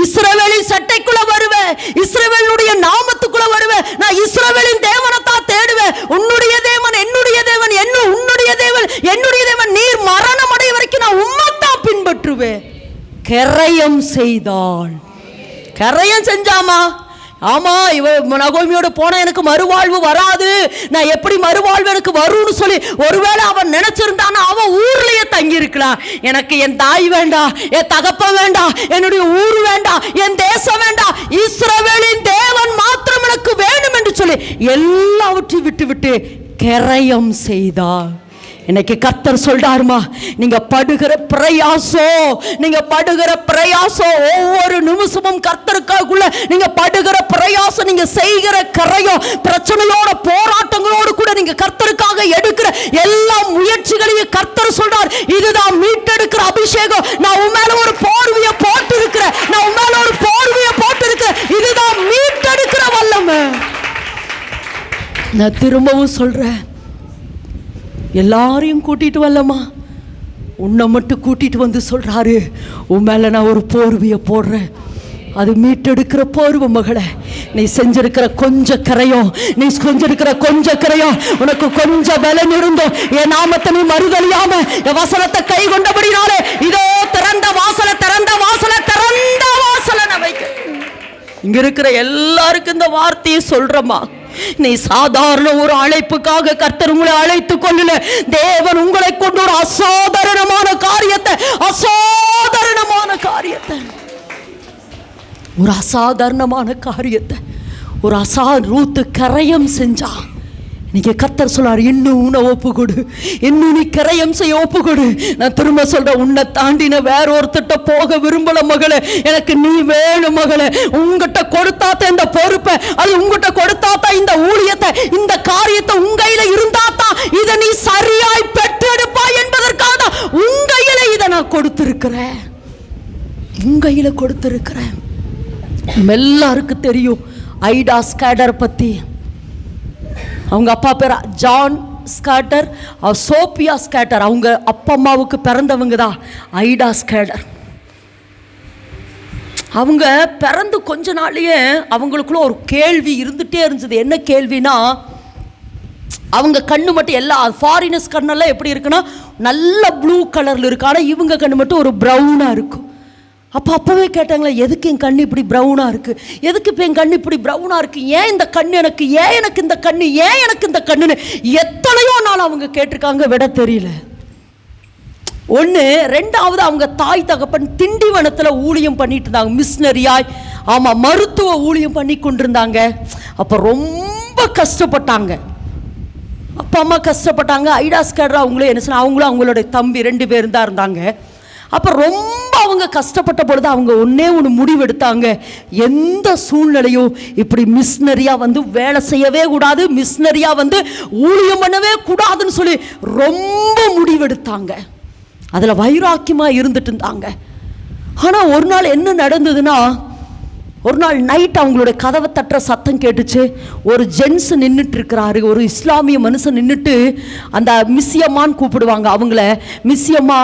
S1: இஸ்ரவேலின் சட்டைக்குள்ள வருவேன், இஸ்ரவேலுடைய நாமத்துக்குள்ள வருவேன், நான் இஸ்ரவேலின் தேவனை தான் தேடுவேன், உன்னுடைய தேவன் என்னுடைய தேவன், உன்னுடைய தேவன் என்னுடைய தேவன், நீர் மரணம் அடைய வரைக்கும் நான் உம்மைத்தான் பின்பற்றுவேன். கரையம் செய்தாள். கரையம் செஞ்சாமா? ஆமா, இவ நகோமியோட போனா எனக்கு மறுவாழ்வு வராது, நான் எப்படி மறுவாழ்வு எனக்கு வரும்னு சொல்லி ஒருவேளை அவன் நினைச்சிருந்தானா அவன் ஊர்லயே தங்கி இருக்கலாம். எனக்கு என் தாய் வேண்டாம், என் தகப்பன் வேண்டாம், என்னுடைய ஊர் வேண்டாம், என் தேசம் வேண்டாம், இஸ்ரவேலின் தேவன் மாத்திரம் எனக்கு வேணும் என்று சொல்லி எல்லாவற்றையும் விட்டு விட்டு கரையம் செய்தாள். இன்னைக்கு கர்த்தர் சொல்றாருமா, நீங்க படுகிற பிரயாசம், நீங்க படுகிற பிரயாசம், ஒவ்வொரு நிமிஷமும் கர்த்தருக்காகுள்ள நீங்க படுகிற பிரயாசம், நீங்க செய்கிற கரையும், பிரச்சனையோட போராட்டங்களோடு கூட நீங்க கர்த்தருக்காக எடுக்கிற எல்லா முயற்சிகளையும் கர்த்தர் சொல்றார், இதுதான் மீட்டெடுக்கிற அபிஷேகம். நான் உன் மேல ஒரு போர்வையை போட்டு இருக்கிறேன், நான் உன் மேல ஒரு போர்வையை போட்டு இருக்கிறேன், இதுதான் மீட்டெடுக்கிற வல்லமை. நான் திரும்பவும் சொல்றேன், எல்லாரையும் கூட்டிட்டு வரலமா, உன்னை மட்டும் கூட்டிட்டு வந்து சொல்றாரு, உன் மேல நான் ஒரு போர்வையை போடுறேன், அது மீட்டெடுக்கிற போர்வை. மகளே, நீ செஞ்சிருக்கிற கொஞ்ச கரையும், நீ செஞ்சிருக்கிற கொஞ்ச கரையும், உனக்கு கொஞ்சம் பலன் இருந்தோம், என் நாமத்தை நீ மறுதலியாம என் வசனத்தை கை கொண்டபடினாலே இதோ திறந்த வாசலை, திறந்த வாசலை, திறந்த வாசலை நான் வைக்க. இங்க இருக்கிற எல்லாருக்கும் இந்த வார்த்தையை சொல்றமா, நீ சாதாரண ஒரு அழைப்புக்காக கர்த்தர் உங்களை அழைத்துக் கொள்ளல, தேவன் உங்களை கொண்டு ஒரு அசாதாரணமான காரியத்தை, அசாதாரணமான காரியத்தை, ஒரு அசாதாரணமான காரியத்தை, ஒரு ரூத்து கரையம் செஞ்சா. நீங்க கர்த்தர் சொல்றாரு, இன்னும் உன்னை ஒப்பு கொடு, இன்னும் நீ கரையம் செய்ய ஒப்பு கொடு. நான் திரும்ப சொல்றேன், உன்னை தாண்டின வேற ஒருத்திட்ட போக விரும்பல மகளே, எனக்கு நீ வேணும் மகளே. உங்ககிட்ட கொடுத்தாத்தான் இந்த பொறுப்பை, அது உங்ககிட்ட கொடுத்தாத்தான் இந்த ஊழியத்தை, இந்த காரியத்தை உங்கையில இருந்தாத்தான் இதை நீ சரியாய் பெற்றெடுப்பாய் என்பதற்காக தான் உங்கையில இதை நான் கொடுத்திருக்கிறேன், உங்கையில கொடுத்திருக்கிறேன். எல்லாருக்கும் தெரியும் ஐடா ஸ்கேடர் பத்தி. அவங்க அப்பா பேர் ஜான் ஸ்கேட்டர், சோபியா ஸ்கேட்டர், அவங்க அப்பா அம்மாவுக்கு பிறந்தவங்க தான் ஐடா ஸ்கேடர். அவங்க பிறந்து கொஞ்ச நாள்லயே அவங்களுக்குள்ள ஒரு கேள்வி இருந்துகிட்டே இருந்துச்சு. என்ன கேள்வினா, அவங்க கண்ணு மட்டும் எல்லா ஃபாரினர்ஸ் கண்ணெல்லாம் எப்படி இருக்குன்னா நல்ல ப்ளூ கலரில் இருக்கு, ஆனால் இவங்க கண்ணு மட்டும் ஒரு ப்ரௌனாக இருக்கும். அப்போவே கேட்டாங்களே, எதுக்கு என் கண்ணு இப்படி ப்ரௌனாக இருக்குது, எதுக்கு இப்போ என் கண்ணு இப்படி ப்ரௌனாக இருக்குது, ஏன் இந்த கண்ணு எனக்கு, ஏன் எனக்கு இந்த கண்ணு, ஏன் எனக்கு இந்த கண்ணுன்னு எத்தனையோ நாள் அவங்க கேட்டிருக்காங்க, விட தெரியல. ஒன்று. ரெண்டாவது, அவங்க தாய் தகப்பன் திண்டிவனத்தில் ஊழியம் பண்ணிட்டு இருந்தாங்க, மிஷினரியாய், ஆமாம் மருத்துவ ஊழியம் பண்ணி கொண்டிருந்தாங்க. அப்போ ரொம்ப கஷ்டப்பட்டாங்க, அப்பா அம்மா கஷ்டப்பட்டாங்க. ஐடா ஸ்கேடர் அவங்களே என்ன சொன்ன, அவங்களும் அவங்களுடைய தம்பி 2 பேரும் தான் இருந்தாங்க. அப்போ ரொம்ப அவங்க கஷ்டப்பட்ட பொழுது அவங்க ஒன்று முடிவெடுத்தாங்க, எந்த சூழ்நிலையும் இப்படி மிஷினரியாக வந்து வேலை செய்யவே கூடாது, மிஷினரியாக வந்து ஊழியம் பண்ணவே கூடாதுன்னு சொல்லி ரொம்ப முடிவெடுத்தாங்க. அதில் வைராக்கியமாக இருந்துட்டு இருந்தாங்க. ஆனால் ஒரு நாள் என்ன நடந்ததுன்னா, ஒரு நாள் நைட் அவங்களுடைய கதவை தட்டுற சத்தம் கேட்டுச்சு. ஒரு ஜென்ஸ் நின்றுட்டு இருக்கிறாரு, ஒரு இஸ்லாமிய மனுஷன் நின்றுட்டு, அந்த மிஸ்யம்மான்னு கூப்பிடுவாங்க அவங்கள. மிஸ்யம்மா,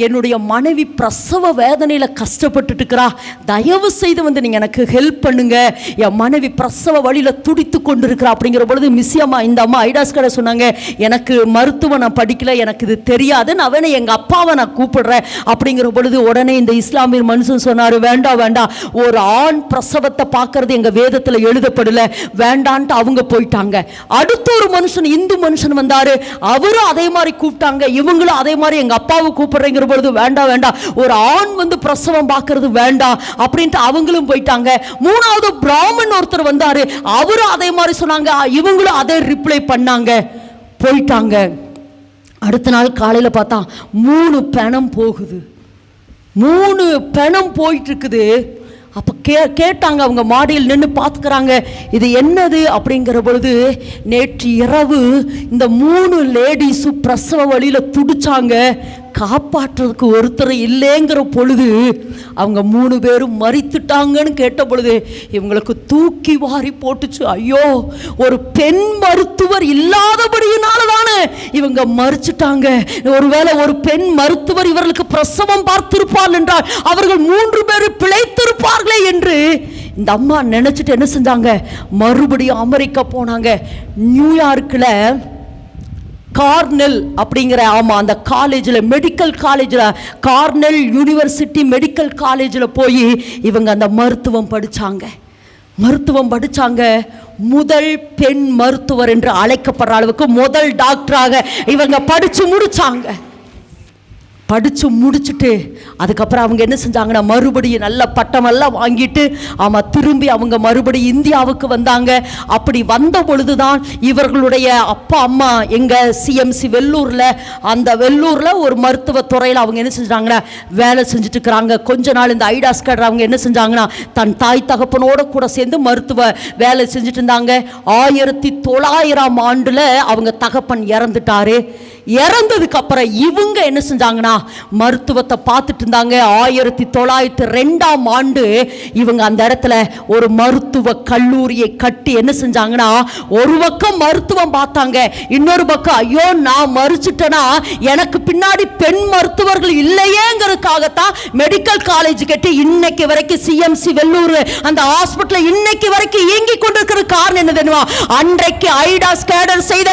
S1: என்னுடைய மனைவி பிரசவ வேதனையில் கஷ்டப்பட்டுட்டு இருக்கிறா, தயவு செய்து வந்து நீங்கள் எனக்கு ஹெல்ப் பண்ணுங்க, என் மனைவி பிரசவ வழியில் துடித்து கொண்டு இருக்கிறா அப்படிங்கிற பொழுது மிஸ்யம்மா, இந்த அம்மா ஐடாஸ் கடை சொன்னாங்க, எனக்கு மருத்துவம் நான் படிக்கல, எனக்கு இது தெரியாது, நான் வேணா எங்கள் அப்பாவை நான் கூப்பிடுறேன் அப்படிங்கிற பொழுது உடனே இந்த இஸ்லாமிய மனுஷன் சொன்னார், வேண்டாம் வேண்டாம், ஒரு ஆண் பிரசவத்தை பார்க்கறது எங்க வேதத்தில் எழுதப்படல, வேண்டான்ட்டு அவங்க போயிட்டாங்க. அடுத்த ஒரு மனுஷன், இந்து மனுஷன் வந்தாரு, அவரும் அதே மாதிரி கூப்பிட்டாங்க, இவங்களும் அதே மாதிரி எங்க அப்பாவை கூப்பிடுறேங்கிற பொழுது வேண்டாம் வேண்டாம், ஒரு ஆண் வந்து பிரசவம் பார்க்கறது வேண்டாம் அப்படின்ட்டு அவங்களும் போயிட்டாங்க. மூணாவது பிராமணன் ஒருத்தர் வந்தாரு, அவரும் அதே மாதிரி சொன்னாங்க, இவங்களும் அதே ரிப்ளை பண்ணாங்க, போயிட்டாங்க. அடுத்த நாள் காலையில் பார்த்தா 3 பிணம் போகுது, 3 பிணம் போயிட்டு இருக்குது. அப்போ கேட்டாங்க, அவங்க மாடியில் நின்று பார்த்துக்கிறாங்க, இது என்னது அப்படிங்கிற பொழுது, நேற்று இரவு இந்த 3 லேடிஸும் பிரசவ வழியில் துடிச்சாங்க, காப்பாற்றுறதுக்கு ஒருத்தர் இல்லைங்கிற பொழுது அவங்க 3 பேரும் மரித்துட்டாங்கன்னு கேட்ட பொழுது இவங்களுக்கு தூக்கி வாரி போட்டுச்சு. ஐயோ, ஒரு பெண் மருத்துவர் இல்லாதபடியினால தானே இவங்க மரிச்சிட்டாங்க. ஒருவேளை ஒரு பெண் மருத்துவர் இவர்களுக்கு பிரசவம் பார்த்திருப்பாள் என்றால் அவர்கள் 3 பேரும் பிழைத்திருப்பார்களே என்று இந்த அம்மா நினைச்சிட்டு என்ன செஞ்சாங்க, மறுபடியும் அமெரிக்கா போனாங்க. நியூயார்க்கில் கார்னெல் அப்படிங்கிற அந்த காலேஜில், மெடிக்கல் காலேஜில், கார்னெல் யூனிவர்சிட்டி மெடிக்கல் காலேஜில் போய் இவங்க அந்த மருத்துவம் படித்தாங்க. முதல் பெண் மருத்துவர் என்று அழைக்கப்படுற அளவுக்கு முதல் டாக்டராக இவங்க படித்து முடிச்சுட்டு அதுக்கப்புறம் அவங்க என்ன செஞ்சாங்கன்னா, மறுபடியும் நல்ல பட்டமெல்லாம் வாங்கிட்டு திரும்பி அவங்க மறுபடியும் இந்தியாவுக்கு வந்தாங்க. அப்படி வந்த பொழுதுதான் இவர்களுடைய அப்பா அம்மா எங்கள் சிஎம்சி வெள்ளூரில், அந்த வெள்ளூரில் ஒரு மருத்துவ துறையில் அவங்க என்ன செஞ்சாங்கன்னா வேலை செஞ்சுட்டு இருக்கிறாங்க. கொஞ்ச நாள் இந்த ஐடாஸ் கடை அவங்க என்ன செஞ்சாங்கன்னா, தன் தாய் தகப்பனோட கூட சேர்ந்து மருத்துவ வேலை செஞ்சுட்டு இருந்தாங்க. 1900 ஆண்டில் அவங்க தகப்பன் இறந்துட்டாரு. இறந்ததுக்கு அப்புறம் இவங்க என்ன செஞ்சாங்கன்னா மருத்துவத்தை பார்த்துட்டு இருந்தாங்க. 1902 ஆண்டு இவங்க அந்த இடத்துல ஒரு மருத்துவ கல்லூரியை கட்டி என்ன செஞ்சாங்கன்னா, ஒரு பக்கம் மருத்துவம் பார்த்தாங்க, இன்னொரு பக்கம் ஐயோ நான் மறிச்சிட்டேனா எனக்கு பின்னாடி பெண் மருத்துவர்கள் இல்லையேங்கிறதுக்காகத்தான் மெடிக்கல் காலேஜ் கட்டி இன்னைக்கு வரைக்கும் சிஎம்சி வெள்ளூர் அந்த ஹாஸ்பிட்டல் இன்னைக்கு வரைக்கும் இயங்கி கொண்டிருக்கிற காரணம் என்ன தெரியுமா? அன்றைக்கு ஐடாஸ் கேடர் செய்த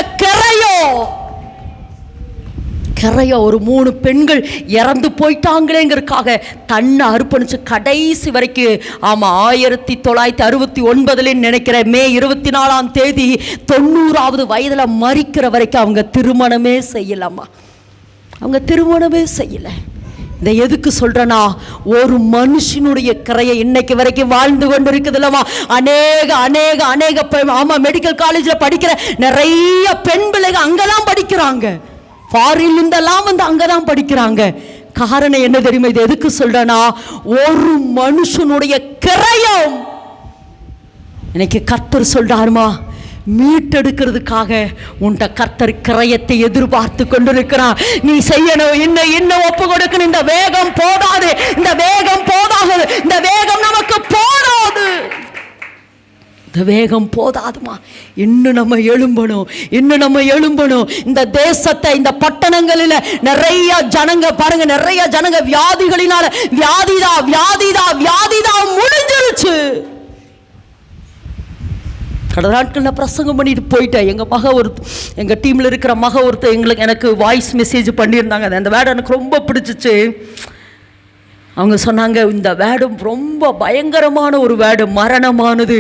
S1: கரையோ ஒரு 3 பெண்கள் இறந்து போயிட்டாங்களேங்கிறதுக்காக தன்னை அர்ப்பணிச்சு கடைசி வரைக்கும் 1969 நினைக்கிறேன் மே 24ஆம் தேதி 90வது வயதில் மரிக்கிற வரைக்கும் அவங்க திருமணமே செய்யல. இதை எதுக்கு சொல்றேன்னா, ஒரு மனுஷனுடைய கரையை இன்னைக்கு வரைக்கும் வாழ்ந்து கொண்டு இருக்குதுல்லமா. அநேக மெடிக்கல் காலேஜில் படிக்கிற நிறைய பெண் பிள்ளைகள் அங்கதான் படிக்கிறாங்க, ஃபாரின்ல இருந்தெல்லாம் வந்து அங்கதான் படிக்கிறாங்க. காரணம் என்ன தெரியுமா? இது எதுக்கு சொல்றேன்னா, ஒரு மனுஷனுடைய கிரயம் இன்னைக்கு கர்த்தர் சொல்றாருமா, மீட்டெடுக்கிறதுக்காக உன்ட கர்த்தர் கிரயத்தை எதிர்பார்த்து கொண்டிருக்கிறான். நீ செய்யணும், இன்னும் ஒப்பு கொடுக்கணும். இந்த வேகம் போதாது, இந்த வேகம் நமக்கு போதாது, இந்த வேகம் போதாதுமா. இன்னும் நம்ம எழும்பணும். இந்த தேசத்தை, இந்த பட்டணங்களில் நிறைய ஜனங்க பாருங்க, நிறைய ஜனங்க வியாதிகளினால வியாதிதா முடிஞ்சிருச்சு. கடந்த நாட்களில் பிரசங்கம் பண்ணிட்டு போயிட்டேன். எங்கள் டீமில் இருக்கிற ஒருத்தர் எனக்கு வாய்ஸ் மெசேஜ் பண்ணியிருந்தாங்க. அந்த வேர்டு எனக்கு ரொம்ப பிடிச்சிச்சு. அவங்க சொன்னாங்க, இந்த வேர்டு ரொம்ப பயங்கரமான ஒரு வேர்டு, மரணமானது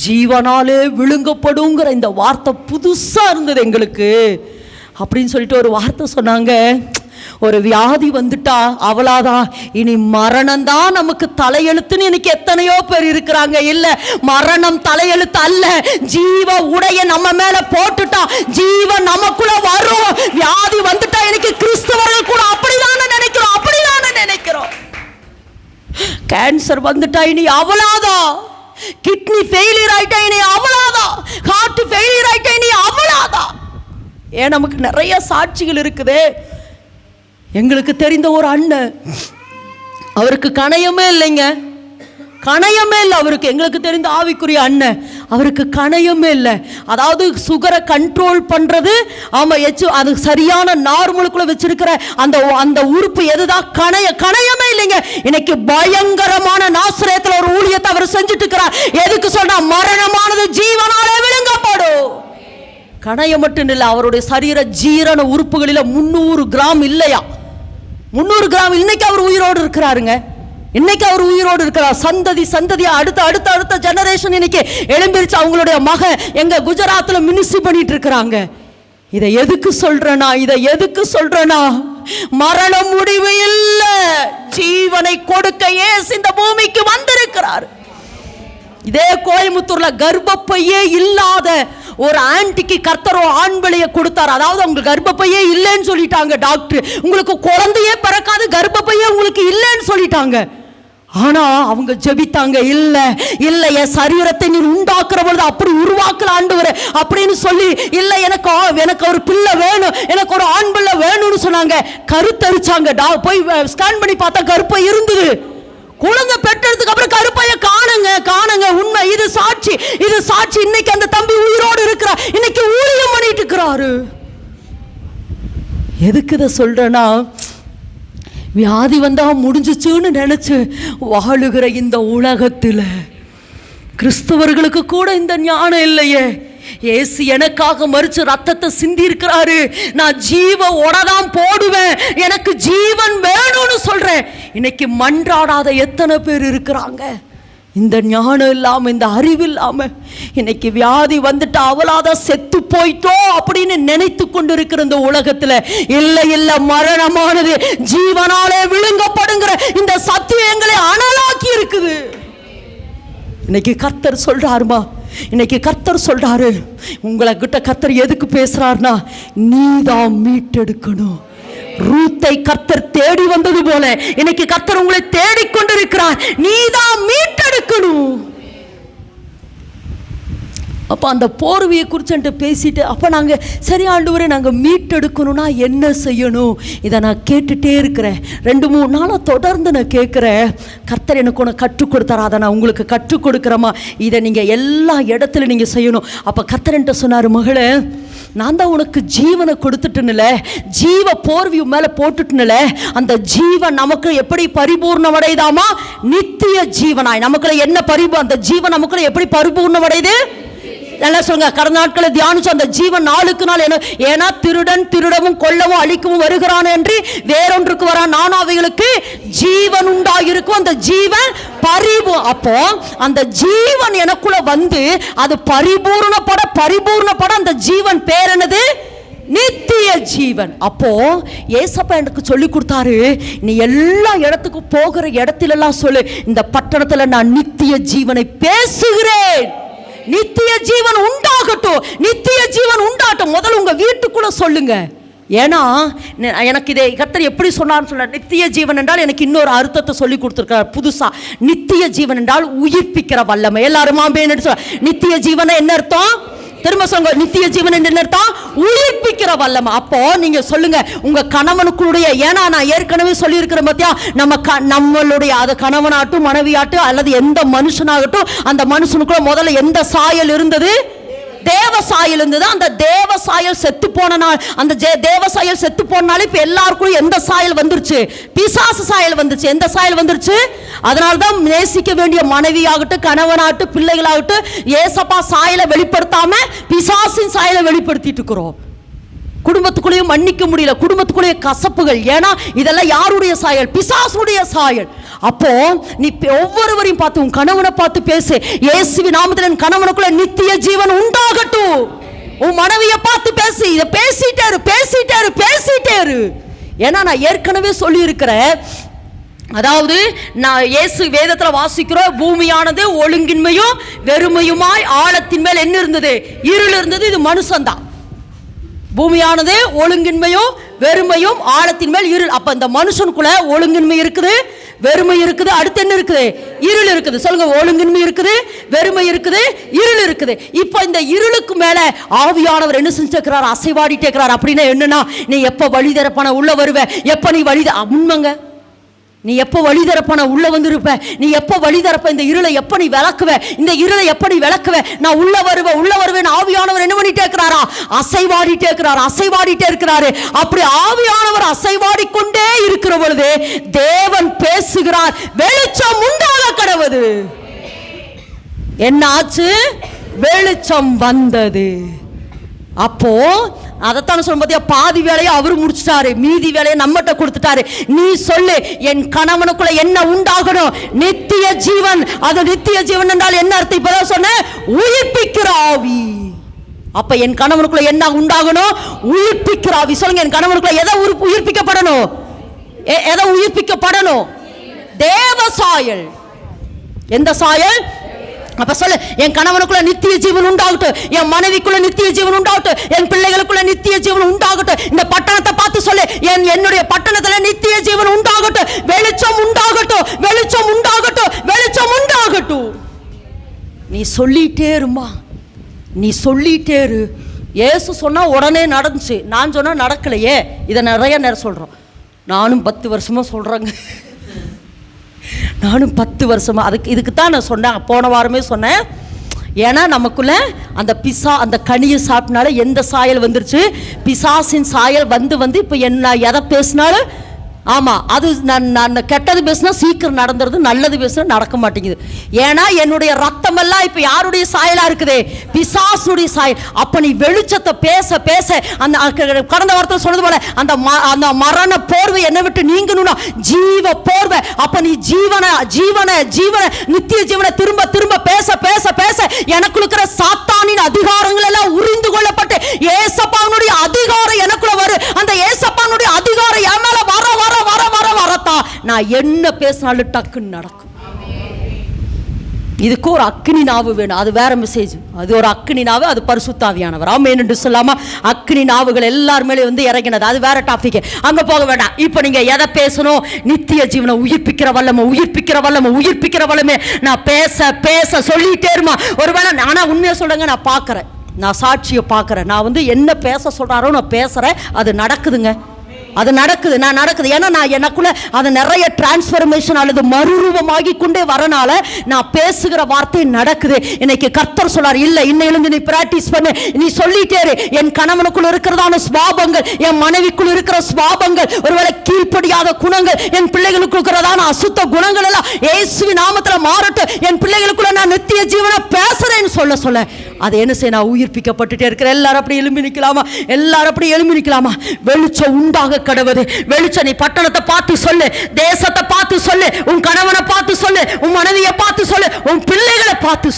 S1: ஜீவனாலே விழுங்கப்படுங்கிற இந்த வார்த்தை புதுசாக இருந்தது எங்களுக்கு அப்படின்னு சொல்லிட்டு ஒரு வார்த்தை சொன்னாங்க. ஒரு வியாதி வந்துட்டா அவ்வளோதான், இனி மரணம் தான் நமக்கு தலையெழுத்துன்னு இன்னைக்கு எத்தனையோ பேர் இருக்கிறாங்க. இல்ல, மரணம் தலையெழுத்து அல்ல, ஜீவ உடைய நம்ம மேல போட்டுட்டா ஜீவன் நமக்குள்ள வரும். வியாதி வந்துட்டா இன்னைக்கு கிறிஸ்தவர்கள் கூட அப்படிதானே நினைக்கிறோம். கேன்சர் வந்துட்டா இனி அவ்வளோதான், கிட்னி ஃபெயிலியர் ஆயிட்டா இனி அவ்வளோதான், ஹார்ட் ஃபெயிலியர் ஆயிட்டா இனி அவ்வளோதான். ஏன் நமக்கு நிறைய சாட்சிகள் இருக்குது. எங்களுக்கு தெரிந்த ஒரு அண்ணன், அவருக்கு கணையமே இல்லைங்க, கணையமே இல்லை அவருக்கு. எங்களுக்கு தெரிந்த ஆவிக்குரிய அண்ணன், அவருக்கு கணையமே இல்லை. அதாவது சுகரை கண்ட்ரோல் பண்றது, ஆமா, அது சரியான நார்மலுக்குள்ள வச்சிருக்கிற அந்த உறுப்பு எதுதான்? கணையமே இல்லைங்க. இன்னைக்கு பயங்கரமான நாசரேத்துல ஒரு ஊழியத்தை அவர் செஞ்சுட்டு இருக்கிறார். எதுக்கு சொன்னா, மரணமானது ஜீவனாலே விழுங்கப்படும். கணையம் மட்டும் இல்லை, அவருடைய சரீர ஜீரண உறுப்புகளில் 300 கிராம் இல்லையா? 300 கிராம். இன்னைக்கு அவர் உயிரோடு இருக்கிறாருங்க. இன்னைக்கு அவர் உயிரோடு இருக்கிறார். சந்ததியா அடுத்த ஜெனரேஷன் இன்னைக்கு எழும்பிருச்சு. அவங்களுடைய மகன் எங்க குஜராத்தில் மினிஸ்ட்ரி பண்ணிட்டு இருக்கிறாங்க. இதை எதுக்கு சொல்றேனா, மரணம் முடிவு இல்ல, ஜீவனை கொடுக்க இயேசு இந்த பூமிக்கு வந்திருக்கிறார். இதே கோயம்புத்தூர்ல கர்ப்பப்பையே இல்லாத ஒரு ஆன்டிக்கு கர்த்தர் ஆண்பிளைய கொடுத்தார். அதாவது அவங்க கர்ப்பப்பையே இல்லைன்னு சொல்லிட்டாங்க டாக்டர். உங்களுக்கு குழந்தையே பிறக்காது, கர்ப்பப்பையே உங்களுக்கு இல்லைன்னு சொல்லிட்டாங்க. ஆனா அவங்க ஜெபித்தாங்க, இல்ல என் சரீரத்தை நீ உண்டாக்குற பொழுது அப்படி உருவாக்கல ஆண்டவரே அப்படின்னு சொல்லி, இல்ல எனக்கு ஒரு பிள்ளை வேணும், எனக்கு ஒரு ஆண் பிள்ளை வேணும்னு சொன்னாங்க. கருத்தரிச்சாங்க. போய் ஸ்கேன் பண்ணி பார்த்தா கருப்பை இருந்தது. குழந்தை பெற்றதுக்கு அப்புறம் கருப்பைய காணுங்க. உண்மை, இது சாட்சி. இன்னைக்கு அந்த தம்பி உயிரோடு இருக்கிறார். இன்னைக்கு ஊழியம் பண்ணிட்டு இருக்கிறாரு. எதுக்கு இதை சொல்றேன்னா, வியாதி வந்தா முடிஞ்சிச்சுன்னு நினைச்சு வாழுகிற இந்த உலகத்தில் கிறிஸ்தவர்களுக்கு கூட இந்த ஞானம் இல்லையே. இயேசு எனக்காக மரிச்சு ரத்தத்தை சிந்தி இருக்கிறாரு. நான் ஜீவ உடதான் போடுவேன், எனக்கு ஜீவன் வேணும்னு சொல்றேன். இன்னைக்கு மன்றாடாத எத்தனை பேர் இருக்கிறாங்க? இந்த ஞானம் இல்லாம, இந்த அறிவு இல்லாம, இன்னைக்கு வியாதி வந்துட்டு அவளாத செத்து போயிட்டோம் அப்படின்னு நினைத்து கொண்டு இருக்கிற இந்த உலகத்துல, இல்ல மரணமானது ஜீவனாலே விழுங்கப்படுங்கிற இந்த சத்தியம் எங்களை அனலாக்கி இருக்குது. இன்னைக்கு கர்த்தர் சொல்றாருமா, உங்களை கிட்ட கர்த்தர் எதுக்கு பேசுறாருன்னா, நீதான் மீட்டெடுக்கணும். ரூத்தை கர்த்தர் தேடி வந்தது போல இன்னைக்கு கர்த்தர் உங்களை தேடிக்கொண்டிருக்கிறார். நீதான் மீட்டெடுக்கணும். அப்போ அந்த போர்வையை குறித்து பேசிட்டு, அப்போ நாங்கள் சரி ஆண்டவரே, நாங்கள் மீட்டெடுக்கணும்னா என்ன செய்யணும்? இதை நான் கேட்டுகிட்டே இருக்கிறேன். 2-3 நாளாக தொடர்ந்து நான் கேட்குறேன். கர்த்தர் எனக்கு ஒன்று கற்றுக் கொடுத்தாரா, அதை நான் உங்களுக்கு கற்றுக் கொடுக்குறேம்மா, இதை நீங்கள் எல்லா இடத்துல நீங்கள் செய்யணும். அப்போ கர்த்தர் என்கிட்ட சொன்னார், மகளே, நான் தான் உனக்கு ஜீவனை கொடுத்துட்டுனுல, ஜீவ போர்வியு மேலே போட்டுட்டுனுல, அந்த ஜீவன் நமக்கு எப்படி பரிபூர்ணமடைதாமா? நித்திய ஜீவனாய் நமக்குள்ள என்ன அந்த ஜீவன் நமக்குள்ள எப்படி பரிபூர்ணமடைது? நல்லா சொல்லுங்க. கடந்த நாட்களை தியானிச்சு அந்த ஜீவன் நாளுக்கு நாள் ஏன்னா திருடவும் கொல்லவும் அழிக்கவும் வருகிறான் என்று வேறொன்றுக்கு வர நானாவைகளுக்கு ஜீவன் உண்டாயிருக்கும். அந்த ஜீவன் அப்போ அந்த ஜீவன் எனக்குள்ள வந்து அது பரிபூர்ணப்பட அந்த ஜீவன் பேர் என்னது? நித்திய ஜீவன். அப்போ ஏசப்பா எனக்கு சொல்லி கொடுத்தாரு, நீ எல்லா இடத்துக்கும் போகிற இடத்திலெல்லாம் சொல்லு, இந்த பட்டணத்துல நான் நித்திய ஜீவனை பேசுகிறேன். நித்திய ஜீவன் உண்டாகட்டும், நித்திய ஜீவன் உண்டாகட்டும். முதல்ல உங்க வீட்டுக்குள்ள சொல்லுங்க. ஏன்னா எனக்கு இதை கர்த்தர் எப்படி சொன்னார்னு சொல்ல, நித்திய ஜீவன் என்றால் எனக்கு இன்னொரு அர்த்தத்தை சொல்லி கொடுத்துருக்கார் புதுசா. நித்திய ஜீவன் என்றால் உயிர்ப்பிக்கிற வல்லமை. எல்லாருமா நித்திய ஜீவன் என்ன அர்த்தம்? திரும்ப சொல்லுங்க. நித்திய ஜீவன் என்ன அர்த்தம்? உயிர்ப்பிக்கிற வல்லமை. அப்போ நீங்க சொல்லுங்க உங்க கணவனுக்குடைய, ஏன்னா நான் ஏற்கனவே சொல்லி இருக்கிறேன் பத்தியா, நம்மளுடைய அது கணவனாகட்டும் மனைவியாகட்டும் அல்லது எந்த மனுஷனாகட்டும், அந்த மனுஷனுக்குள்ள முதல்ல எந்த சாயல் இருந்தது? தேவ சாயல் இருந்தது. அந்த தேவ சாயல் செத்து போன நாள், அந்த தேவ சாயல் செத்து போனாலே இப்ப எல்லாருக்கும் எந்த சாயல் வந்துருச்சு? பிசாசு சாயல் வந்துருச்சு. எந்த சாயல் வந்துருச்சு? அதனால்தான் நேசிக்க வேண்டிய மனைவியாகட்டும் கணவனாகட்டும் பிள்ளைகளாகட்டும் ஏசப்பா சாயலை வெளிப்படுத்தாம பிசாசின் சாயலை வெளிப்படுத்திட்டு இருக்கிறோம். குடும்பத்துக்குள்ளேயும் மன்னிக்க முடியல, குடும்பத்துக்குள்ளேயே கசப்புகள். ஏன்னா இதெல்லாம் யாருடைய சாயல்? பிசாசுடைய சாயல். அப்போ நீ ஒவ்வொருவரையும் பார்த்து, உன் கணவனை பார்த்து பேசு, இயேசுவின் நாமத்தில் என் கணவனுக்குள்ள நித்திய ஜீவன் உண்டாகட்டும். உன் மனைவியை பார்த்து பேசு. இதை பேசிட்டே இரு. ஏன்னா நான் ஏற்கனவே சொல்லி இருக்கிறேன். அதாவது நான் இயேசு வேதத்தில் வாசிக்கிறோம், பூமியானது ஒழுங்கின்மையும் வெறுமையுமாய் ஆழத்தின் மேல் என்ன இருந்தது? இருள் இருந்தது. இது மனுஷன்தான். பூமியானது ஒழுங்கின்மையும் வெறுமையும் ஆழத்தின் மேல் இருள். அப்ப இந்த மனுஷனுக்குள்ள ஒழுங்கின்மை இருக்குது, வெறுமை இருக்குது, அடுத்து என்ன இருக்குது? இருள் இருக்குது. சொல்லுங்க. ஒழுங்கின்மை இருக்குது, வெறுமை இருக்குது, இருள் இருக்குது. இப்ப இந்த இருளுக்கு மேல ஆவியானவர் என்ன செஞ்சிருக்கிறார்? அசைவாடிட்டே இருக்கிறார். அப்படின்னா என்னன்னா, நீ எப்ப வழி திறப்பான உள்ள வருவ, எப்ப நீ வழி உண்மைங்க. நீ எப்போ வழி திறப்ப நான் உள்ள வந்திருப்ப, நீ எப்போ வழி திறப்ப இந்த இருளை எப்போ நீ விளக்குவ, இந்த இருளை எப்போ நீ விளக்குவ, நான் உள்ள வருவேன். ஆவியானவர் என்ன பண்ணிட்டே இருக்கிறாரா? அசைவாடிட்டே இருக்கிறாரு. அப்படி ஆவியானவர் அசைவாடி கொண்டே இருக்கிற பொழுது தேவன் பேசுகிறார், வெளிச்சம் உண்டாக கடவுது. என்ன ஆச்சு? வெளிச்சம் வந்தது. அப்போ அதைத்தான் சொல்லும் போது பாதி வேலையை அவரு முடிச்சிட்டாரு, மீதி வேலையை நம்மகிட்ட கொடுத்துட்டாரு. நீ சொல்லு, என் கணவனுக்குள்ள என்ன உண்டாகணும்? நித்திய ஜீவன். அது நித்திய ஜீவன் என்றால் என்ன அர்த்தம்? இப்பதான் சொன்ன, உயிர்ப்பிக்கிற ஆவி. அப்ப என் கணவனுக்குள்ள என்ன உண்டாகணும்? உயிர்ப்பிக்கிற ஆவி. சொல்லுங்க, என் கணவனுக்குள்ள எதை உயிர்ப்பிக்கப்படணும்? எதை உயிர்ப்பிக்கப்படணும்? தேவ சாயல். எந்த சாயல்? அப்ப சொல்லு, என் கணவனுக்குள்ள நித்திய ஜீவன் உண்டாகட்டும், என் மனைவிக்குள்ள நித்திய ஜீவன் உண்டாகட்டும், என் பிள்ளைகளுக்குள்ள நித்திய ஜீவன் உண்டாகட்டும். இந்த பட்டணத்தை பார்த்து சொல்லு, என்னுடைய பட்டணத்துல நித்திய ஜீவன் உண்டாகட்டும், வெளிச்சம் உண்டாகட்டும், வெளிச்சம் உண்டாகட்டும், வெளிச்சம் உண்டாகட்டும். நீ சொல்லிட்டே இருமா, நீ சொல்லிட்டே இரு. இயேசு சொன்னா உடனே நடந்துச்சு, நான் சொன்னா நடக்கலையே. இதை நிறைய நேரம் சொல்றோம். நானும் 10 வருஷமா சொல்றேங்க, நானும் 10 வருஷமா. இதுக்கு தான் நான் சொன்னேன், போன வாரமே சொன்னேன். ஏன்னா நமக்குள்ள அந்த கனியை சாப்பிட்டனால எந்த சாயல் வந்துருச்சு? பிசாசின் சாயல் வந்து இப்போ என்ன எதை பேசினாலும் ஆமாம், அது நான் கெட்டது பேசினா சீக்கிரம் நடந்துருது, நல்லது பேசினா நடக்க மாட்டேங்குது. ஏன்னா என்னுடைய ரத்தமெல்லாம் இப்போ யாருடைய சாயலாக இருக்குது? பிசாசுடைய சாயல். அப்போ நீ வெளிச்சத்தை பேச பேச அந்த கடந்த வாரத்தில் சொன்னது போல அந்த மரண போர்வை என்னை விட்டு நீங்கணும்னா ஜீவ போர்வை. அப்போ நீ ஜீவன நித்திய ஜீவனை திரும்ப திரும்ப பேச பேச பேச எனக்குள்ள இருக்கிற சாத்தானின் அதிகாரங்கள் எல்லாம் உறிந்து கொள்ளப்பட்டு ஏசப்பானுடைய அதிகாரம் எனக்குள்ள வரும். அந்த ஏசப்பானுடைய அதிகாரம் என் மேல வர வர வர வர வரத்தான் நான் என்ன பேசினாலும் டக்குன்னு நடக்கும். இதுக்கு ஒரு அக்கினி நாவு வேணும், அது வேற மெசேஜ். அது ஒரு அக்கினி நாவு, அது பரிசுத்த ஆவியானவர். ஆமென் என்று சொல்லாமா? அக்கினி நாவுகள் எல்லார் மேலே இறங்கினது, அது வேற டாபிக், அங்க போக வேண்டாம். இப்போ நீங்க எதை பேசணும்? நித்திய ஜீவனை உயிர்ப்பிக்கிற வல்லமை. நான் பேச பேச சொல்லிட்டே இருமா. ஒருவேளை நானா உண்மையை சொல்லுங்க, நான் பார்க்கறேன், நான் சாட்சியை பார்க்கறேன். நான் என்ன பேச சொல்றாரோ நான் பேசுறேன், அது நடக்குதுங்க, அது நடக்குது. ஏன்னா நான் எனக்குள்ள அது நிறைய டிரான்ஸ்ஃபர்மேஷன் அல்லது மறுரூபமாகி கொண்டே வரனால நான் பேசுகிற வார்த்தை நடக்குது. இன்னைக்கு கர்த்தர் சொல்றார், இல்ல இன்னையிலிருந்து நீ பிராக்டிஸ் பண்ணு, நீ சொல்லிட்டே இரு. என் கணவனுக்குள்ள இருக்கிறதான ஸ்வாபங்கள், என் மனைவிக்குள்ள இருக்கிற ஸ்வாபங்கள், ஒருவேளை கீழ்ப்படியாத குணங்கள், என் பிள்ளைகளுக்கு இருக்கிறதான அசுத்த குணங்கள் எல்லாம் இயேசுவின் நாமத்துல மாறட்டும். என் பிள்ளைகளுக்குள்ள நான் நித்திய ஜீவனை பேசுறேன்னு சொல்ல அது என்ன செய்ய? நான் உயிர்ப்பிக்கப்பட்டுட்டே இருக்கிறேன். எல்லாரும் அப்படி எழும்பி நிற்கலாமா? வெளிச்சம் உண்டாக கடவுது. வெளிச்சம். நீ பட்டணத்தை பார்த்து சொல்லு, தேசத்தை பார்த்து சொல்லு, உன் கணவனை பார்த்து சொல்லு, உன் மனைவியை பார்த்து சொல்லு, உன் பிள்ளைகளை பார்த்து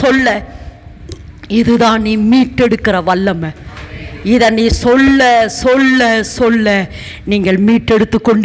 S1: சொல்ல. இதுதான் நீ மீட்டெடுக்கிற வல்லமை. இதை நீ சொல்ல நீங்கள் மீட்டெடுத்து கொண்டு